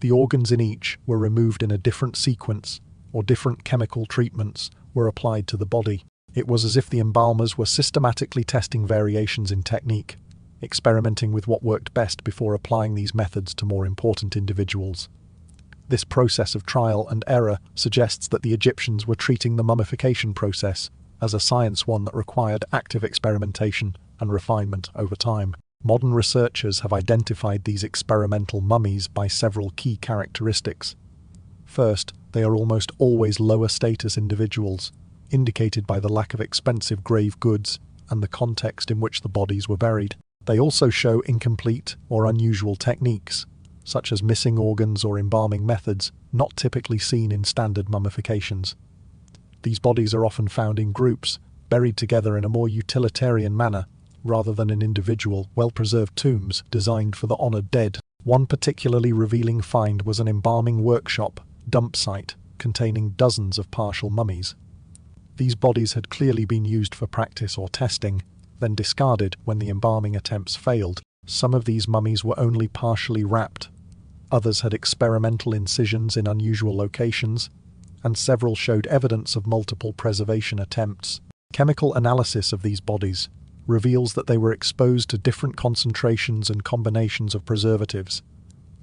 The organs in each were removed in a different sequence, or different chemical treatments were applied to the body. It was as if the embalmers were systematically testing variations in technique, experimenting with what worked best before applying these methods to more important individuals. This process of trial and error suggests that the Egyptians were treating the mummification process as a science, one that required active experimentation and refinement over time. Modern researchers have identified these experimental mummies by several key characteristics. First, they are almost always lower status individuals, indicated by the lack of expensive grave goods and the context in which the bodies were buried. They also show incomplete or unusual techniques, such as missing organs or embalming methods not typically seen in standard mummifications. These bodies are often found in groups, buried together in a more utilitarian manner, rather than in individual, well-preserved tombs designed for the honored dead. One particularly revealing find was an embalming workshop dump site containing dozens of partial mummies. These bodies had clearly been used for practice or testing, then discarded when the embalming attempts failed. Some of these mummies were only partially wrapped, others had experimental incisions in unusual locations, and several showed evidence of multiple preservation attempts. Chemical analysis of these bodies reveals that they were exposed to different concentrations and combinations of preservatives,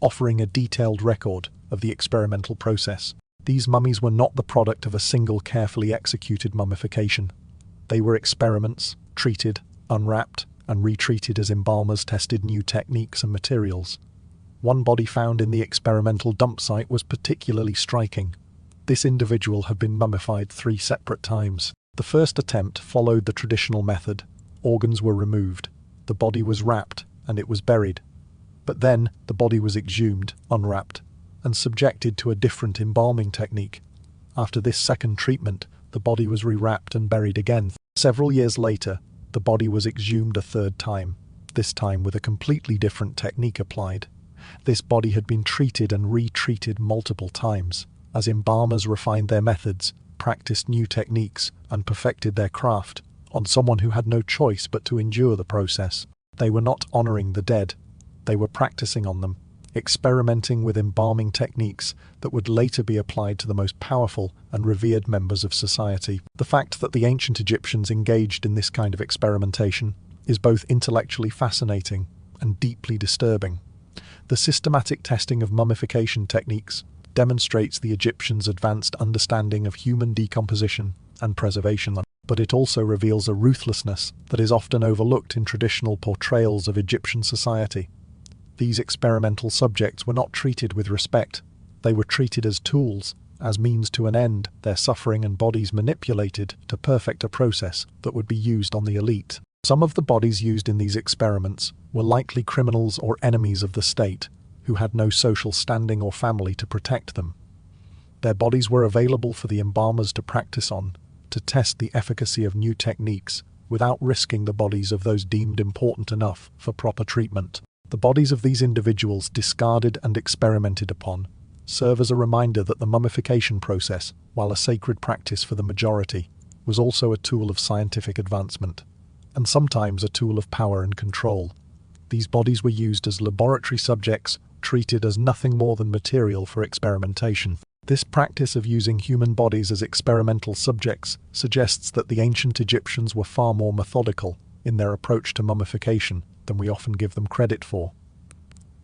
offering a detailed record of the experimental process. These mummies were not the product of a single carefully executed mummification. They were experiments, treated, unwrapped, and retreated as embalmers tested new techniques and materials. One body found in the experimental dump site was particularly striking. This individual had been mummified 3 separate times. The first attempt followed the traditional method. Organs were removed, the body was wrapped, and it was buried. But then the body was exhumed, unwrapped, and subjected to a different embalming technique. After this second treatment, the body was rewrapped and buried again. Several years later, the body was exhumed a third time, this time with a completely different technique applied. This body had been treated and retreated multiple times, as embalmers refined their methods, practiced new techniques, and perfected their craft on someone who had no choice but to endure the process. They were not honoring the dead. They were practicing on them, experimenting with embalming techniques that would later be applied to the most powerful and revered members of society. The fact that the ancient Egyptians engaged in this kind of experimentation is both intellectually fascinating and deeply disturbing. The systematic testing of mummification techniques demonstrates the Egyptians' advanced understanding of human decomposition and preservation, but it also reveals a ruthlessness that is often overlooked in traditional portrayals of Egyptian society. These experimental subjects were not treated with respect. They were treated as tools, as means to an end, their suffering and bodies manipulated to perfect a process that would be used on the elite. Some of the bodies used in these experiments were likely criminals or enemies of the state, who had no social standing or family to protect them. Their bodies were available for the embalmers to practice on, to test the efficacy of new techniques, without risking the bodies of those deemed important enough for proper treatment. The bodies of these individuals, discarded and experimented upon, serve as a reminder that the mummification process, while a sacred practice for the majority, was also a tool of scientific advancement, and sometimes a tool of power and control. These bodies were used as laboratory subjects, treated as nothing more than material for experimentation. This practice of using human bodies as experimental subjects suggests that the ancient Egyptians were far more methodical in their approach to mummification than we often give them credit for.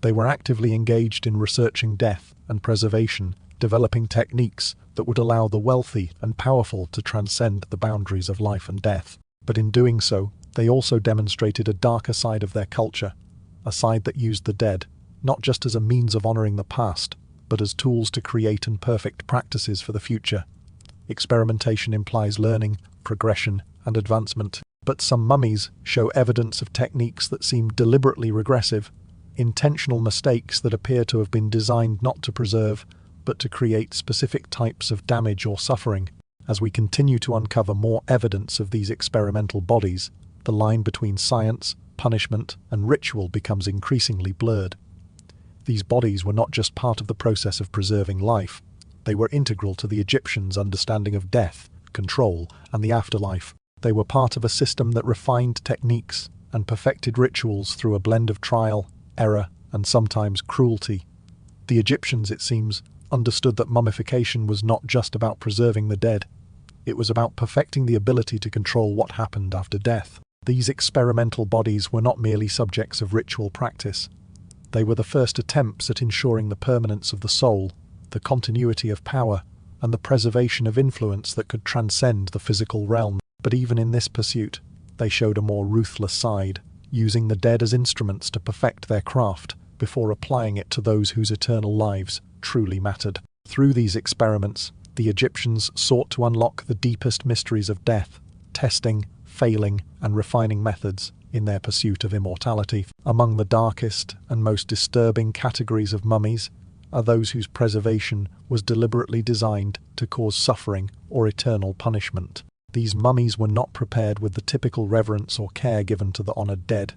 They were actively engaged in researching death and preservation, developing techniques that would allow the wealthy and powerful to transcend the boundaries of life and death. But in doing so, they also demonstrated a darker side of their culture, a side that used the dead, not just as a means of honoring the past, but as tools to create and perfect practices for the future. Experimentation implies learning, progression, and advancement, but some mummies show evidence of techniques that seem deliberately regressive, intentional mistakes that appear to have been designed not to preserve, but to create specific types of damage or suffering. As we continue to uncover more evidence of these experimental bodies, the line between science, punishment, and ritual becomes increasingly blurred. These bodies were not just part of the process of preserving life, they were integral to the Egyptians' understanding of death, control, and the afterlife. They were part of a system that refined techniques and perfected rituals through a blend of trial, error, and sometimes cruelty. The Egyptians, it seems, understood that mummification was not just about preserving the dead. It was about perfecting the ability to control what happened after death. These experimental bodies were not merely subjects of ritual practice. They were the first attempts at ensuring the permanence of the soul, the continuity of power, and the preservation of influence that could transcend the physical realm. But even in this pursuit, they showed a more ruthless side, using the dead as instruments to perfect their craft before applying it to those whose eternal lives truly mattered. Through these experiments, the Egyptians sought to unlock the deepest mysteries of death, testing, failing, and refining methods in their pursuit of immortality. Among the darkest and most disturbing categories of mummies are those whose preservation was deliberately designed to cause suffering or eternal punishment. These mummies were not prepared with the typical reverence or care given to the honored dead,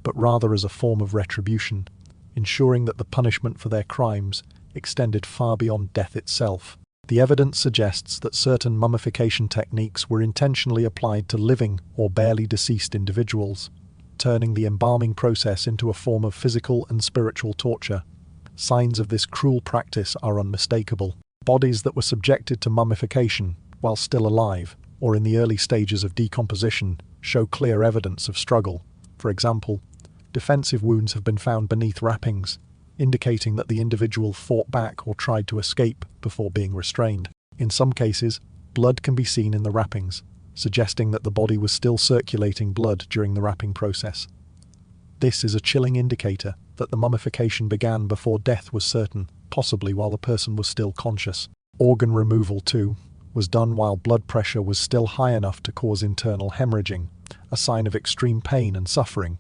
but rather as a form of retribution, ensuring that the punishment for their crimes extended far beyond death itself. The evidence suggests that certain mummification techniques were intentionally applied to living or barely deceased individuals, turning the embalming process into a form of physical and spiritual torture. Signs of this cruel practice are unmistakable. Bodies that were subjected to mummification while still alive or in the early stages of decomposition show clear evidence of struggle. For example, defensive wounds have been found beneath wrappings, indicating that the individual fought back or tried to escape before being restrained. In some cases, blood can be seen in the wrappings, suggesting that the body was still circulating blood during the wrapping process. This is a chilling indicator that the mummification began before death was certain, possibly while the person was still conscious. Organ removal, too, was done while blood pressure was still high enough to cause internal hemorrhaging, a sign of extreme pain and suffering.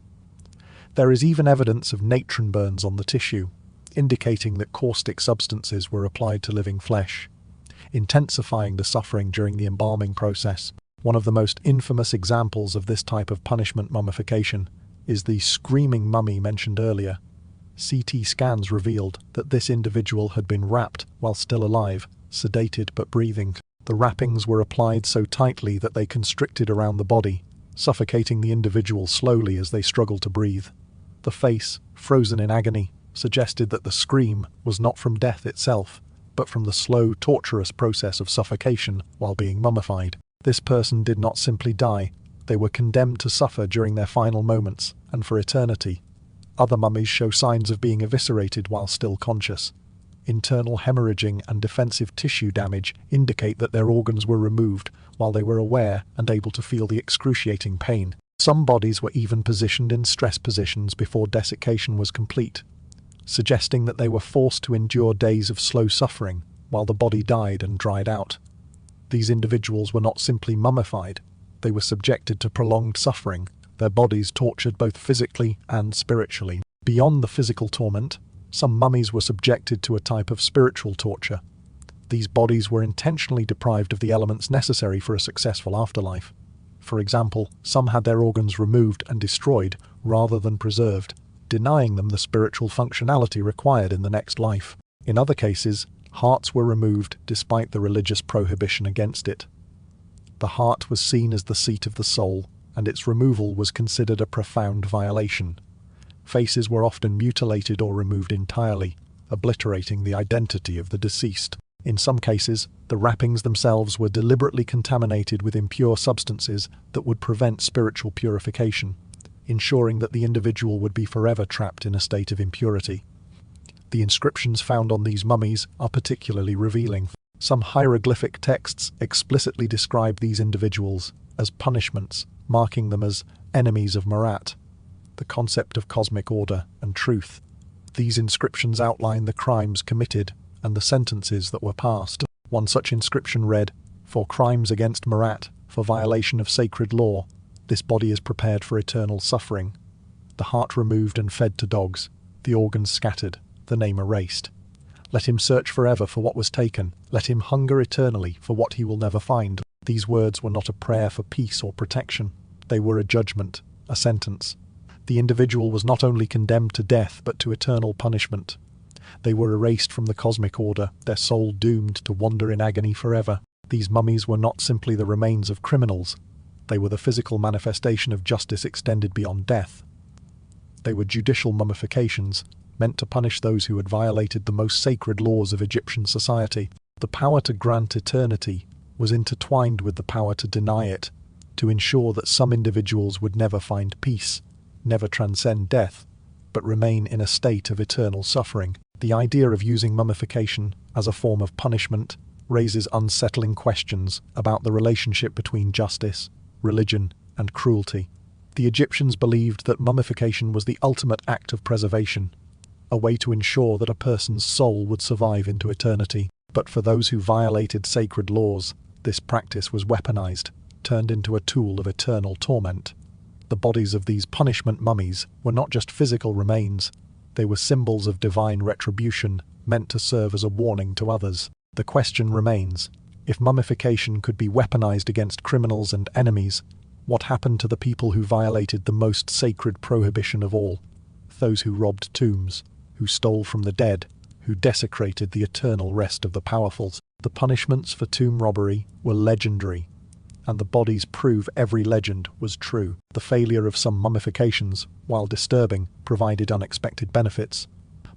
There is even evidence of natron burns on the tissue, indicating that caustic substances were applied to living flesh, intensifying the suffering during the embalming process. One of the most infamous examples of this type of punishment mummification is the screaming mummy mentioned earlier. CT scans revealed that this individual had been wrapped while still alive, sedated but breathing. The wrappings were applied so tightly that they constricted around the body, suffocating the individual slowly as they struggled to breathe. The face, frozen in agony, suggested that the scream was not from death itself, but from the slow, torturous process of suffocation while being mummified. This person did not simply die, they were condemned to suffer during their final moments, and for eternity. Other mummies show signs of being eviscerated while still conscious. Internal hemorrhaging and defensive tissue damage indicate that their organs were removed while they were aware and able to feel the excruciating pain. Some bodies were even positioned in stress positions before desiccation was complete, suggesting that they were forced to endure days of slow suffering while the body died and dried out. These individuals were not simply mummified, they were subjected to prolonged suffering, their bodies tortured both physically and spiritually. Beyond the physical torment, some mummies were subjected to a type of spiritual torture. These bodies were intentionally deprived of the elements necessary for a successful afterlife. For example, some had their organs removed and destroyed rather than preserved, denying them the spiritual functionality required in the next life. In other cases, hearts were removed despite the religious prohibition against it. The heart was seen as the seat of the soul, and its removal was considered a profound violation. Faces were often mutilated or removed entirely, obliterating the identity of the deceased. In some cases, the wrappings themselves were deliberately contaminated with impure substances that would prevent spiritual purification, ensuring that the individual would be forever trapped in a state of impurity. The inscriptions found on these mummies are particularly revealing. Some hieroglyphic texts explicitly describe these individuals as punishments, marking them as enemies of Marat, the concept of cosmic order and truth. These inscriptions outline the crimes committed and the sentences that were passed. One such inscription read, For crimes against Marat, for violation of sacred law, this body is prepared for eternal suffering. The heart removed and fed to dogs, the organs scattered, the name erased. Let him search forever for what was taken, let him hunger eternally for what he will never find. These words were not a prayer for peace or protection. They were a judgment, a sentence. The individual was not only condemned to death but to eternal punishment. They were erased from the cosmic order, their soul doomed to wander in agony forever. These mummies were not simply the remains of criminals. They were the physical manifestation of justice extended beyond death. They were judicial mummifications, meant to punish those who had violated the most sacred laws of Egyptian society. The power to grant eternity was intertwined with the power to deny it, to ensure that some individuals would never find peace, never transcend death, but remain in a state of eternal suffering. The idea of using mummification as a form of punishment raises unsettling questions about the relationship between justice, religion, and cruelty. The Egyptians believed that mummification was the ultimate act of preservation, a way to ensure that a person's soul would survive into eternity. But for those who violated sacred laws, this practice was weaponized, turned into a tool of eternal torment. The bodies of these punishment mummies were not just physical remains, they were symbols of divine retribution, meant to serve as a warning to others. The question remains, if mummification could be weaponized against criminals and enemies, what happened to the people who violated the most sacred prohibition of all? Those who robbed tombs, who stole from the dead, who desecrated the eternal rest of the powerful. The punishments for tomb robbery were legendary, and the bodies prove every legend was true. The failure of some mummifications, while disturbing, provided unexpected benefits.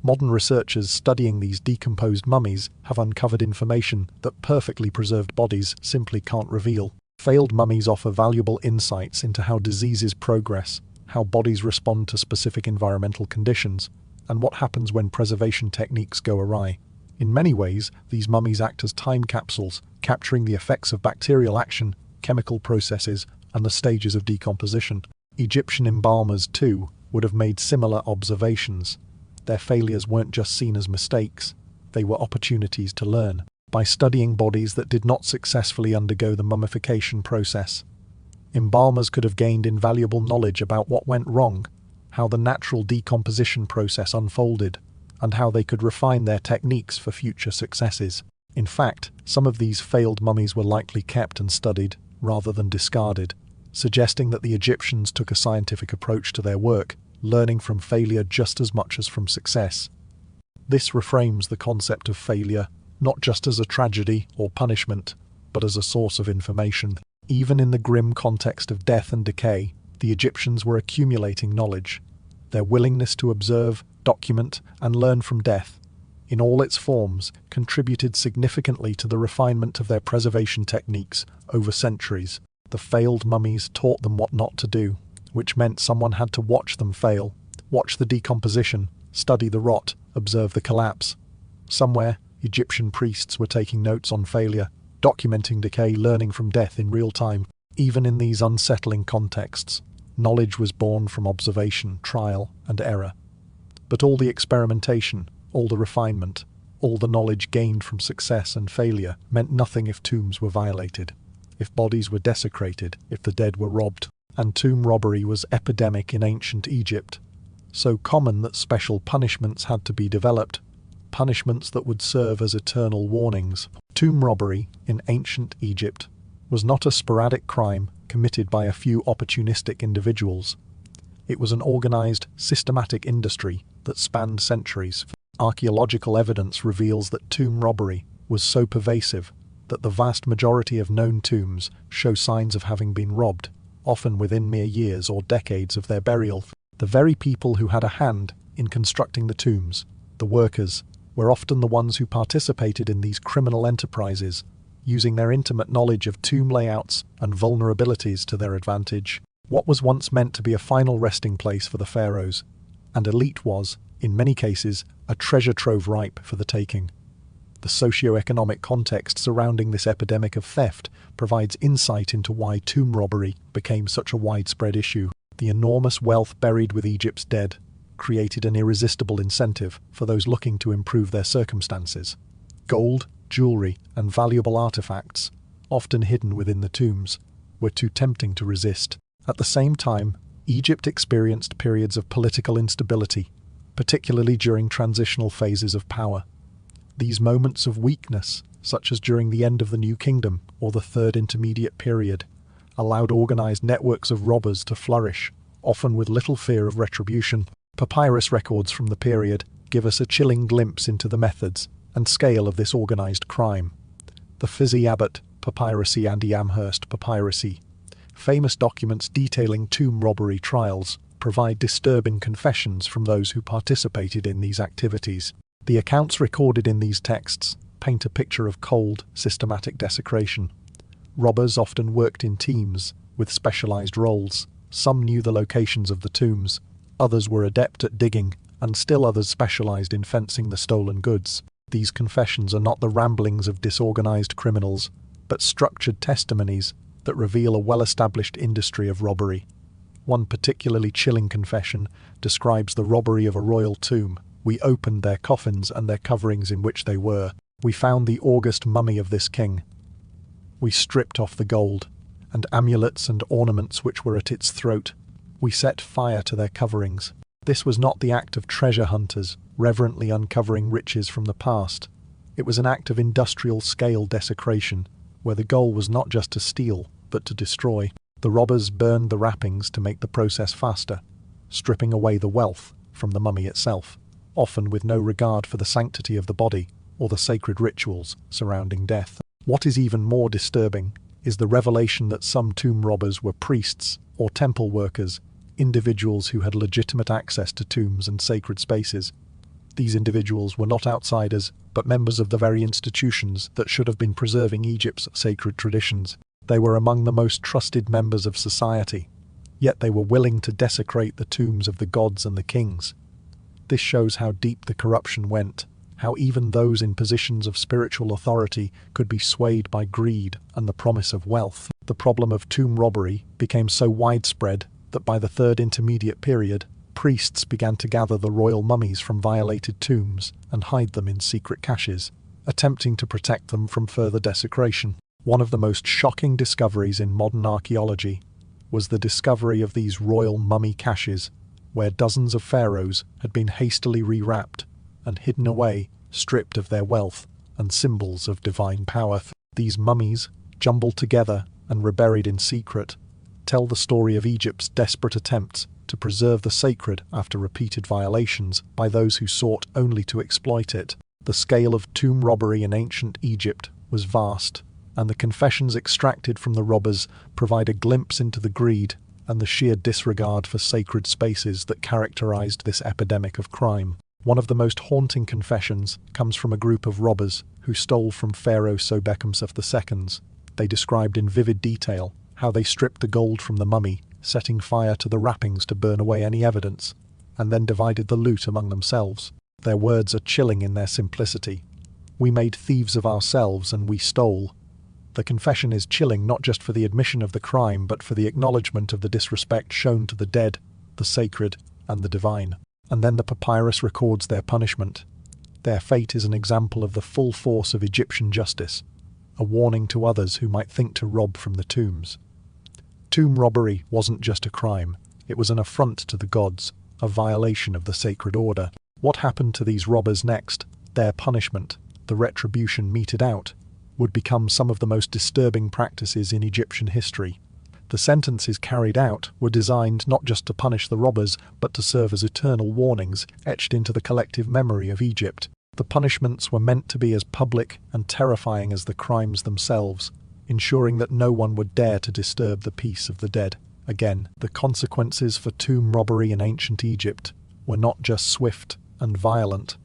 Modern researchers studying these decomposed mummies have uncovered information that perfectly preserved bodies simply can't reveal. Failed mummies offer valuable insights into how diseases progress, how bodies respond to specific environmental conditions, and what happens when preservation techniques go awry. In many ways, these mummies act as time capsules, capturing the effects of bacterial action, chemical processes, and the stages of decomposition. Egyptian embalmers, too, would have made similar observations. Their failures weren't just seen as mistakes, they were opportunities to learn. By studying bodies that did not successfully undergo the mummification process, embalmers could have gained invaluable knowledge about what went wrong, how the natural decomposition process unfolded, and how they could refine their techniques for future successes. In fact, some of these failed mummies were likely kept and studied, rather than discarded, suggesting that the Egyptians took a scientific approach to their work, learning from failure just as much as from success. This reframes the concept of failure, not just as a tragedy or punishment, but as a source of information. Even in the grim context of death and decay, the Egyptians were accumulating knowledge. Their willingness to observe, document, and learn from death, in all its forms, contributed significantly to the refinement of their preservation techniques over centuries. The failed mummies taught them what not to do, which meant someone had to watch them fail, watch the decomposition, study the rot, observe the collapse. Somewhere, Egyptian priests were taking notes on failure, documenting decay, learning from death in real time. Even in these unsettling contexts, knowledge was born from observation, trial, and error. But all the experimentation, all the refinement, all the knowledge gained from success and failure meant nothing if tombs were violated, if bodies were desecrated, if the dead were robbed. And tomb robbery was epidemic in ancient Egypt, so common that special punishments had to be developed, punishments that would serve as eternal warnings. Tomb robbery in ancient Egypt was not a sporadic crime committed by a few opportunistic individuals. It was an organized, systematic industry that spanned centuries. Archaeological evidence reveals that tomb robbery was so pervasive that the vast majority of known tombs show signs of having been robbed, often within mere years or decades of their burial. The very people who had a hand in constructing the tombs, the workers, were often the ones who participated in these criminal enterprises, using their intimate knowledge of tomb layouts and vulnerabilities to their advantage. What was once meant to be a final resting place for the pharaohs and elite was, in many cases, a treasure trove ripe for the taking. The socio-economic context surrounding this epidemic of theft provides insight into why tomb robbery became such a widespread issue. The enormous wealth buried with Egypt's dead created an irresistible incentive for those looking to improve their circumstances. Gold, jewelry, and valuable artifacts, often hidden within the tombs, were too tempting to resist. At the same time, Egypt experienced periods of political instability, particularly during transitional phases of power. These moments of weakness, such as during the end of the New Kingdom or the Third Intermediate Period, allowed organized networks of robbers to flourish, often with little fear of retribution. Papyrus records from the period give us a chilling glimpse into the methods and scale of this organized crime. The Fizi Abbott Papyrusi and the Amherst Papyrusi, famous documents detailing tomb robbery trials, provide disturbing confessions from those who participated in these activities. The accounts recorded in these texts paint a picture of cold, systematic desecration. Robbers often worked in teams, with specialized roles. Some knew the locations of the tombs, others were adept at digging, and still others specialized in fencing the stolen goods. These confessions are not the ramblings of disorganized criminals, but structured testimonies that reveal a well-established industry of robbery. One particularly chilling confession describes the robbery of a royal tomb. "We opened their coffins and their coverings in which they were. We found the august mummy of this king. We stripped off the gold and amulets and ornaments which were at its throat. We set fire to their coverings." This was not the act of treasure hunters reverently uncovering riches from the past. It was an act of industrial-scale desecration, where the goal was not just to steal, but to destroy. The robbers burned the wrappings to make the process faster, stripping away the wealth from the mummy itself, often with no regard for the sanctity of the body or the sacred rituals surrounding death. What is even more disturbing is the revelation that some tomb robbers were priests or temple workers, individuals who had legitimate access to tombs and sacred spaces. These individuals were not outsiders, but members of the very institutions that should have been preserving Egypt's sacred traditions. They were among the most trusted members of society, yet they were willing to desecrate the tombs of the gods and the kings. This shows how deep the corruption went, how even those in positions of spiritual authority could be swayed by greed and the promise of wealth. The problem of tomb robbery became so widespread that by the Third Intermediate Period, priests began to gather the royal mummies from violated tombs and hide them in secret caches, attempting to protect them from further desecration. One of the most shocking discoveries in modern archaeology was the discovery of these royal mummy caches, where dozens of pharaohs had been hastily rewrapped and hidden away, stripped of their wealth and symbols of divine power. These mummies, jumbled together and reburied in secret, tell the story of Egypt's desperate attempts to preserve the sacred after repeated violations by those who sought only to exploit it. The scale of tomb robbery in ancient Egypt was vast, and the confessions extracted from the robbers provide a glimpse into the greed and the sheer disregard for sacred spaces that characterized this epidemic of crime. One of the most haunting confessions comes from a group of robbers who stole from Pharaoh Sobekemsaf II. They described in vivid detail how they stripped the gold from the mummy, setting fire to the wrappings to burn away any evidence, and then divided the loot among themselves. Their words are chilling in their simplicity. "We made thieves of ourselves and we stole." The confession is chilling not just for the admission of the crime, but for the acknowledgement of the disrespect shown to the dead, the sacred, and the divine. And then the papyrus records their punishment. Their fate is an example of the full force of Egyptian justice, a warning to others who might think to rob from the tombs. Tomb robbery wasn't just a crime, it was an affront to the gods, a violation of the sacred order. What happened to these robbers next, their punishment, the retribution meted out, would become some of the most disturbing practices in Egyptian history. The sentences carried out were designed not just to punish the robbers, but to serve as eternal warnings etched into the collective memory of Egypt. The punishments were meant to be as public and terrifying as the crimes themselves, ensuring that no one would dare to disturb the peace of the dead. Again, the consequences for tomb robbery in ancient Egypt were not just swift and violent.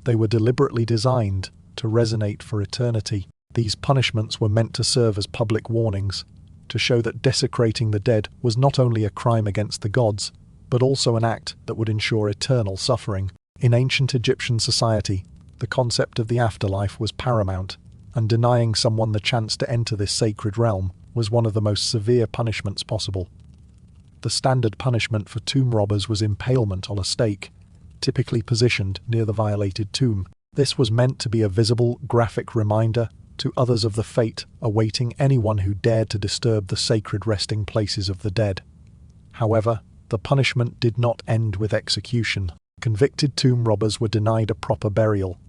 They were deliberately designed to resonate for eternity. These punishments were meant to serve as public warnings, to show that desecrating the dead was not only a crime against the gods, but also an act that would ensure eternal suffering. In ancient Egyptian society, the concept of the afterlife was paramount, and denying someone the chance to enter this sacred realm was one of the most severe punishments possible. The standard punishment for tomb robbers was impalement on a stake, typically positioned near the violated tomb. This was meant to be a visible, graphic reminder to others of the fate awaiting anyone who dared to disturb the sacred resting places of the dead. However, the punishment did not end with execution. Convicted tomb robbers were denied a proper burial,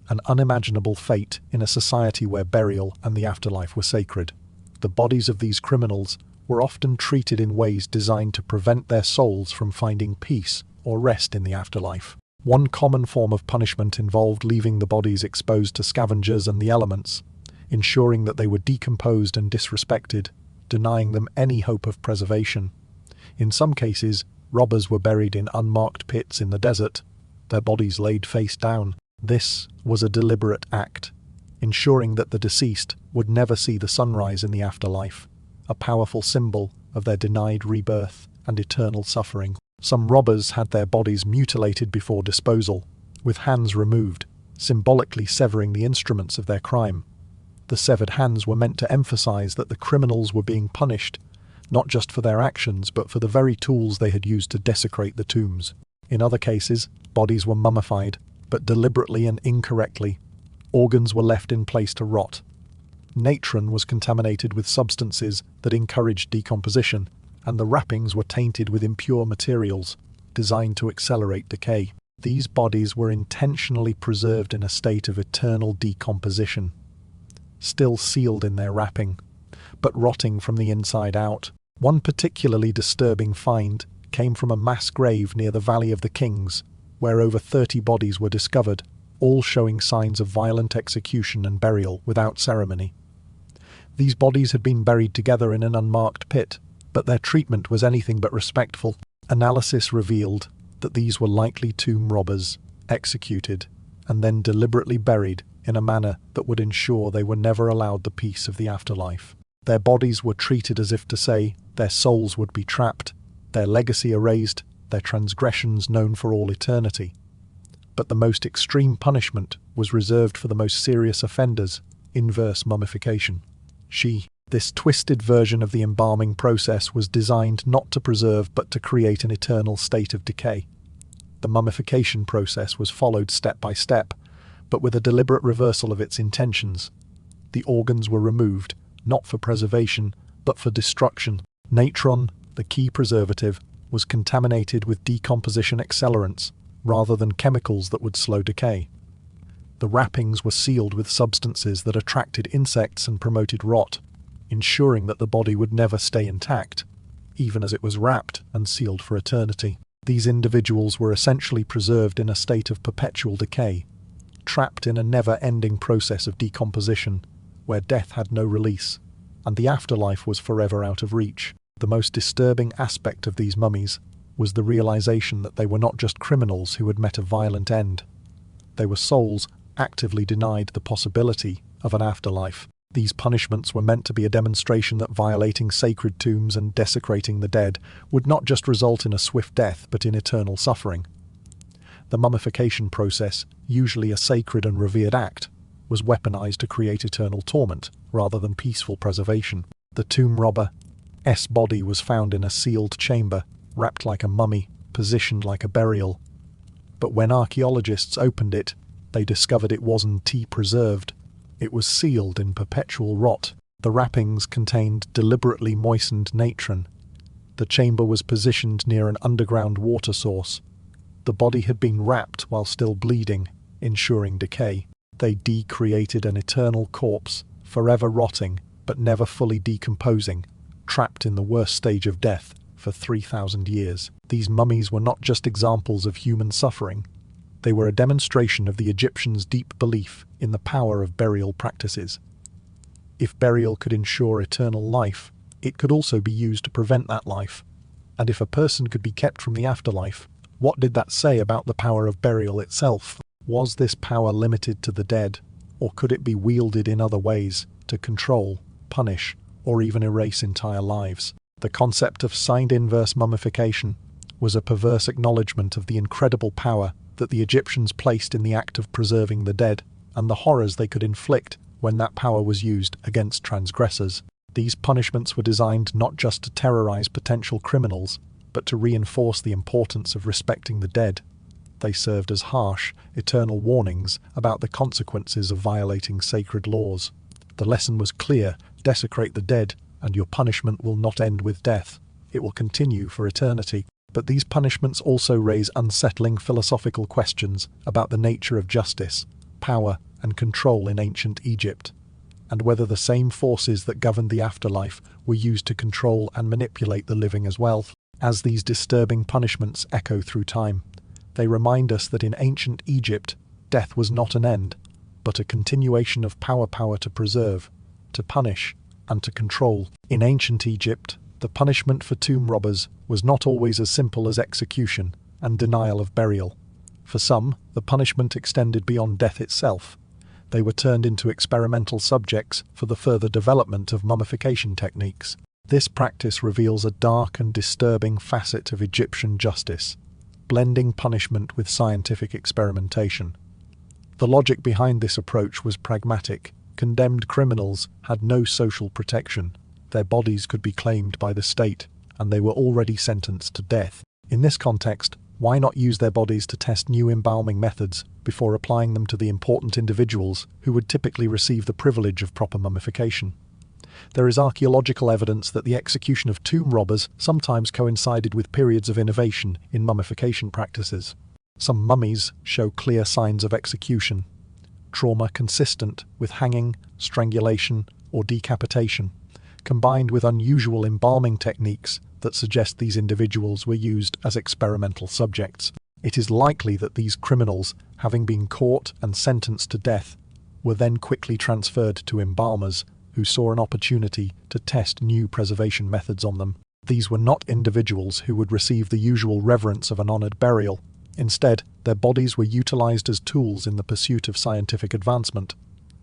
an unimaginable fate in a society where burial and the afterlife were sacred. The bodies of these criminals were often treated in ways designed to prevent their souls from finding peace or rest in the afterlife. One common form of punishment involved leaving the bodies exposed to scavengers and the elements, ensuring that they were decomposed and disrespected, denying them any hope of preservation. In some cases, robbers were buried in unmarked pits in the desert, their bodies laid face down. This was a deliberate act, ensuring that the deceased would never see the sunrise in the afterlife, a powerful symbol of their denied rebirth and eternal suffering. Some robbers had their bodies mutilated before disposal, with hands removed, symbolically severing the instruments of their crime. The severed hands were meant to emphasize that the criminals were being punished, not just for their actions but for the very tools they had used to desecrate the tombs. In other cases, bodies were mummified, but deliberately and incorrectly. Organs were left in place to rot. Natron was contaminated with substances that encouraged decomposition, and the wrappings were tainted with impure materials, designed to accelerate decay. These bodies were intentionally preserved in a state of eternal decomposition, still sealed in their wrapping, but rotting from the inside out. One particularly disturbing find came from a mass grave near the Valley of the Kings, where over 30 bodies were discovered, all showing signs of violent execution and burial without ceremony. These bodies had been buried together in an unmarked pit, but their treatment was anything but respectful. Analysis revealed that these were likely tomb robbers, executed, and then deliberately buried in a manner that would ensure they were never allowed the peace of the afterlife. Their bodies were treated as if to say their souls would be trapped, their legacy erased, their transgressions known for all eternity. But the most extreme punishment was reserved for the most serious offenders: inverse mummification. This twisted version of the embalming process was designed not to preserve but to create an eternal state of decay. The mummification process was followed step by step, but with a deliberate reversal of its intentions. The organs were removed, not for preservation, but for destruction. Natron, the key preservative, was contaminated with decomposition accelerants, rather than chemicals that would slow decay. The wrappings were sealed with substances that attracted insects and promoted rot, ensuring that the body would never stay intact, even as it was wrapped and sealed for eternity. These individuals were essentially preserved in a state of perpetual decay, trapped in a never-ending process of decomposition, where death had no release, and the afterlife was forever out of reach. The most disturbing aspect of these mummies was the realization that they were not just criminals who had met a violent end. They were souls actively denied the possibility of an afterlife. These punishments were meant to be a demonstration that violating sacred tombs and desecrating the dead would not just result in a swift death but in eternal suffering. The mummification process, usually a sacred and revered act, was weaponized to create eternal torment rather than peaceful preservation. The tomb robber's body was found in a sealed chamber, wrapped like a mummy, positioned like a burial. But when archaeologists opened it, they discovered it wasn't preserved. It was sealed in perpetual rot. The wrappings contained deliberately moistened natron. The chamber was positioned near an underground water source. The body had been wrapped while still bleeding, ensuring decay. They decreated an eternal corpse, forever rotting, but never fully decomposing, trapped in the worst stage of death for 3,000 years. These mummies were not just examples of human suffering. They were a demonstration of the Egyptians' deep belief in the power of burial practices. If burial could ensure eternal life, it could also be used to prevent that life. And if a person could be kept from the afterlife, what did that say about the power of burial itself? Was this power limited to the dead, or could it be wielded in other ways to control, punish, or even erase entire lives? The concept of signed inverse mummification was a perverse acknowledgement of the incredible power that the Egyptians placed in the act of preserving the dead, and the horrors they could inflict when that power was used against transgressors. These punishments were designed not just to terrorize potential criminals, but to reinforce the importance of respecting the dead. They served as harsh, eternal warnings about the consequences of violating sacred laws. The lesson was clear: desecrate the dead, and your punishment will not end with death. It will continue for eternity. But these punishments also raise unsettling philosophical questions about the nature of justice, power, and control in ancient Egypt, and whether the same forces that governed the afterlife were used to control and manipulate the living as well. As these disturbing punishments echo through time, they remind us that in ancient Egypt, death was not an end, but a continuation of power to preserve, to punish, and to control. In ancient Egypt, the punishment for tomb robbers was not always as simple as execution and denial of burial. For some, the punishment extended beyond death itself. They were turned into experimental subjects for the further development of mummification techniques. This practice reveals a dark and disturbing facet of Egyptian justice, blending punishment with scientific experimentation. The logic behind this approach was pragmatic. Condemned criminals had no social protection. Their bodies could be claimed by the state, and they were already sentenced to death. In this context, why not use their bodies to test new embalming methods before applying them to the important individuals who would typically receive the privilege of proper mummification? There is archaeological evidence that the execution of tomb robbers sometimes coincided with periods of innovation in mummification practices. Some mummies show clear signs of execution, trauma consistent with hanging, strangulation, or decapitation, combined with unusual embalming techniques that suggest these individuals were used as experimental subjects. It is likely that these criminals, having been caught and sentenced to death, were then quickly transferred to embalmers who saw an opportunity to test new preservation methods on them. These were not individuals who would receive the usual reverence of an honored burial. Instead, their bodies were utilized as tools in the pursuit of scientific advancement.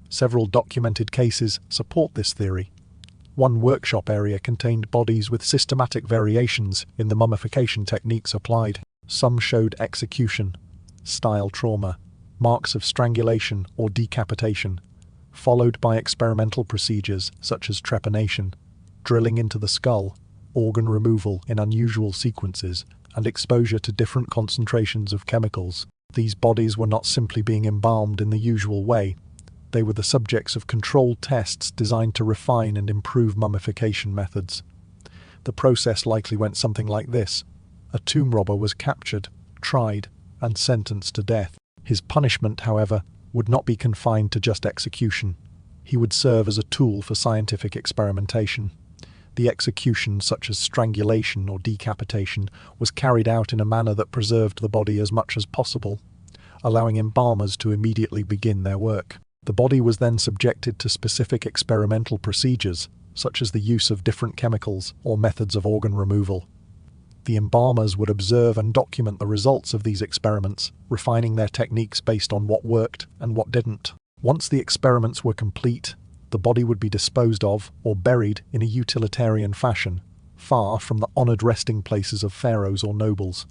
Several documented cases support this theory. One workshop area contained bodies with systematic variations in the mummification techniques applied. Some showed execution, style trauma, marks of strangulation or decapitation, followed by experimental procedures such as trepanation, drilling into the skull, organ removal in unusual sequences, and exposure to different concentrations of chemicals. These bodies were not simply being embalmed in the usual way. They were the subjects of controlled tests designed to refine and improve mummification methods. The process likely went something like this. A tomb robber was captured, tried, and sentenced to death. His punishment, however, would not be confined to just execution. He would serve as a tool for scientific experimentation. The execution, such as strangulation or decapitation, was carried out in a manner that preserved the body as much as possible, allowing embalmers to immediately begin their work. The body was then subjected to specific experimental procedures, such as the use of different chemicals or methods of organ removal. The embalmers would observe and document the results of these experiments, refining their techniques based on what worked and what didn't. Once the experiments were complete, the body would be disposed of or buried in a utilitarian fashion, far from the honored resting places of pharaohs or nobles.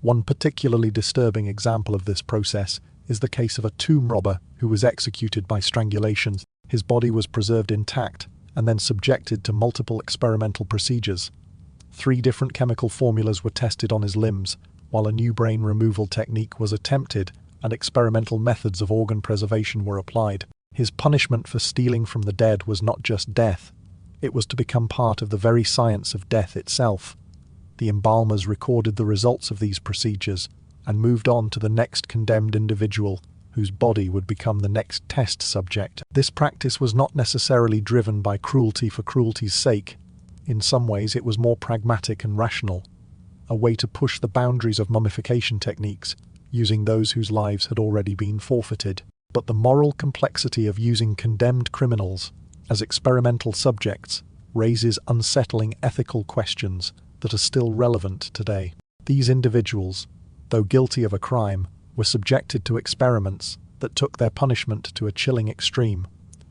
One particularly disturbing example of this process is the case of a tomb robber who was executed by strangulation. His body was preserved intact and then subjected to multiple experimental procedures. 3 different chemical formulas were tested on his limbs, while a new brain removal technique was attempted and experimental methods of organ preservation were applied. His punishment for stealing from the dead was not just death, it was to become part of the very science of death itself. The embalmers recorded the results of these procedures and moved on to the next condemned individual, whose body would become the next test subject. This practice was not necessarily driven by cruelty for cruelty's sake. In some ways it was more pragmatic and rational, a way to push the boundaries of mummification techniques, using those whose lives had already been forfeited. But the moral complexity of using condemned criminals as experimental subjects raises unsettling ethical questions that are still relevant today. These individuals, though guilty of a crime, were subjected to experiments that took their punishment to a chilling extreme,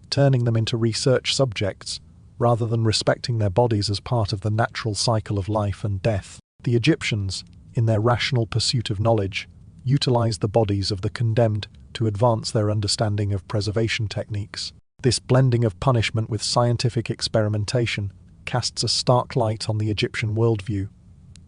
turning them into research subjects rather than respecting their bodies as part of the natural cycle of life and death. The Egyptians, in their rational pursuit of knowledge, utilized the bodies of the condemned to advance their understanding of preservation techniques. This blending of punishment with scientific experimentation casts a stark light on the Egyptian worldview.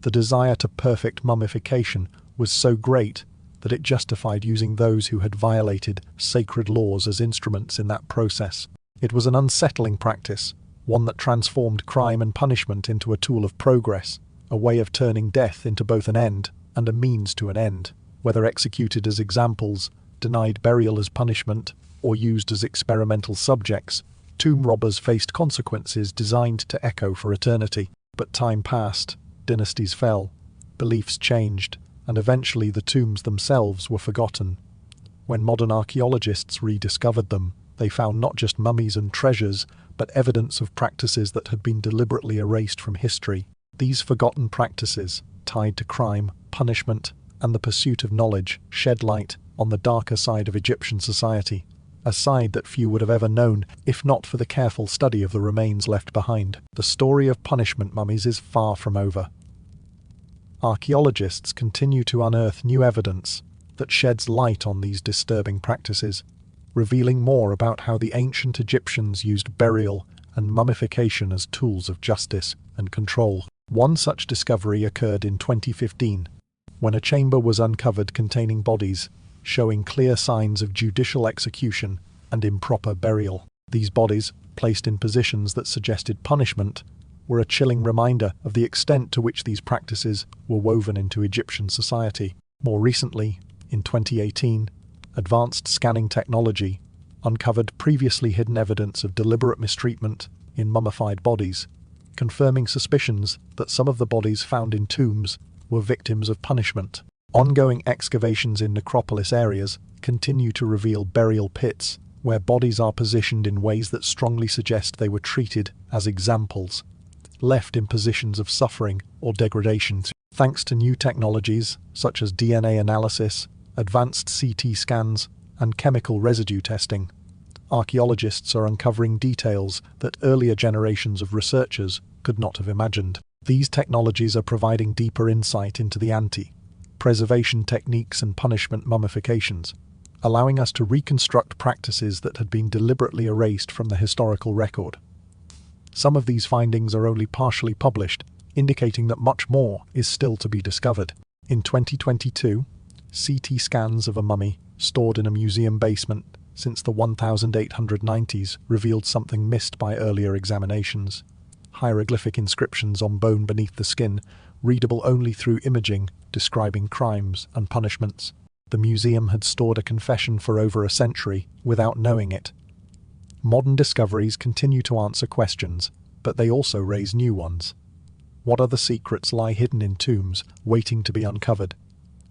The desire to perfect mummification was so great that it justified using those who had violated sacred laws as instruments in that process. It was an unsettling practice, one that transformed crime and punishment into a tool of progress, a way of turning death into both an end and a means to an end. Whether executed as examples, denied burial as punishment, or used as experimental subjects, tomb robbers faced consequences designed to echo for eternity. But time passed, dynasties fell, beliefs changed, and eventually the tombs themselves were forgotten. When modern archaeologists rediscovered them, they found not just mummies and treasures, but evidence of practices that had been deliberately erased from history. These forgotten practices, tied to crime, punishment, and the pursuit of knowledge, shed light on the darker side of Egyptian society, a side that few would have ever known if not for the careful study of the remains left behind. The story of punishment mummies is far from over. Archaeologists continue to unearth new evidence that sheds light on these disturbing practices, revealing more about how the ancient Egyptians used burial and mummification as tools of justice and control. One such discovery occurred in 2015, when a chamber was uncovered containing bodies, showing clear signs of judicial execution and improper burial. These bodies, placed in positions that suggested punishment, were a chilling reminder of the extent to which these practices were woven into Egyptian society. More recently, in 2018, advanced scanning technology uncovered previously hidden evidence of deliberate mistreatment in mummified bodies, confirming suspicions that some of the bodies found in tombs were victims of punishment. Ongoing excavations in necropolis areas continue to reveal burial pits, where bodies are positioned in ways that strongly suggest they were treated as examples, left in positions of suffering or degradation. Thanks to new technologies such as DNA analysis, advanced CT scans, and chemical residue testing, archaeologists are uncovering details that earlier generations of researchers could not have imagined. These technologies are providing deeper insight into the preservation techniques and punishment mummifications, allowing us to reconstruct practices that had been deliberately erased from the historical record. Some of these findings are only partially published, indicating that much more is still to be discovered. In 2022, CT scans of a mummy stored in a museum basement since the 1890s revealed something missed by earlier examinations. Hieroglyphic inscriptions on bone beneath the skin, readable only through imaging, describing crimes and punishments. The museum had stored a confession for over a century without knowing it. Modern discoveries continue to answer questions, but they also raise new ones. What other secrets lie hidden in tombs, waiting to be uncovered?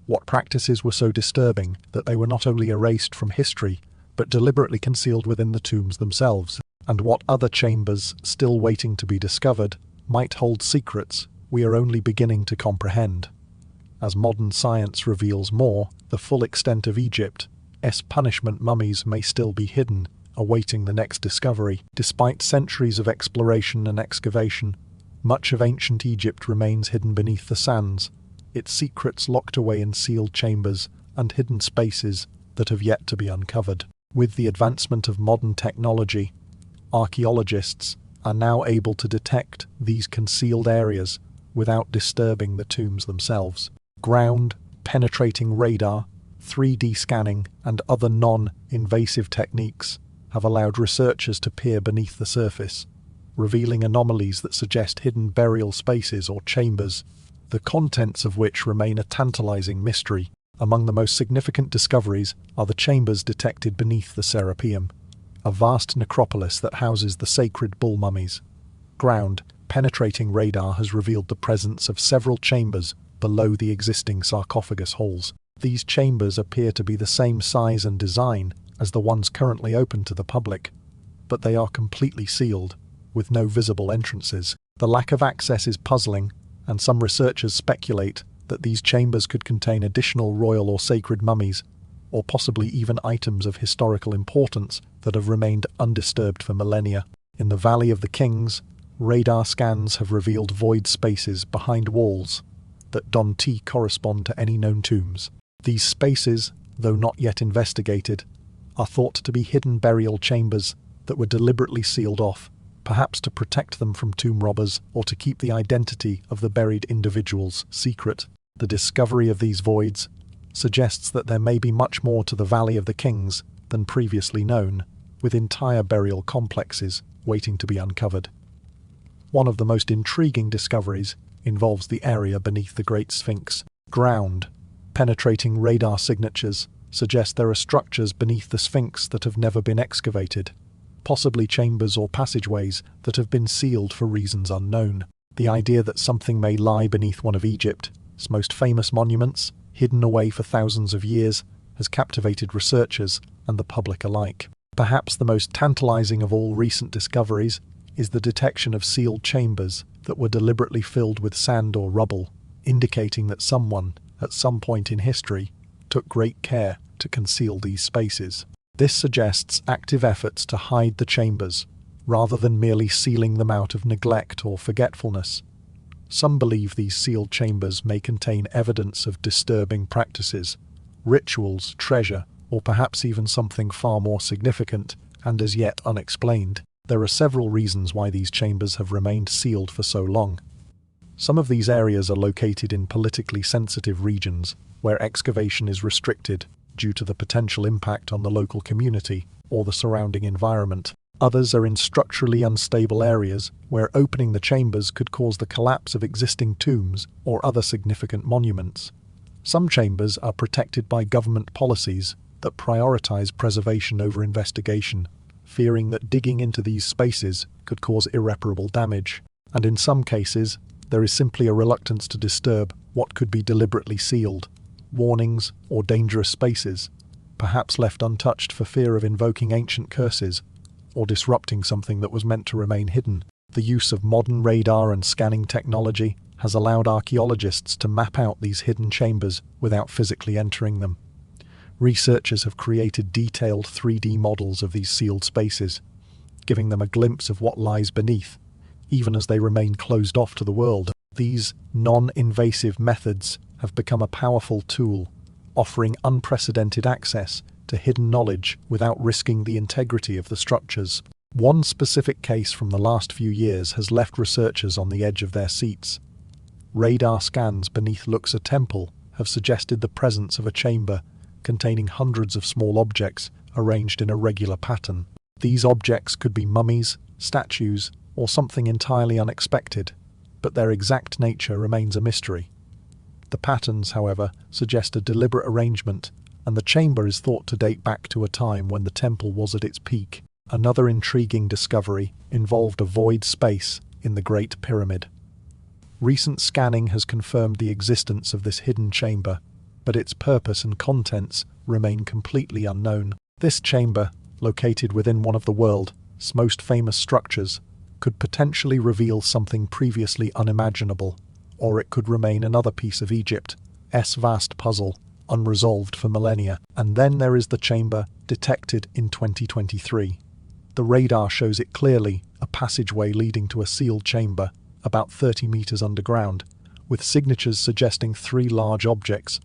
What practices were so disturbing that they were not only erased from history, but deliberately concealed within the tombs themselves? And what other chambers, still waiting to be discovered, might hold secrets we are only beginning to comprehend? As modern science reveals more, the full extent of Egypt's punishment mummies may still be hidden, awaiting the next discovery. Despite centuries of exploration and excavation, much of ancient Egypt remains hidden beneath the sands, its secrets locked away in sealed chambers and hidden spaces that have yet to be uncovered. With the advancement of modern technology, archaeologists are now able to detect these concealed areas without disturbing the tombs themselves. Ground-penetrating radar, 3D scanning, and other non-invasive techniques have allowed researchers to peer beneath the surface, revealing anomalies that suggest hidden burial spaces or chambers, the contents of which remain a tantalizing mystery. Among the most significant discoveries are the chambers detected beneath the Serapeum, a vast necropolis that houses the sacred bull mummies. Ground-penetrating radar has revealed the presence of several chambers below the existing sarcophagus halls. These chambers appear to be the same size and design as the ones currently open to the public, but they are completely sealed, with no visible entrances. The lack of access is puzzling, and some researchers speculate that these chambers could contain additional royal or sacred mummies, or possibly even items of historical importance that have remained undisturbed for millennia. In the Valley of the Kings, radar scans have revealed void spaces behind walls that don't correspond to any known tombs. These spaces, though not yet investigated, are thought to be hidden burial chambers that were deliberately sealed off, perhaps to protect them from tomb robbers or to keep the identity of the buried individuals secret. The discovery of these voids suggests that there may be much more to the Valley of the Kings than previously known, with entire burial complexes waiting to be uncovered. One of the most intriguing discoveries involves the area beneath the Great Sphinx. Ground penetrating radar signatures suggest there are structures beneath the Sphinx that have never been excavated, possibly chambers or passageways that have been sealed for reasons unknown. The idea that something may lie beneath one of Egypt's most famous monuments, hidden away for thousands of years, has captivated researchers and the public alike. Perhaps the most tantalizing of all recent discoveries is the detection of sealed chambers that were deliberately filled with sand or rubble, indicating that someone, at some point in history, took great care to conceal these spaces. This suggests active efforts to hide the chambers, rather than merely sealing them out of neglect or forgetfulness. Some believe these sealed chambers may contain evidence of disturbing practices, rituals, treasure, or perhaps even something far more significant and as yet unexplained. There are several reasons why these chambers have remained sealed for so long. Some of these areas are located in politically sensitive regions, where excavation is restricted due to the potential impact on the local community or the surrounding environment. Others are in structurally unstable areas, where opening the chambers could cause the collapse of existing tombs or other significant monuments. Some chambers are protected by government policies that prioritize preservation over investigation, fearing that digging into these spaces could cause irreparable damage. And in some cases, there is simply a reluctance to disturb what could be deliberately sealed, warnings or dangerous spaces, perhaps left untouched for fear of invoking ancient curses or disrupting something that was meant to remain hidden. The use of modern radar and scanning technology has allowed archaeologists to map out these hidden chambers without physically entering them. Researchers have created detailed 3D models of these sealed spaces, giving them a glimpse of what lies beneath, even as they remain closed off to the world. These non-invasive methods have become a powerful tool, offering unprecedented access to hidden knowledge without risking the integrity of the structures. One specific case from the last few years has left researchers on the edge of their seats. Radar scans beneath Luxor Temple have suggested the presence of a chamber containing hundreds of small objects arranged in a regular pattern. These objects could be mummies, statues, or something entirely unexpected, but their exact nature remains a mystery. The patterns, however, suggest a deliberate arrangement, and the chamber is thought to date back to a time when the temple was at its peak. Another intriguing discovery involved a void space in the Great Pyramid. Recent scanning has confirmed the existence of this hidden chamber, but its purpose and contents remain completely unknown. This chamber, located within one of the world's most famous structures, could potentially reveal something previously unimaginable, or it could remain another piece of Egypt's vast puzzle, unresolved for millennia. And then there is the chamber detected in 2023. The radar shows it clearly, a passageway leading to a sealed chamber, about 30 meters underground, with signatures suggesting 3 large objects,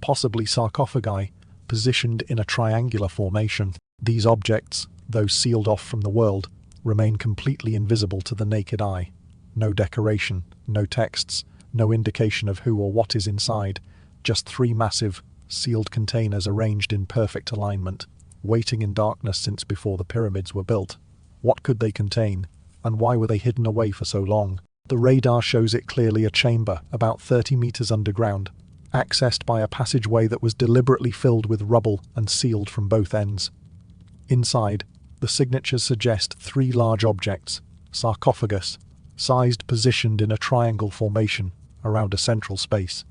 possibly sarcophagi, positioned in a triangular formation. These objects, though sealed off from the world, remain completely invisible to the naked eye. No decoration, no texts, no indication of who or what is inside, just 3 massive, sealed containers arranged in perfect alignment, waiting in darkness since before the pyramids were built. What could they contain, and why were they hidden away for so long? The radar shows it clearly a chamber about 30 meters underground, accessed by a passageway that was deliberately filled with rubble and sealed from both ends. Inside, the signatures suggest 3 large objects, sarcophagus, sized, positioned in a triangle formation around a central space.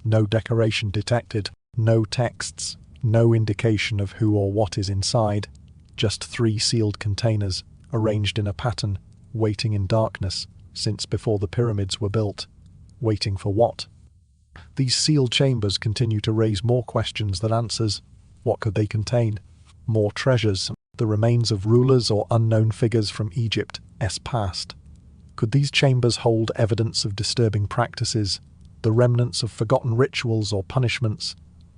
No decoration detected, no texts, no indication of who or what is inside, just 3 sealed containers arranged in a pattern, waiting in darkness since before the pyramids were built. Waiting for what? These sealed chambers continue to raise more questions than answers. What could they contain? More treasures, the remains of rulers or unknown figures from Egypt's past. Could these chambers hold evidence of disturbing practices, the remnants of forgotten rituals or punishments?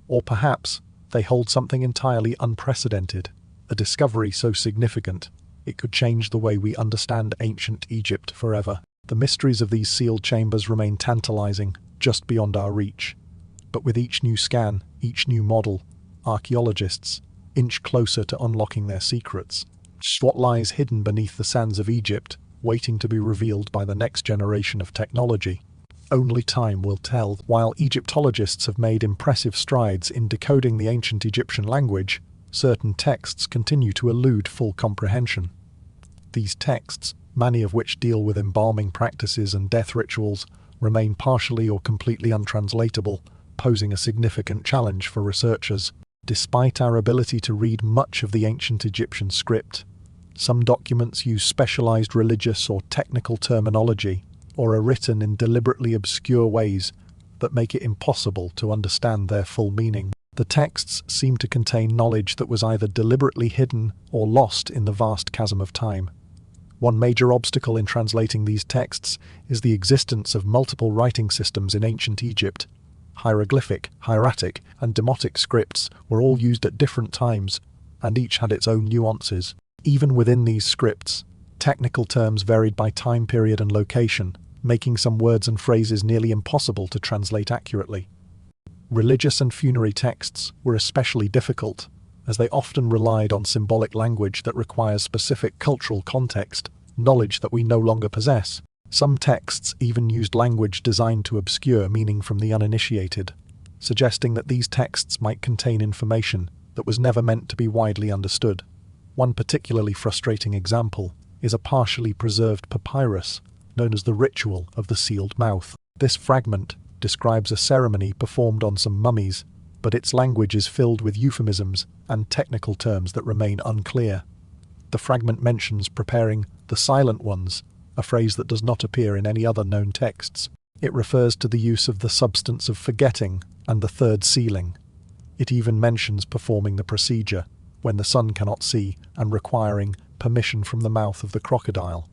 Or perhaps they hold something entirely unprecedented, a discovery so significant it could change the way we understand ancient Egypt forever. The mysteries of these sealed chambers remain tantalizing, just beyond our reach. But with each new scan, each new model, archaeologists inch closer to unlocking their secrets. What lies hidden beneath the sands of Egypt, waiting to be revealed by the next generation of technology? Only time will tell. While Egyptologists have made impressive strides in decoding the ancient Egyptian language, certain texts continue to elude full comprehension. These texts, many of which deal with embalming practices and death rituals, remain partially or completely untranslatable, posing a significant challenge for researchers. Despite our ability to read much of the ancient Egyptian script, some documents use specialized religious or technical terminology, or are written in deliberately obscure ways that make it impossible to understand their full meaning. The texts seem to contain knowledge that was either deliberately hidden or lost in the vast chasm of time. One major obstacle in translating these texts is the existence of multiple writing systems in ancient Egypt. Hieroglyphic, hieratic, and demotic scripts were all used at different times, and each had its own nuances. Even within these scripts, technical terms varied by time period and location, making some words and phrases nearly impossible to translate accurately. Religious and funerary texts were especially difficult, as they often relied on symbolic language that requires specific cultural context, knowledge that we no longer possess. Some texts even used language designed to obscure meaning from the uninitiated, suggesting that these texts might contain information that was never meant to be widely understood. One particularly frustrating example is a partially preserved papyrus known as the Ritual of the Sealed Mouth. This fragment describes a ceremony performed on some mummies, but its language is filled with euphemisms and technical terms that remain unclear. The fragment mentions preparing the silent ones, a phrase that does not appear in any other known texts. It refers to the use of the substance of forgetting and the third sealing. It even mentions performing the procedure when the sun cannot see and requiring permission from the mouth of the crocodile.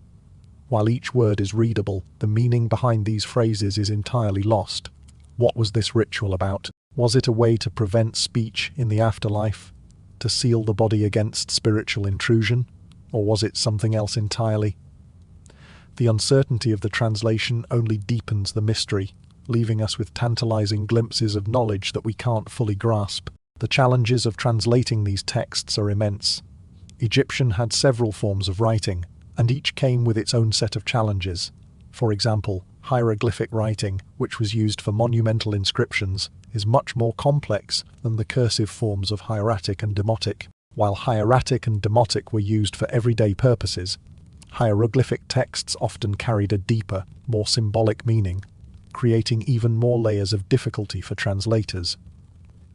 While each word is readable, the meaning behind these phrases is entirely lost. What was this ritual about? Was it a way to prevent speech in the afterlife? To seal the body against spiritual intrusion? Or was it something else entirely? The uncertainty of the translation only deepens the mystery, leaving us with tantalizing glimpses of knowledge that we can't fully grasp. The challenges of translating these texts are immense. Egyptian had several forms of writing, and each came with its own set of challenges. For example, hieroglyphic writing, which was used for monumental inscriptions, is much more complex than the cursive forms of hieratic and demotic. While hieratic and demotic were used for everyday purposes, hieroglyphic texts often carried a deeper, more symbolic meaning, creating even more layers of difficulty for translators.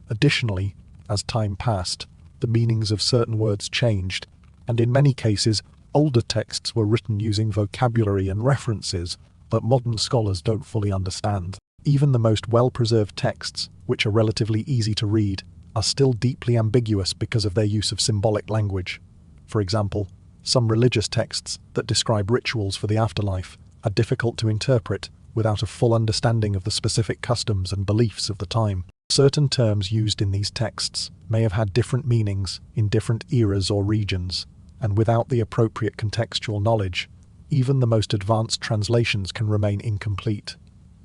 Additionally, as time passed, the meanings of certain words changed, and in many cases, older texts were written using vocabulary and references that modern scholars don't fully understand. Even the most well-preserved texts, which are relatively easy to read, are still deeply ambiguous because of their use of symbolic language. For example, some religious texts that describe rituals for the afterlife are difficult to interpret without a full understanding of the specific customs and beliefs of the time. Certain terms used in these texts may have had different meanings in different eras or regions, and without the appropriate contextual knowledge, even the most advanced translations can remain incomplete.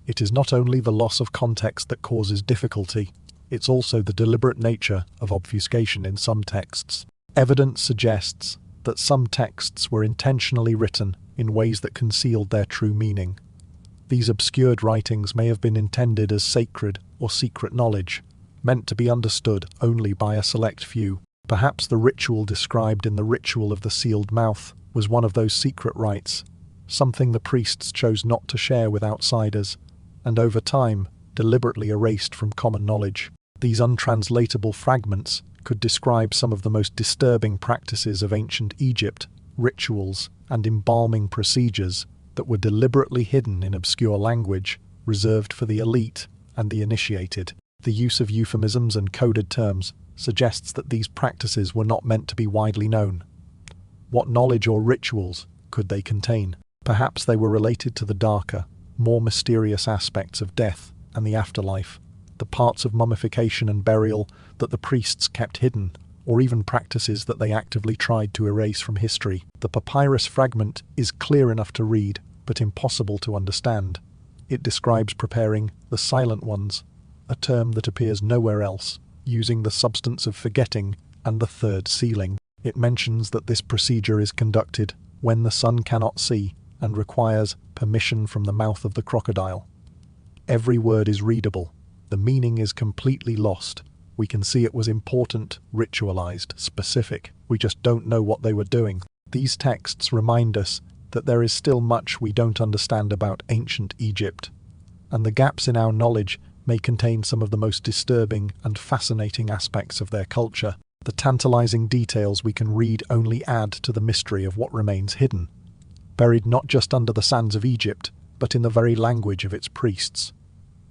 It is not only the loss of context that causes difficulty, it's also the deliberate nature of obfuscation in some texts. Evidence suggests that some texts were intentionally written in ways that concealed their true meaning. These obscured writings may have been intended as sacred or secret knowledge, meant to be understood only by a select few. Perhaps the ritual described in the Ritual of the Sealed Mouth was one of those secret rites, something the priests chose not to share with outsiders, and over time deliberately erased from common knowledge. These untranslatable fragments could describe some of the most disturbing practices of ancient Egypt, rituals and embalming procedures that were deliberately hidden in obscure language, reserved for the elite and the initiated. The use of euphemisms and coded terms suggests that these practices were not meant to be widely known. What knowledge or rituals could they contain? Perhaps they were related to the darker, more mysterious aspects of death and the afterlife, the parts of mummification and burial that the priests kept hidden, or even practices that they actively tried to erase from history. The papyrus fragment is clear enough to read, but impossible to understand. It describes preparing the silent ones, a term that appears nowhere else, using the substance of forgetting and the third sealing. It mentions that this procedure is conducted when the sun cannot see and requires permission from the mouth of the crocodile. Every word is readable. The meaning is completely lost. We can see it was important, ritualized, specific. We just don't know what they were doing. These texts remind us that there is still much we don't understand about ancient Egypt, and the gaps in our knowledge may contain some of the most disturbing and fascinating aspects of their culture. The tantalizing details we can read only add to the mystery of what remains hidden, buried not just under the sands of Egypt, but in the very language of its priests.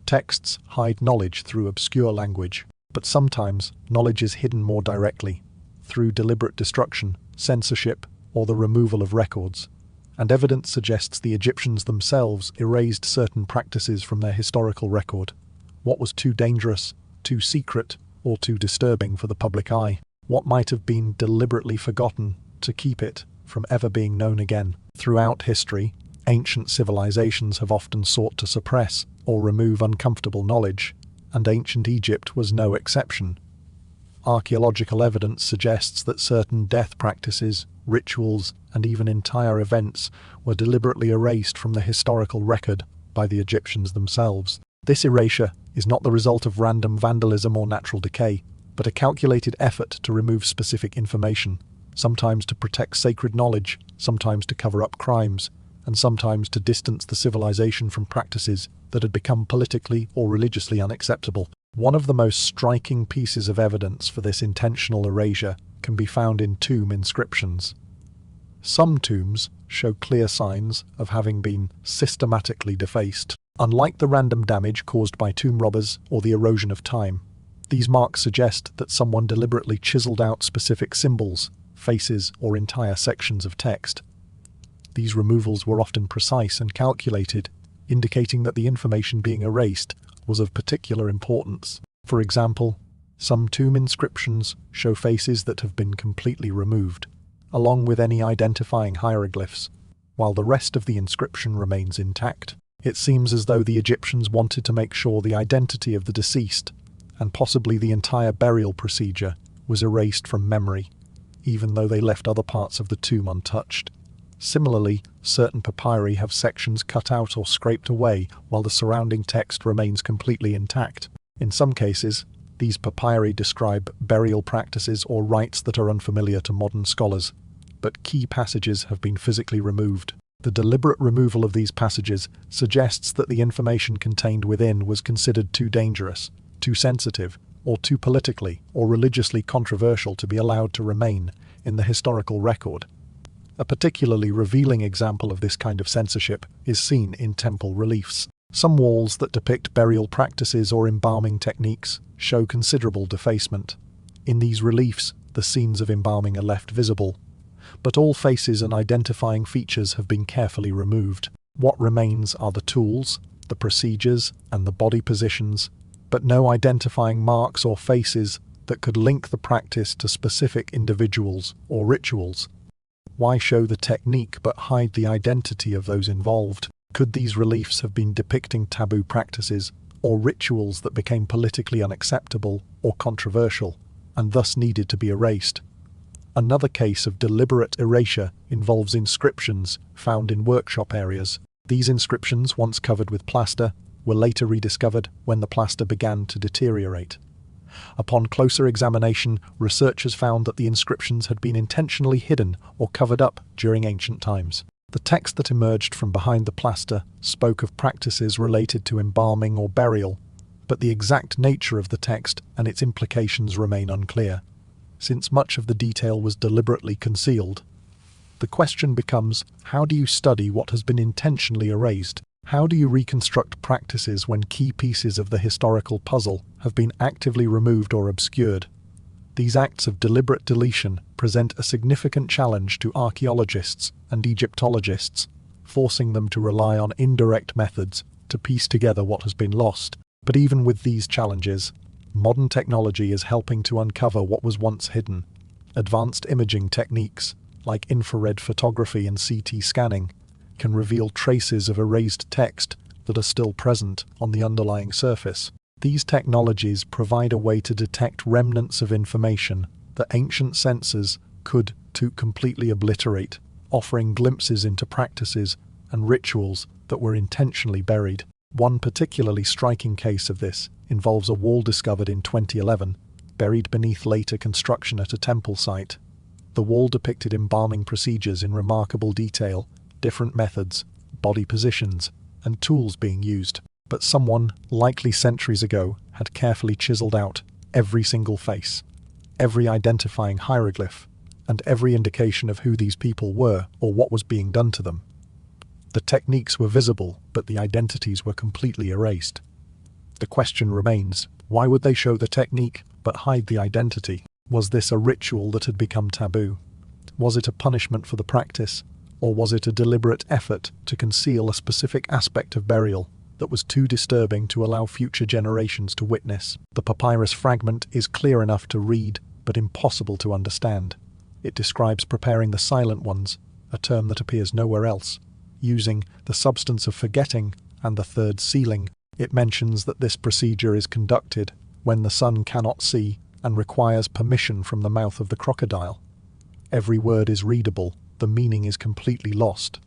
Texts hide knowledge through obscure language, but sometimes knowledge is hidden more directly, through deliberate destruction, censorship, or the removal of records. And evidence suggests the Egyptians themselves erased certain practices from their historical record. What was too dangerous, too secret, or too disturbing for the public eye? What might have been deliberately forgotten to keep it from ever being known again? Throughout history, ancient civilizations have often sought to suppress or remove uncomfortable knowledge, and ancient Egypt was no exception. Archaeological evidence suggests that certain death practices, rituals, and even entire events were deliberately erased from the historical record by the Egyptians themselves. This erasure is not the result of random vandalism or natural decay, but a calculated effort to remove specific information, sometimes to protect sacred knowledge, sometimes to cover up crimes, and sometimes to distance the civilization from practices that had become politically or religiously unacceptable. One of the most striking pieces of evidence for this intentional erasure can be found in tomb inscriptions. Some tombs show clear signs of having been systematically defaced. Unlike the random damage caused by tomb robbers or the erosion of time, these marks suggest that someone deliberately chiseled out specific symbols, faces, or entire sections of text. These removals were often precise and calculated, indicating that the information being erased was of particular importance. For example, some tomb inscriptions show faces that have been completely removed, along with any identifying hieroglyphs, while the rest of the inscription remains intact. It seems as though the Egyptians wanted to make sure the identity of the deceased, and possibly the entire burial procedure, was erased from memory, even though they left other parts of the tomb untouched. Similarly, certain papyri have sections cut out or scraped away while the surrounding text remains completely intact. In some cases, these papyri describe burial practices or rites that are unfamiliar to modern scholars, but key passages have been physically removed. The deliberate removal of these passages suggests that the information contained within was considered too dangerous, too sensitive, or too politically or religiously controversial to be allowed to remain in the historical record. A particularly revealing example of this kind of censorship is seen in temple reliefs. Some walls that depict burial practices or embalming techniques show considerable defacement. In these reliefs, the scenes of embalming are left visible, but all faces and identifying features have been carefully removed. What remains are the tools, the procedures, and the body positions, but no identifying marks or faces that could link the practice to specific individuals or rituals. Why show the technique but hide the identity of those involved? Could these reliefs have been depicting taboo practices or rituals that became politically unacceptable or controversial, and thus needed to be erased? Another case of deliberate erasure involves inscriptions found in workshop areas. These inscriptions, once covered with plaster, were later rediscovered when the plaster began to deteriorate. Upon closer examination, researchers found that the inscriptions had been intentionally hidden or covered up during ancient times. The text that emerged from behind the plaster spoke of practices related to embalming or burial, but the exact nature of the text and its implications remain unclear. Since much of the detail was deliberately concealed, the question becomes, how do you study what has been intentionally erased? How do you reconstruct practices when key pieces of the historical puzzle have been actively removed or obscured? These acts of deliberate deletion present a significant challenge to archaeologists and Egyptologists, forcing them to rely on indirect methods to piece together what has been lost. But even with these challenges, modern technology is helping to uncover what was once hidden. Advanced imaging techniques, like infrared photography and CT scanning, can reveal traces of erased text that are still present on the underlying surface. These technologies provide a way to detect remnants of information that ancient censors could to completely obliterate, offering glimpses into practices and rituals that were intentionally buried. One particularly striking case of this involves a wall discovered in 2011, buried beneath later construction at a temple site. The wall depicted embalming procedures in remarkable detail, different methods, body positions, and tools being used. But someone, likely centuries ago, had carefully chiseled out every single face, every identifying hieroglyph, and every indication of who these people were or what was being done to them. The techniques were visible, but the identities were completely erased. The question remains, why would they show the technique but hide the identity? Was this a ritual that had become taboo? Was it a punishment for the practice, or was it a deliberate effort to conceal a specific aspect of burial that was too disturbing to allow future generations to witness? The papyrus fragment is clear enough to read, but impossible to understand. It describes preparing the silent ones, a term that appears nowhere else, using the substance of forgetting and the third sealing. It mentions that this procedure is conducted when the sun cannot see and requires permission from the mouth of the crocodile. Every word is readable, the meaning is completely lost.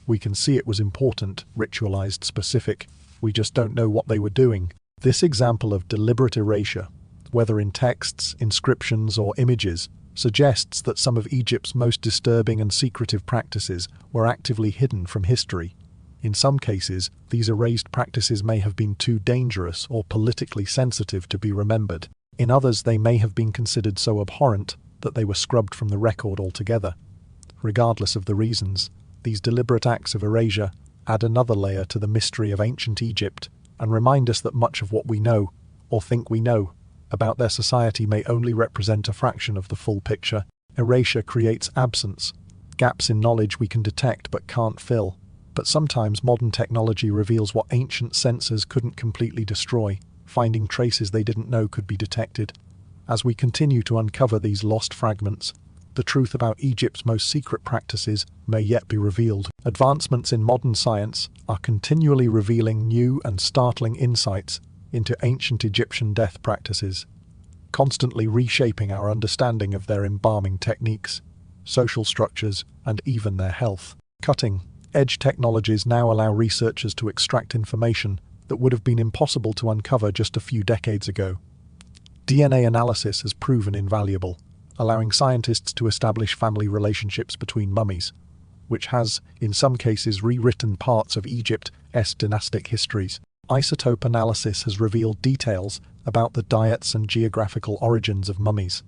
We can see it was important, ritualized, specific. We just don't know what they were doing. This example of deliberate erasure, whether in texts, inscriptions, or images, suggests that some of Egypt's most disturbing and secretive practices were actively hidden from history. In some cases, these erased practices may have been too dangerous or politically sensitive to be remembered. In others, they may have been considered so abhorrent that they were scrubbed from the record altogether. Regardless of the reasons, these deliberate acts of erasure add another layer to the mystery of ancient Egypt and remind us that much of what we know, or think we know, about their society may only represent a fraction of the full picture. Erasure creates absence, gaps in knowledge we can detect but can't fill. But sometimes modern technology reveals what ancient censors couldn't completely destroy, finding traces they didn't know could be detected. As we continue to uncover these lost fragments, the truth about Egypt's most secret practices may yet be revealed. Advancements in modern science are continually revealing new and startling insights into ancient Egyptian death practices, constantly reshaping our understanding of their embalming techniques, social structures, and even their health. Cutting-edge technologies now allow researchers to extract information that would have been impossible to uncover just a few decades ago. DNA analysis has proven invaluable, allowing scientists to establish family relationships between mummies, which has, in some cases, rewritten parts of Egypt's dynastic histories. Isotope analysis has revealed details about the diets and geographical origins of mummies,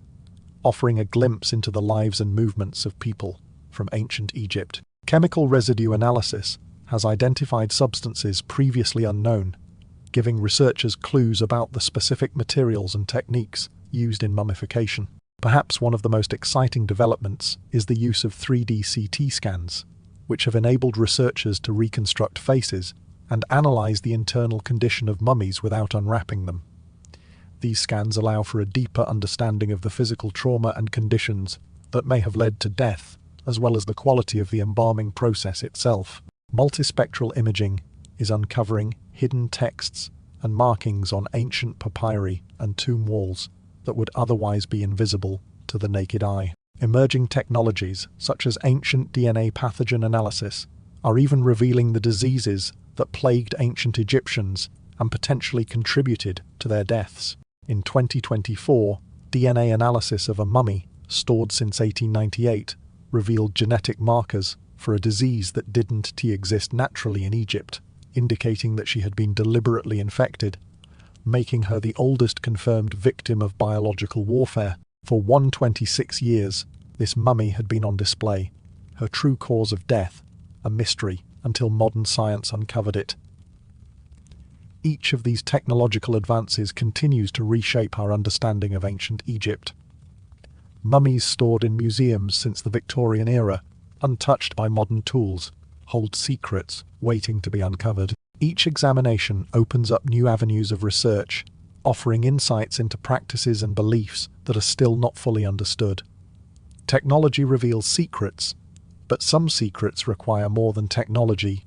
offering a glimpse into the lives and movements of people from ancient Egypt. Chemical residue analysis has identified substances previously unknown, giving researchers clues about the specific materials and techniques used in mummification. Perhaps one of the most exciting developments is the use of 3D CT scans, which have enabled researchers to reconstruct faces and analyze the internal condition of mummies without unwrapping them. These scans allow for a deeper understanding of the physical trauma and conditions that may have led to death, as well as the quality of the embalming process itself. Multispectral imaging is uncovering hidden texts and markings on ancient papyri and tomb walls that would otherwise be invisible to the naked eye. Emerging technologies, such as ancient DNA pathogen analysis, are even revealing the diseases that plagued ancient Egyptians and potentially contributed to their deaths. In 2024, DNA analysis of a mummy, stored since 1898, revealed genetic markers for a disease that didn't exist naturally in Egypt, indicating that she had been deliberately infected, making her the oldest confirmed victim of biological warfare. For 126 years, this mummy had been on display, her true cause of death a mystery until modern science uncovered it. Each of these technological advances continues to reshape our understanding of ancient Egypt. Mummies stored in museums since the Victorian era, untouched by modern tools, hold secrets waiting to be uncovered. Each examination opens up new avenues of research, offering insights into practices and beliefs that are still not fully understood. Technology reveals secrets, but some secrets require more than technology.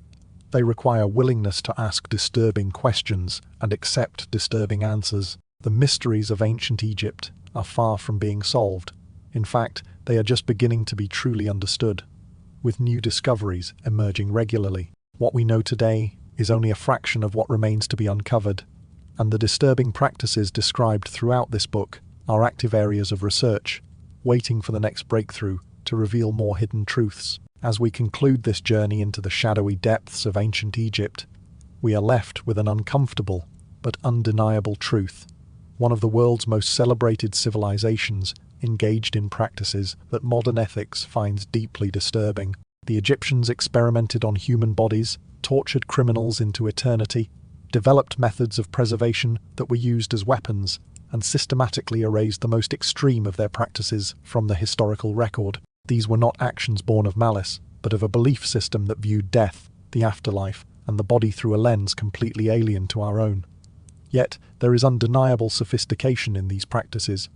They require willingness to ask disturbing questions and accept disturbing answers. The mysteries of ancient Egypt are far from being solved, In fact, they are just beginning to be truly understood, with new discoveries emerging regularly. What we know today is only a fraction of what remains to be uncovered, and the disturbing practices described throughout this book are active areas of research, waiting for the next breakthrough to reveal more hidden truths. As we conclude this journey into the shadowy depths of ancient Egypt, we are left with an uncomfortable but undeniable truth. One of the world's most celebrated civilizations engaged in practices that modern ethics finds deeply disturbing. The Egyptians experimented on human bodies, tortured criminals into eternity, developed methods of preservation that were used as weapons, and systematically erased the most extreme of their practices from the historical record. These were not actions born of malice, but of a belief system that viewed death, the afterlife, and the body through a lens completely alien to our own. Yet, there is undeniable sophistication in these practices.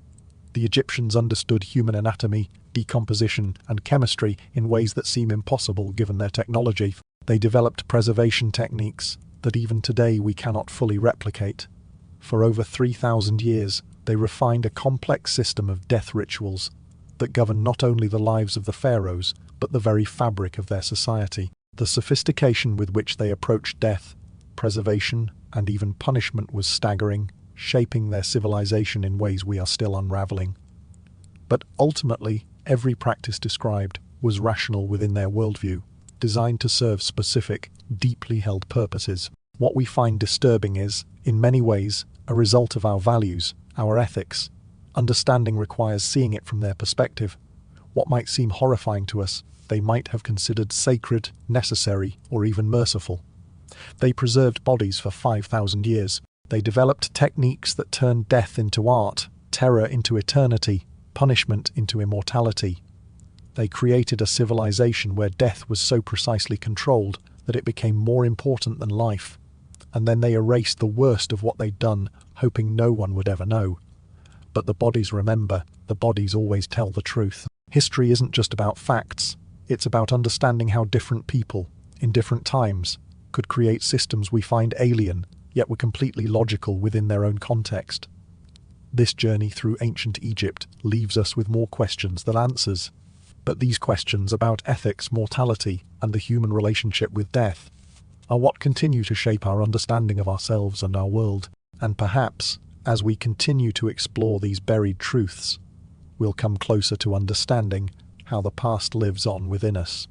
The Egyptians understood human anatomy, decomposition, and chemistry in ways that seem impossible given their technology. They developed preservation techniques that even today we cannot fully replicate. For over 3,000 years, they refined a complex system of death rituals that governed not only the lives of the pharaohs, but the very fabric of their society. The sophistication with which they approached death, preservation, and even punishment was staggering, shaping their civilization in ways we are still unraveling. But ultimately, every practice described was rational within their worldview, designed to serve specific, deeply held purposes. What we find disturbing is, in many ways, a result of our values, our ethics. Understanding requires seeing it from their perspective. What might seem horrifying to us, they might have considered sacred, necessary, or even merciful. They preserved bodies for 5,000 years. They developed techniques that turned death into art, terror into eternity, punishment into immortality. They created a civilization where death was so precisely controlled that it became more important than life. And then they erased the worst of what they'd done, hoping no one would ever know. But the bodies remember, the bodies always tell the truth. History isn't just about facts, it's about understanding how different people, in different times, could create systems we find alien, yet were completely logical within their own context. This journey through ancient Egypt leaves us with more questions than answers. But these questions about ethics, mortality, and the human relationship with death are what continue to shape our understanding of ourselves and our world. And perhaps, as we continue to explore these buried truths, we'll come closer to understanding how the past lives on within us.